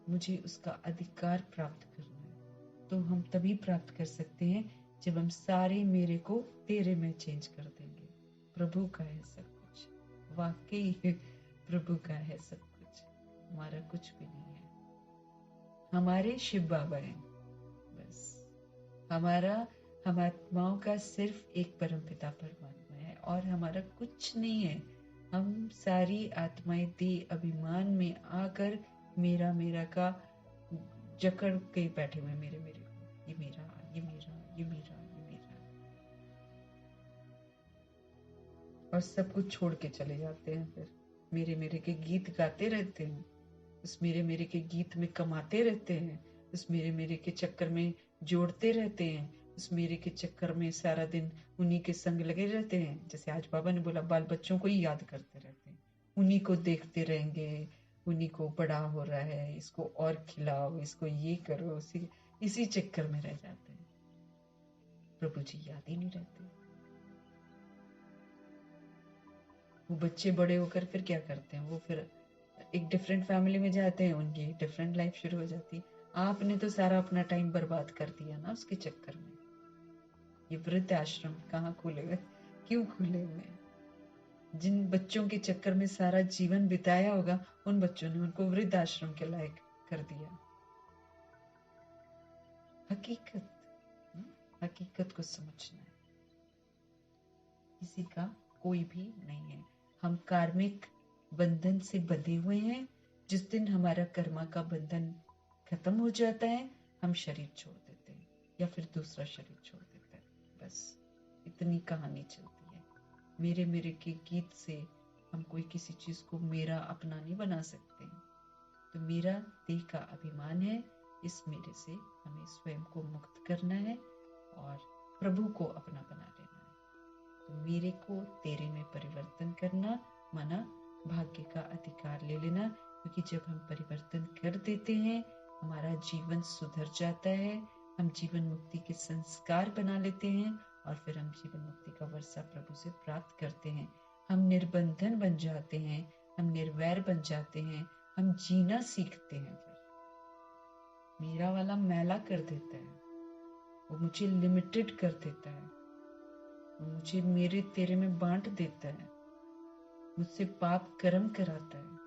S1: मुझे उसका अधिकार प्राप्त करना है। तो हम तभी प्राप्त कर सकते हैं जब हम सारे मेरे को तेरे में चेंज कर देंगे। प्रभु का है सब कुछ, वाकई प्रभु का है सब कुछ, हमारा कुछ भी नहीं है। हमारे शिव बाबा हैं बस। हमारा, हम आत्माओं का सिर्फ एक परमपिता परमात्मा है, और हमारा कुछ नहीं है। हम सारी आत्माएं देह अभिमान में आकर मेरा मेरा का जकड़ के बैठे हुए, मेरे मेरे को, ये मेरा, ये मेरा, ये मेरा, ये मेरा, और सब कुछ छोड़ के चले जाते हैं। फिर मेरे मेरे के गीत गाते रहते हैं, उस मेरे मेरे के गीत में कमाते रहते हैं, उस मेरे मेरे के चक्कर में जोड़ते रहते हैं, उस मेरे के चक्कर में सारा दिन उन्हीं के संग लगे रहते हैं। जैसे आज बाबा ने बोला, बाल बच्चों को ही याद करते रहते हैं, उन्हीं को देखते रहेंगे, उन्हीं को बड़ा हो रहा है, इसको और खिलाओ, इसको ये करो, इसी चक्कर में रह जाते हैं। प्रभु जी याद ही नहीं रहते। वो बच्चे बड़े होकर फिर क्या करते हैं? वो फिर एक डिफरेंट फैमिली में जाते हैं, उनकी डिफरेंट लाइफ शुरू हो जाती है। आपने तो सारा अपना टाइम बर्बाद कर दिया ना उसके चक्कर में। ये वृद्ध आश्रम कहाँ खुले हुए, क्यों खुले हुए हैं? जिन बच्चों के चक्कर में सारा जीवन बिताया होगा, उन बच्चों ने उनको वृद्ध आश्रम के लायक कर दिया। हकीकत, हकीकत को समझना है। किसी का कोई भी नहीं है। हम कार्मिक बंधन से बंधे हुए हैं। जिस दिन हमारा कर्मा का बंधन खत्म हो जाता है, हम शरीर छोड़ देते हैं, या फिर दूसरा शरीर छोड़ देता है। बस इतनी कहानी चलती है। मेरे मेरे के गीत से हम कोई किसी चीज को मेरा अपना नहीं बना सकते। तो मेरा देह का अभिमान है, इस मेरे से हमें स्वयं को मुक्त करना है और प्रभु को अपना बना लेना है। मेरे को तेरे में परिवर्तन करना माना भाग्य का अधिकार ले लेना, क्योंकि जब हम परिवर्तन कर देते हैं हमारा जीवन सुधर जाता है, हम जीवन मुक्ति के संस्कार बना लेते हैं और फिर हम जीवन मुक्ति का वर्षा प्रभु से प्राप्त करते हैं। हम निर्बंधन बन जाते हैं, हम निर्वैर बन जाते हैं, हम जीना सीखते हैं। फिर मेरा वाला मैला कर देता है, वो मुझे लिमिटेड कर देता है, वो मुझे मेरे तेरे में बांट देता है, मुझसे पाप कर्म कराता है।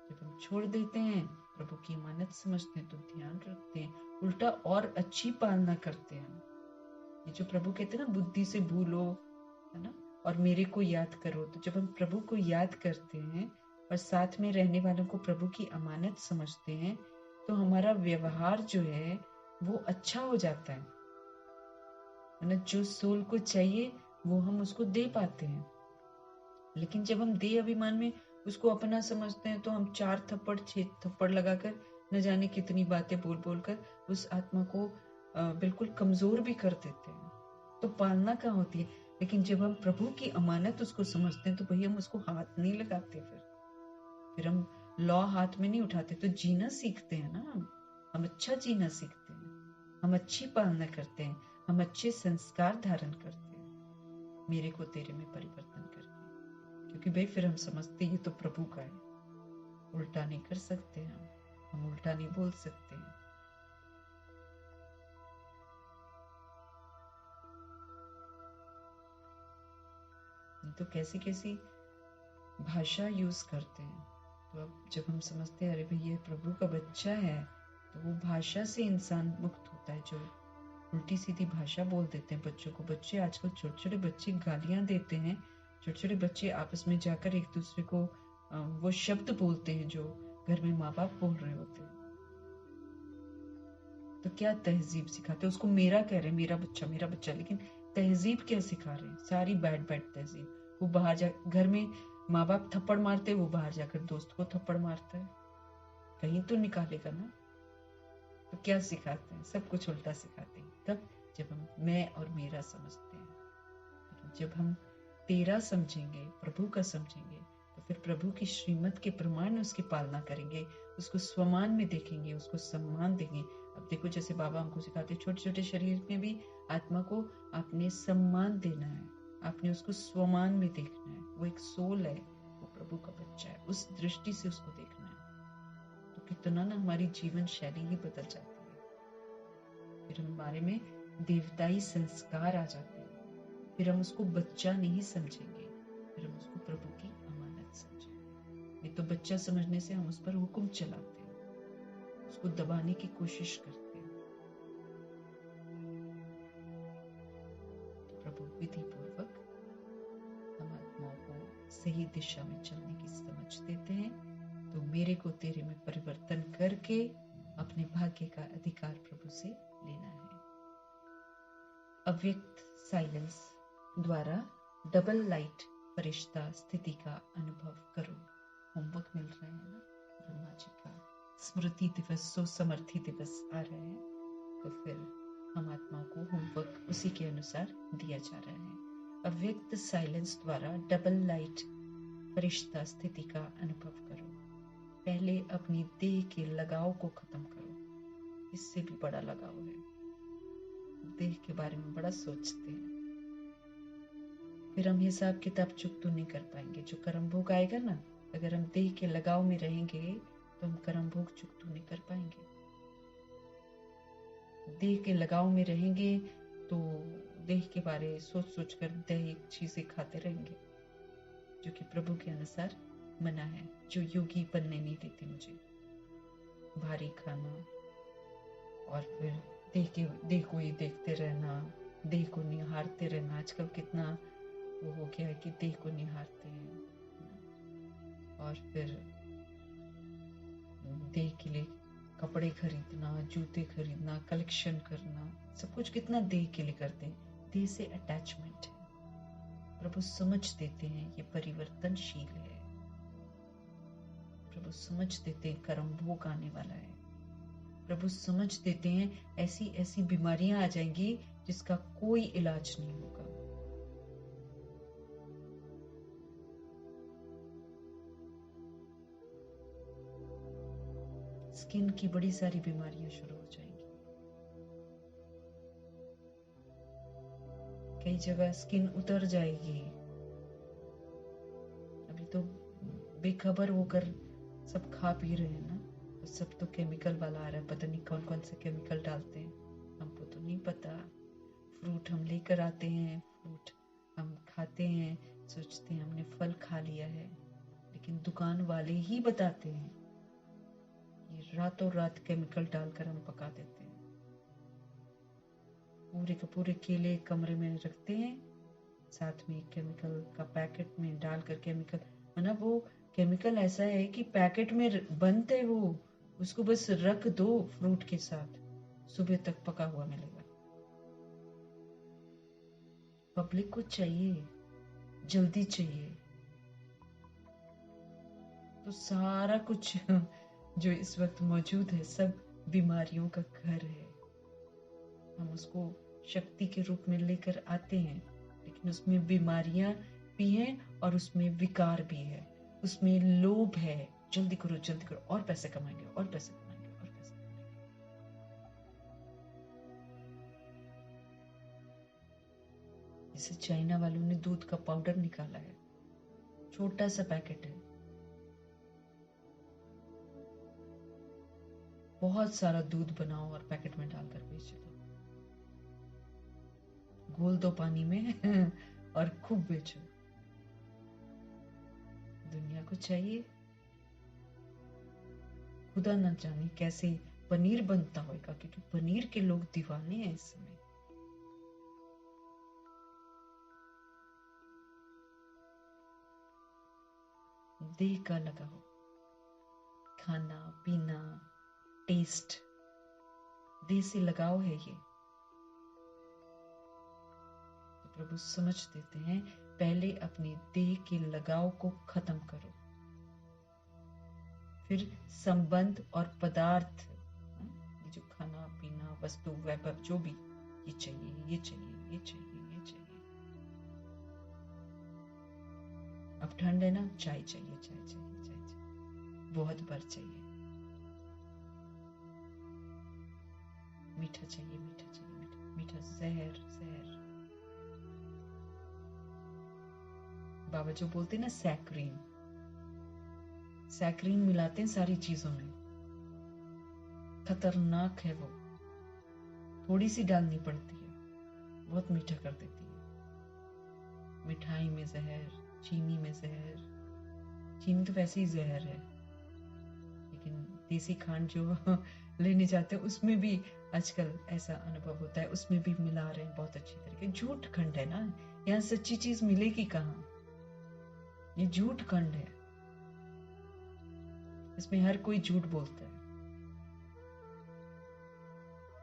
S1: जब हम छोड़ देते हैं, प्रभु की अमानत समझते हैं तो ध्यान रखते हैं, उल्टा और अच्छी पालना करते हैं। ये जो प्रभु कहते हैं ना, बुद्धि से भूलो, है ना, और मेरे को याद करो। तो जब हम प्रभु को याद करते हैं और साथ में रहने वालों को प्रभु की अमानत समझते हैं तो हमारा व्यवहार जो है वो अच्छा हो जाता है ना। जो सोल को चाहिए वो हम उसको दे पाते हैं। लेकिन जब हम देह अभिमान में उसको अपना समझते हैं तो हम 4 थप्पड़ 6 थप्पड़ लगाकर न जाने कितनी बातें बोल बोल कर उस आत्मा को बिल्कुल कमजोर भी कर देते हैं। तो पालना कहाँ होती है। लेकिन जब हम प्रभु की अमानत उसको समझते हैं तो भैया हम उसको हाथ नहीं लगाते, फिर हम लॉ हाथ में नहीं उठाते, तो जीना सीखते हैं ना। हम अच्छा जीना सीखते हैं, हम अच्छी पालना करते हैं, हम अच्छे संस्कार धारण करते हैं, मेरे को तेरे में परिवर्तन करके। क्योंकि भाई फिर हम समझते ये तो प्रभु का है, उल्टा नहीं कर सकते, हम उल्टा नहीं बोल सकते हैं। तो कैसी कैसी भाषा यूज करते हैं। तो अब जब हम समझते हैं अरे भाई ये प्रभु का बच्चा है, तो वो भाषा से इंसान मुक्त होता है। जो उल्टी सीधी भाषा बोल देते हैं बच्चों को, बच्चे आजकल छोटे छोटे बच्चे गालियां देते हैं, छोटे छोटे बच्चे आपस में जाकर एक दूसरे को वो शब्द बोलते हैं जो घर में माँ बाप बोल रहे होते हैं। तो क्या तहजीब सिखाते हैं उसको, मेरा कह रहे हैं मेरा बच्चा, लेकिन तहजीब क्या सिखा रहे हैं, सारी बैड तहजीब। वो बाहर जा, घर में माँ बाप थप्पड़ मारते, वो बाहर जाकर दोस्त को थप्पड़ मारता है, कहीं तो निकालेगा ना। तो क्या सिखाते हैं, सब कुछ उल्टा सिखाते हैं। तब जब हम मैं और मेरा समझते हैं। जब हम तेरा समझेंगे, प्रभु का समझेंगे, तो फिर प्रभु की श्रीमत के प्रमाण उसकी पालना करेंगे, उसको स्वमान में देखेंगे, उसको सम्मान देंगे। अब देखो जैसे बाबा हमको सिखाते, छोटे छोटे शरीर में भी आत्मा को आपने सम्मान देना है, आपने उसको स्वमान में देखना है। वो एक सोल है, वो प्रभु का बच्चा है, उस दृष्टि से उसको देखना है। तो कितना ना हमारी जीवन शैली ही बदल जाती है। फिर हमारे में देवताई संस्कार आ जाते हैं, फिर हम उसको बच्चा नहीं समझेंगे, फिर हम उसको प्रभु की अमानत समझेंगे। नहीं तो बच्चा समझने से हम उस पर हुक्म चलाते हैं, उसको दबाने की कोशिश करते हैं। तो प्रभु विधि पूर्वक हम आत्माओं को सही दिशा में चलने की समझ देते हैं। तो मेरे को तेरे में परिवर्तन करके अपने भाग्य का अधिकार प्रभु से लेना है। अव्यक्त साइलेंस द्वारा डबल लाइट फरिश्ता स्थिति का अनुभव करो। होमवर्क मिल रहा है ना, ब्रह्मा जी का स्मृति दिवस, समर्थी दिवस आ रहा है, तो फिर हम आत्माओं को होमवर्क उसी के अनुसार दिया जा रहा है। अव्यक्त साइलेंस द्वारा डबल लाइट फरिश्ता स्थिति का अनुभव करो। पहले अपनी देह के लगाव को खत्म करो, इससे भी बड़ा लगाव है, देह के बारे में बड़ा सोचते हैं। फिर हम हिसाब किताब चुक तो नहीं कर पाएंगे। जो कर्म भोग आएगा ना, अगर हम देह के लगाव में रहेंगे तो हम कर्म भोग चुक तो नहीं कर पाएंगे। देह के लगाव में रहेंगे तो देह के बारे सोच सोच कर दैहिक चीजें खाते रहेंगे, जो कि प्रभु के अनुसार मना है, जो योगी बनने नहीं देती मुझे। भारी खाना और फिर देह को ही देखते रहना, देह को निहारते रहना। आजकल कितना वो हो गया है कि देह को निहारते हैं, और फिर देह के लिए कपड़े खरीदना, जूते खरीदना, कलेक्शन करना, सब कुछ कितना देह के लिए करते हैं। देह से अटैचमेंट है। प्रभु समझ देते हैं ये परिवर्तनशील है, प्रभु समझ देते हैं कर्म भोग आने वाला है, प्रभु समझ देते हैं ऐसी ऐसी बीमारियां आ जाएंगी जिसका कोई इलाज नहीं होगा। स्किन की बड़ी सारी बीमारियां शुरू हो जाएंगी। कई जगह स्किन उतर जाएगी। अभी तो बेखबर होकर सब खा पी रहे हैं ना, तो सब तो केमिकल वाला आ रहा है, पता नहीं कौन कौन से केमिकल डालते हैं, हमको तो नहीं पता। फ्रूट हम लेकर आते हैं, फ्रूट हम खाते हैं, सोचते हैं हमने फल खा लिया है, लेकिन दुकान वाले ही बताते हैं कि रातों रात केमिकल डालकर हम पका देते हैं। पूरे के पूरे केले कमरे में रखते हैं, साथ में केमिकल का पैकेट में डालकर केमिकल, मतलब वो केमिकल ऐसा है कि पैकेट में बंद है वो, उसको बस रख दो फ्रूट के साथ, सुबह तक पका हुआ मिलेगा। पब्लिक को चाहिए, जल्दी चाहिए, तो सारा कुछ जो इस वक्त मौजूद है सब बीमारियों का घर है। हम उसको शक्ति के रूप में लेकर आते हैं, लेकिन उसमें बीमारियां भी हैं और उसमें विकार भी है, उसमें लोभ है, जल्दी करो और पैसे कमाएंगे और पैसे कमाएंगे और पैसे कमाएंगे। जैसे चाइना वालों ने दूध का पाउडर निकाला है, छोटा सा पैकेट है, बहुत सारा दूध बनाओ और पैकेट में डालकर बेच दो, घोल दो पानी में और खूब बेचो। दुनिया को चाहिए, खुदा न जाने कैसे पनीर बनता होगा, क्योंकि पनीर के लोग दीवाने हैं इस समय। देह का लगाओ, खाना पीना, टेस्ट, देह से लगाव है ये। तो प्रभु समझ देते हैं, पहले अपने देह के लगाव को खत्म करो, फिर संबंध और पदार्थ, ये जो खाना पीना वस्तु वैभव जो भी, ये चाहिए ये चाहिए ये चाहिए ये चाहिए। अब ठंड है ना, चाय चाहिए चाय चाहिए चाय चाहिए, बहुत बार चाहिए, मीठा चाहिए मीठा चाहिए मीठा, मीठा जहर जहर। बाबा जो बोलते हैं ना सैक्रीन, सैक्रीन मिलाते हैं सारी चीजों में, खतरनाक है वो, थोड़ी सी डालनी पड़ती है, बहुत मीठा कर देती है। मिठाई में जहर, चीनी में जहर, चीनी तो वैसे ही जहर है, लेकिन देसी खांड जो लेने जाते हैं उसमें भी आजकल ऐसा अनुभव होता है, उसमें भी मिला रहे हैं बहुत अच्छी तरीके। झूठ खंड है ना, यहाँ सच्ची चीज मिलेगी कहाँ, ये झूठ खंड है, इसमें हर कोई झूठ बोलता है।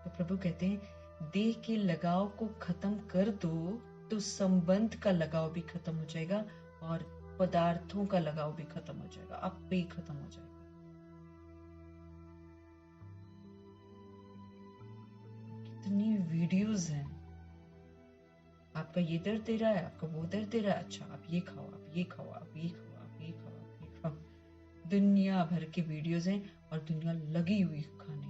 S1: तो प्रभु कहते हैं देह के लगाव को खत्म कर दो, तो संबंध का लगाव भी खत्म हो जाएगा और पदार्थों का लगाव भी खत्म हो जाएगा, आप पे खत्म हो जाएगा। कितनी वीडियोस हैं, आपका ये दर्द दे रहा है, आपका वो दर्द दे रहा है, अच्छा आप ये खाओ आप ये खाओ आप ये खाओ आप ये खाओ आप ये खाओ, दुनिया भर के वीडियोस हैं और दुनिया लगी हुई खाने,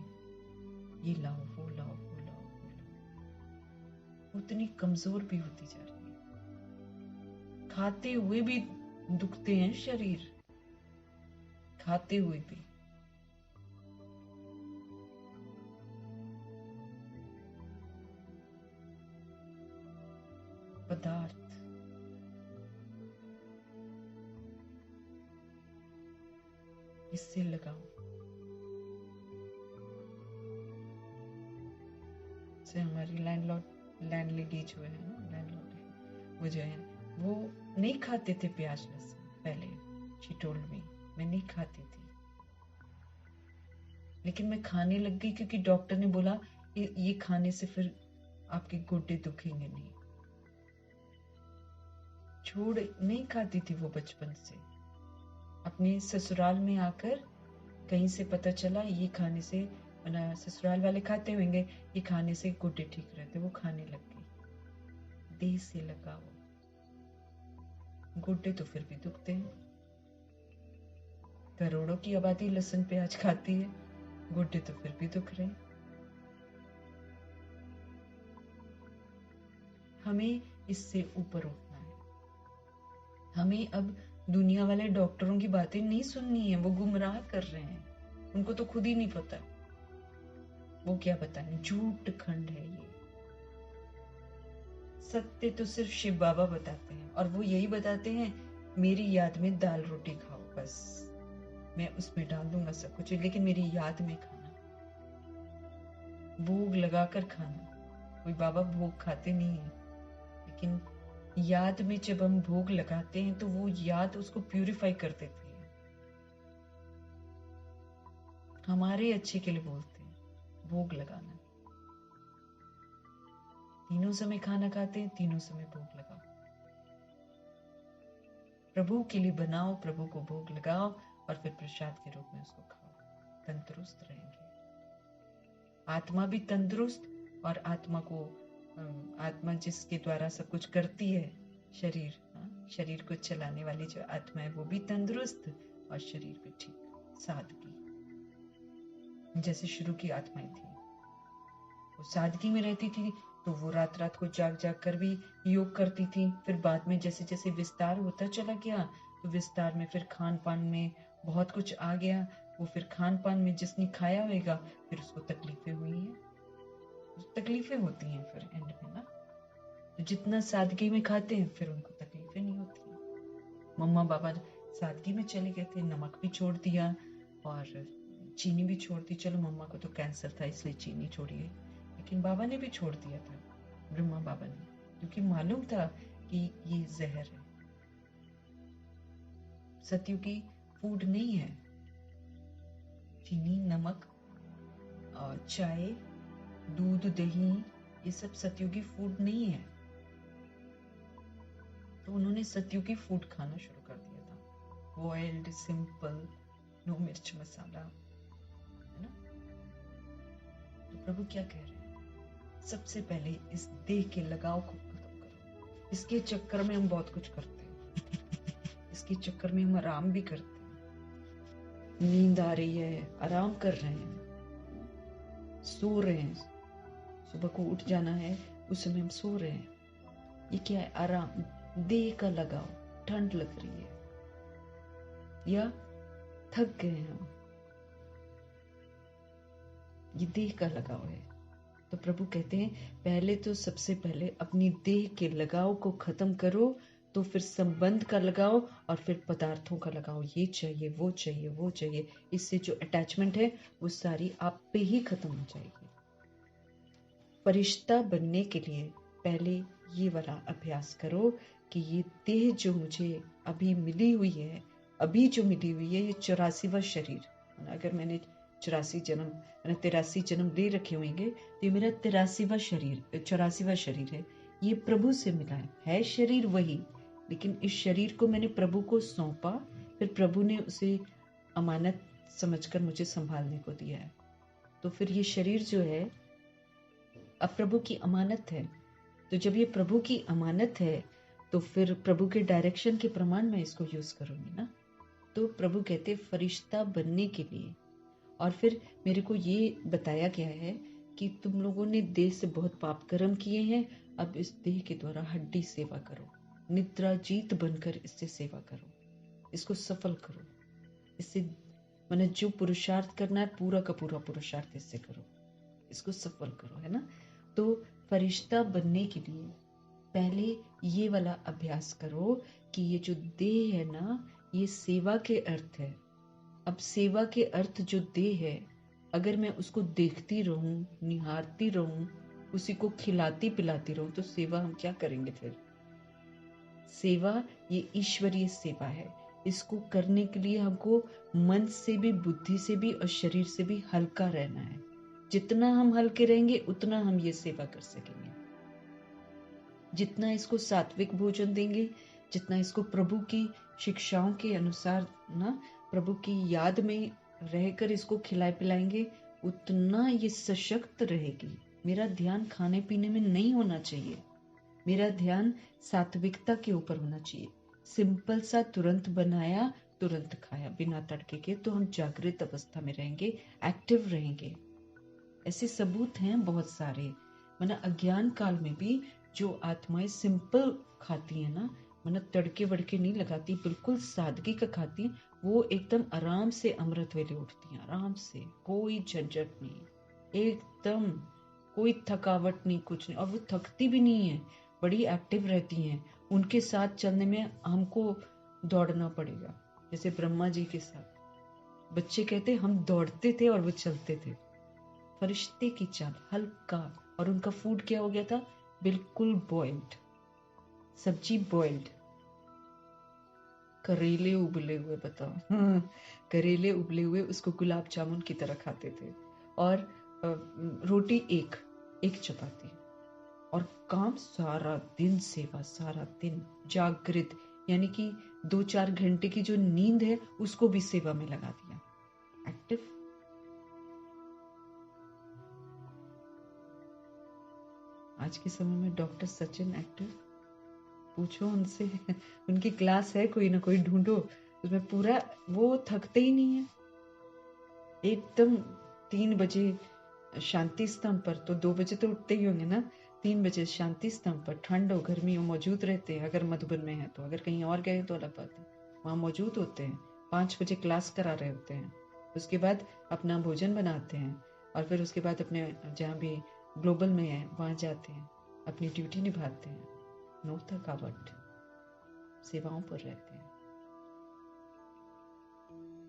S1: ये लाओ वो लाओ वो लाओ वो लाओ। उतनी कमजोर भी होती जा रही है, खाते हुए भी दुखते हैं शरीर, खाते हुए भी। पदार्थ, इससे लगाओ। से हमारी लैंडलेडी जो है ना, लैंडलॉर्ड वो जो है, वो नहीं खाते थे प्याज लहसुन पहले, शी टोल्ड मी, मैं नहीं खाती थी, लेकिन मैं खाने लग गई क्योंकि डॉक्टर ने बोला ये खाने से फिर आपके गोड्डे दुखेंगे नहीं। छोड़ नहीं खाती थी वो बचपन से, अपने ससुराल में आकर कहीं से पता चला ये खाने से, ससुराल वाले खाते होंगे, ये खाने से गोड्डे ठीक रहते, वो खाने लग गई। देह से लगाओ, गोड्डे तो फिर भी दुखते हैं। करोड़ों की आबादी लहसुन प्याज खाती है, गोड्डे तो फिर भी दुख रहे। हमें इससे ऊपर उठना है। हमें अब दुनिया वाले डॉक्टरों की बातें नहीं सुननी है, वो गुमराह कर रहे हैं, उनको तो खुद ही नहीं पता, वो क्या बताएं, झूठ खंड है ये। सत्य तो सिर्फ शिव बाबा बताते हैं, और वो यही बताते हैं मेरी याद में दाल रोटी खाओ, बस मैं उसमें डाल दूंगा सब कुछ, लेकिन मेरी याद में खाना, भोग लगाकर खाना। कोई बाबा भोग खाते नहीं है, लेकिन याद में जब हम भोग लगाते हैं तो वो याद उसको प्यूरिफाई कर देती है, हमारे अच्छे के लिए बोलते हैं भोग लगाना। तीनों समय खाना खाते हैं, तीनों समय भोग लगाओ, प्रभु के लिए बनाओ, प्रभु को भोग लगाओ और फिर प्रसाद के रूप में उसको खाओ, तंदुरुस्त रहेंगे। आत्मा भी तंदुरुस्त, और आत्मा को आत्मा जिसके द्वारा सब कुछ करती है, शरीर, शरीर को चलाने वाली जो आत्मा है वो भी तंदुरुस्त और शरीर भी ठीक, सादगी। जैसे शुरू की आत्माएं थी वो सादगी में रहती थी, तो वो रात रात को जाग जाग कर भी योग करती थी। फिर बाद में जैसे जैसे विस्तार होता चला गया, तो विस्तार में फिर खान पान में बहुत कुछ आ गया, वो फिर खान पान में जिसने खाया होगा फिर उसको तकलीफें हुई हैं, तकलीफें होती हैं फिर एंड में ना। तो जितना सादगी में खाते हैं फिर उनको तकलीफें नहीं होती। मम्मा पापा सादगी में चले गए थे, नमक भी छोड़ दिया और चीनी भी छोड़ दी। चलो मम्मा को तो कैंसर था इसलिए चीनी छोड़िए, लेकिन बाबा ने भी छोड़ दिया था, ब्रह्मा बाबा ने, क्योंकि मालूम था कि ये जहर है, सत्युगी फूड नहीं है। चीनी, नमक और चाय, दूध, दही, ये सब सत्युगी फूड नहीं है। तो उन्होंने सत्युगी फूड खाना शुरू कर दिया था, बॉइल्ड, सिंपल, नो मिर्च मसाला, है ना। तो प्रभु क्या कह रहे हैं, सबसे पहले इस देह के लगाव को खत्म करो। इसके चक्कर में हम बहुत कुछ करते हैं, इसके चक्कर में हम आराम भी करते हैं, नींद आ रही है आराम कर रहे हैं, सो रहे हैं, सुबह को उठ जाना है उस समय हम सो रहे हैं, ये क्या है, आराम, देह का लगाव। ठंड लग रही है या थक गए हम, ये देह का लगाव है। तो प्रभु कहते हैं पहले तो सबसे पहले अपनी देह के लगाव को खत्म करो, तो फिर संबंध का लगाओ और फिर पदार्थों का लगाओ, ये चाहिए वो चाहिए वो चाहिए, इससे जो अटैचमेंट है वो सारी आप पे ही खत्म हो जाएगी। फरिश्ता बनने के लिए पहले ये वाला अभ्यास करो कि ये देह जो मुझे अभी मिली हुई है, अभी जो मिली हुई है, ये 84वां शरीर, अगर मैंने 83 जन्म ले रखे होंगे तो ये मेरा 84वां शरीर है, ये प्रभु से मिला है शरीर वही, लेकिन इस शरीर को मैंने प्रभु को सौंपा, फिर प्रभु ने उसे अमानत समझकर मुझे संभालने को दिया है। तो फिर ये शरीर जो है अब प्रभु की अमानत है, तो जब ये प्रभु की अमानत है तो फिर प्रभु के डायरेक्शन के प्रमाण में इसको यूज करूंगी ना। तो प्रभु कहते फरिश्ता बनने के लिए, और फिर मेरे को ये बताया गया है कि तुम लोगों ने देह से बहुत पाप कर्म किए हैं, अब इस देह के द्वारा हड्डी सेवा करो, निद्रा जीत बनकर इससे सेवा करो, इसको सफल करो, इससे मैंने जो पुरुषार्थ करना है पूरा का पूरा पुरुषार्थ इससे करो, इसको सफल करो, है ना। तो फरिश्ता बनने के लिए पहले ये वाला अभ्यास करो कि ये जो देह है ना, ये सेवा के अर्थ है। अब सेवा के अर्थ जो देह है, अगर मैं उसको देखती रहूं, निहारती रहूं, उसी को खिलाती पिलाती रहूं, तो सेवा हम क्या करेंगे फिर। सेवा ये ईश्वरीय सेवा है, इसको करने के लिए हमको मन से भी, बुद्धि से भी और शरीर से भी हल्का रहना है। जितना हम हल्के रहेंगे उतना हम ये सेवा कर सकेंगे। जितना इसको सात्विक भोजन देंगे, जितना इसको प्रभु की शिक्षाओं के अनुसार ना, प्रभु की याद में रहकर इसको खिलाए पिलाएंगे, उतना ये सशक्त रहेगी। मेरा ध्यान खाने पीने में नहीं होना चाहिए, मेरा ध्यान सात्विकता के ऊपर होना चाहिए। सिंपल सा तुरंत बनाया तुरंत खाया बिना तड़के के, तो हम जागृत अवस्था में रहेंगे, एक्टिव रहेंगे। ऐसे सबूत हैं बहुत सारे। मतलब अज्ञान काल में भी जो आत्माएं सिंपल खाती हैं ना, मतलब तड़के वड़के नहीं लगाती, बिल्कुल सादगी का खाती हैं, वो एकदम आराम से अमृत वेले उठती हैं, आराम से, कोई झंझट नहीं, एकदम कोई थकावट नहीं, कुछ नहीं, और वो थकती भी नहीं है, बड़ी एक्टिव रहती हैं। उनके साथ चलने में हमको दौड़ना पड़ेगा, जैसे ब्रह्मा जी के साथ बच्चे कहते हम दौड़ते थे और वो चलते थे। फरिश्ते की चाल, हल्का। और उनका फूड क्या हो गया था? बिल्कुल बॉइल्ड सब्जी, बॉइल्ड करेले उबले हुए, बताओ। करेले उबले हुए उसको गुलाब जामुन की तरह खाते थे। और रोटी एक एक चपाती। और काम सारा दिन, सेवा सारा दिन, जागृत, यानी कि 2-4 घंटे की जो नींद है उसको भी सेवा में लगा दिया, एक्टिव। आज के समय में डॉक्टर सचिन एक्टिव, पूछो उनसे। उनकी क्लास है, कोई ना कोई ढूंढो, उसमें पूरा वो थकते ही नहीं है। एकदम 3 बजे शांति स्तंभ पर, तो 2 बजे तो उठते ही होंगे ना, 3 बजे शांति स्तंभ पर, ठंड हो गर्मी हो मौजूद रहते हैं। अगर मधुबन में है तो, अगर कहीं और गए तो अलग बात है, वहाँ मौजूद होते हैं। 5 बजे क्लास करा रहे होते हैं, उसके बाद अपना भोजन बनाते हैं, और फिर उसके बाद अपने जहाँ भी ग्लोबल में है वहाँ जाते हैं, अपनी ड्यूटी निभाते हैं, नो थकावट, सेवाओं पर रहते हैं।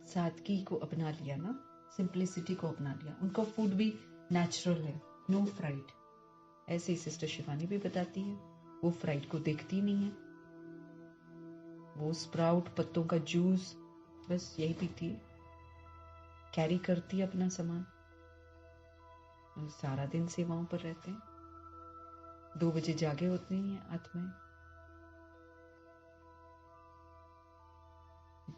S1: सादगी को अपना लिया ना, सिंप्लिसिटी को अपना लिया। उनका फूड भी नेचुरल है, नो फ्राइड। ऐसे ही सिस्टर शिवानी भी बताती है, वो फ्राइड को देखती नहीं है, वो स्प्राउट, पत्तों का जूस, बस यही पीती है, कैरी करती है अपना सामान, सारा दिन सेवाओं पर रहते हैं। 2 बजे जागे होते हैं आत्माएं।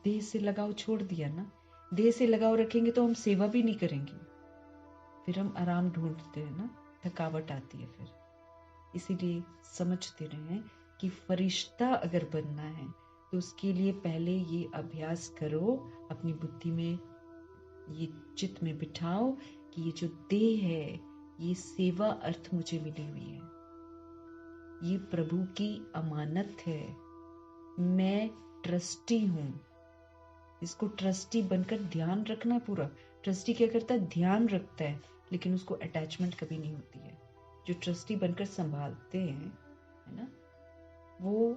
S1: देह से लगाव छोड़ दिया ना, देह से लगाव रखेंगे तो हम सेवा भी नहीं करेंगे, फिर हम आराम ढूंढते हैं ना, थकावट आती है फिर। इसीलिए समझते रहे कि फरिश्ता अगर बनना है तो उसके लिए पहले ये अभ्यास करो, अपनी बुद्धि में ये चित्त में बिठाओ कि ये जो देह है ये सेवा अर्थ मुझे मिली हुई है, ये प्रभु की अमानत है, मैं ट्रस्टी हूं। इसको ट्रस्टी बनकर ध्यान रखना पूरा। ट्रस्टी क्या करता है? ध्यान रखता है, लेकिन उसको अटैचमेंट कभी नहीं होती है। जो ट्रस्टी बनकर संभालते हैं, है ना, वो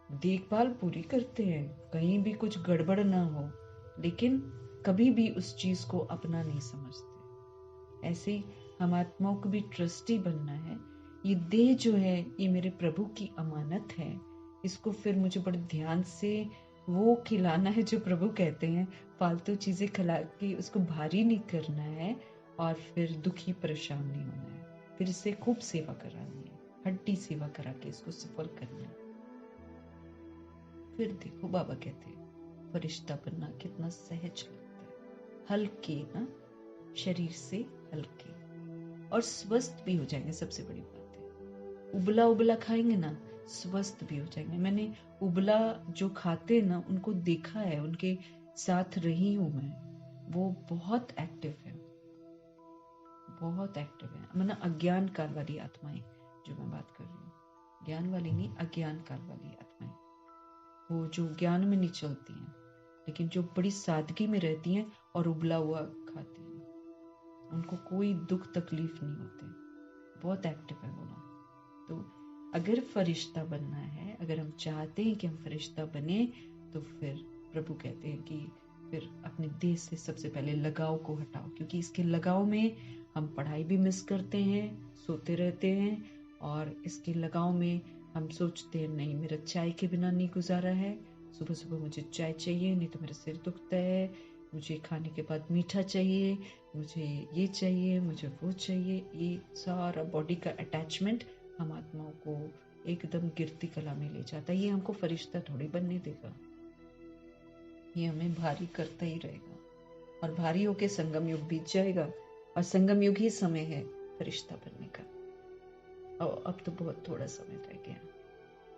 S1: देखभाल पूरी करते हैं, कहीं भी कुछ गड़बड़ ना हो, लेकिन कभी भी उस चीज को अपना नहीं समझते। ऐसे ही हम आत्माओं को भी ट्रस्टी बनना है। ये देह जो है ये मेरे प्रभु की अमानत है, इसको फिर मुझे बड़े ध्यान से वो खिलाना है जो प्रभु कहते हैं, फालतू चीजें खिला के उसको भारी नहीं करना है, और फिर दुखी परेशान नहीं होना है, फिर इससे खूब सेवा करानी है, हड्डी सेवा करा के इसको सफल करना है। फिर देखो बाबा कहते हैं फरिश्ता बनना कितना सहज लगता है, हल्के ना, शरीर से हल्के, और स्वस्थ भी हो जाएंगे। सबसे बड़ी बात है, उबला उबला खाएंगे ना, स्वस्थ भी हो जाएंगे। मैंने उबला जो खाते ना उनको देखा है, उनके साथ रही हूं मैं, वो बहुत एक्टिव है, बहुत एक्टिव है। मतलब अज्ञान काल वाली आत्माएं जो मैं बात कर रही हूँ, ज्ञान वाली नहीं, अज्ञान काल वाली आत्माएं, वो जो ज्ञान में नहीं चलती हैं, लेकिन जो बड़ी सादगी में रहती हैं और उबला हुआ खाती हैं, उनको कोई दुख तकलीफ नहीं होते, बहुत एक्टिव है वो लोग। तो अगर फरिश्ता बनना है, अगर हम चाहते हैं कि हम फरिश्ता बने, तो फिर प्रभु कहते हैं कि फिर अपने देह से सबसे पहले लगाव को हटाओ, क्योंकि इसके लगाव में हम पढ़ाई भी मिस करते हैं, सोते रहते हैं, और इसके लगाव में हम सोचते हैं नहीं मेरा चाय के बिना नहीं गुजारा है, सुबह सुबह मुझे चाय चाहिए, नहीं तो मेरा सिर दुखता है, मुझे खाने के बाद मीठा चाहिए, मुझे ये चाहिए, मुझे वो चाहिए। ये सारा बॉडी का अटैचमेंट हम आत्माओं को एकदम गिरती कला में ले जाता है। ये हमको फरिश्ता थोड़ी बनने देगा, ये हमें भारी करता ही रहेगा, और भारी होके संगम युग बीत जाएगा, और संगम युग ही समय है फरिश्ता बनने का, और अब तो बहुत थोड़ा समय रह गया।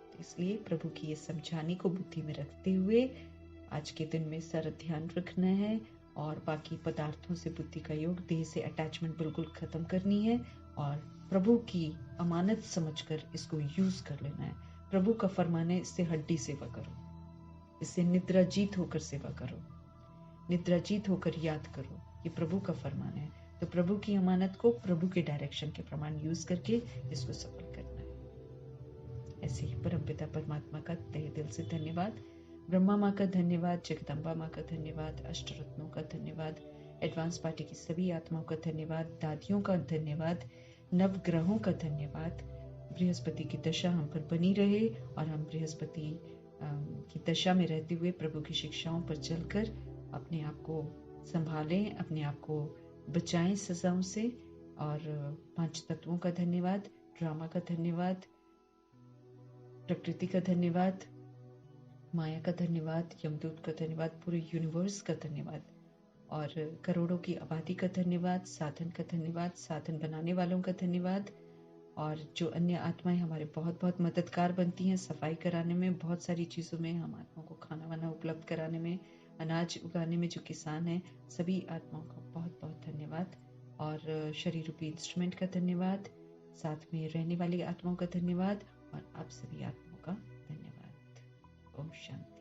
S1: तो इसलिए प्रभु की ये समझाने को बुद्धि में रखते हुए आज के दिन में सारा ध्यान रखना है और बाकी पदार्थों से बुद्धि का योग, देह से अटैचमेंट बिल्कुल खत्म करनी है और प्रभु की अमानत समझकर इसको यूज कर लेना है। प्रभु का फरमान है, इससे हड्डी सेवा करो, इससे निद्रा जीत होकर सेवा करो, निद्रा जीत होकर याद करो, ये प्रभु का फरमान है। तो प्रभु की अमानत को प्रभु के डायरेक्शन के प्रमाण यूज करके इसको सफल करना है। ऐसे ही परमपिता परमात्मा का तहे दिल से धन्यवाद, ब्रह्मा माँ का धन्यवाद, जगदम्बा माँ का धन्यवाद, अष्टरत्नों का धन्यवाद, एडवांस पार्टी की सभी आत्माओं का धन्यवाद, दादियों का धन्यवाद, नवग्रहों का धन्यवाद। बृहस्पति की दशा हम पर बनी रहे और हम बृहस्पति की दशा में रहते हुए प्रभु की शिक्षाओं पर चलकर अपने आप को संभालें, अपने आप को बचाएं सजाओं से। और 5 तत्वों का धन्यवाद, ड्रामा का धन्यवाद, प्रकृति का धन्यवाद, माया का धन्यवाद, यमदूत का धन्यवाद, पूरे यूनिवर्स का धन्यवाद और करोड़ों की आबादी का धन्यवाद, साधन का धन्यवाद, साधन बनाने वालों का धन्यवाद और जो अन्य आत्माएं हमारे बहुत बहुत मददगार बनती हैं सफाई कराने में, बहुत सारी चीज़ों में, हम आत्माओं को खाना वाना उपलब्ध कराने में, अनाज उगाने में जो किसान हैं, सभी आत्माओं का बहुत बहुत धन्यवाद और शरीर रूपी इंस्ट्रूमेंट का धन्यवाद, साथ में रहने वाली आत्माओं का धन्यवाद और आप सभी आत्माओं का धन्यवाद। ओम शांति।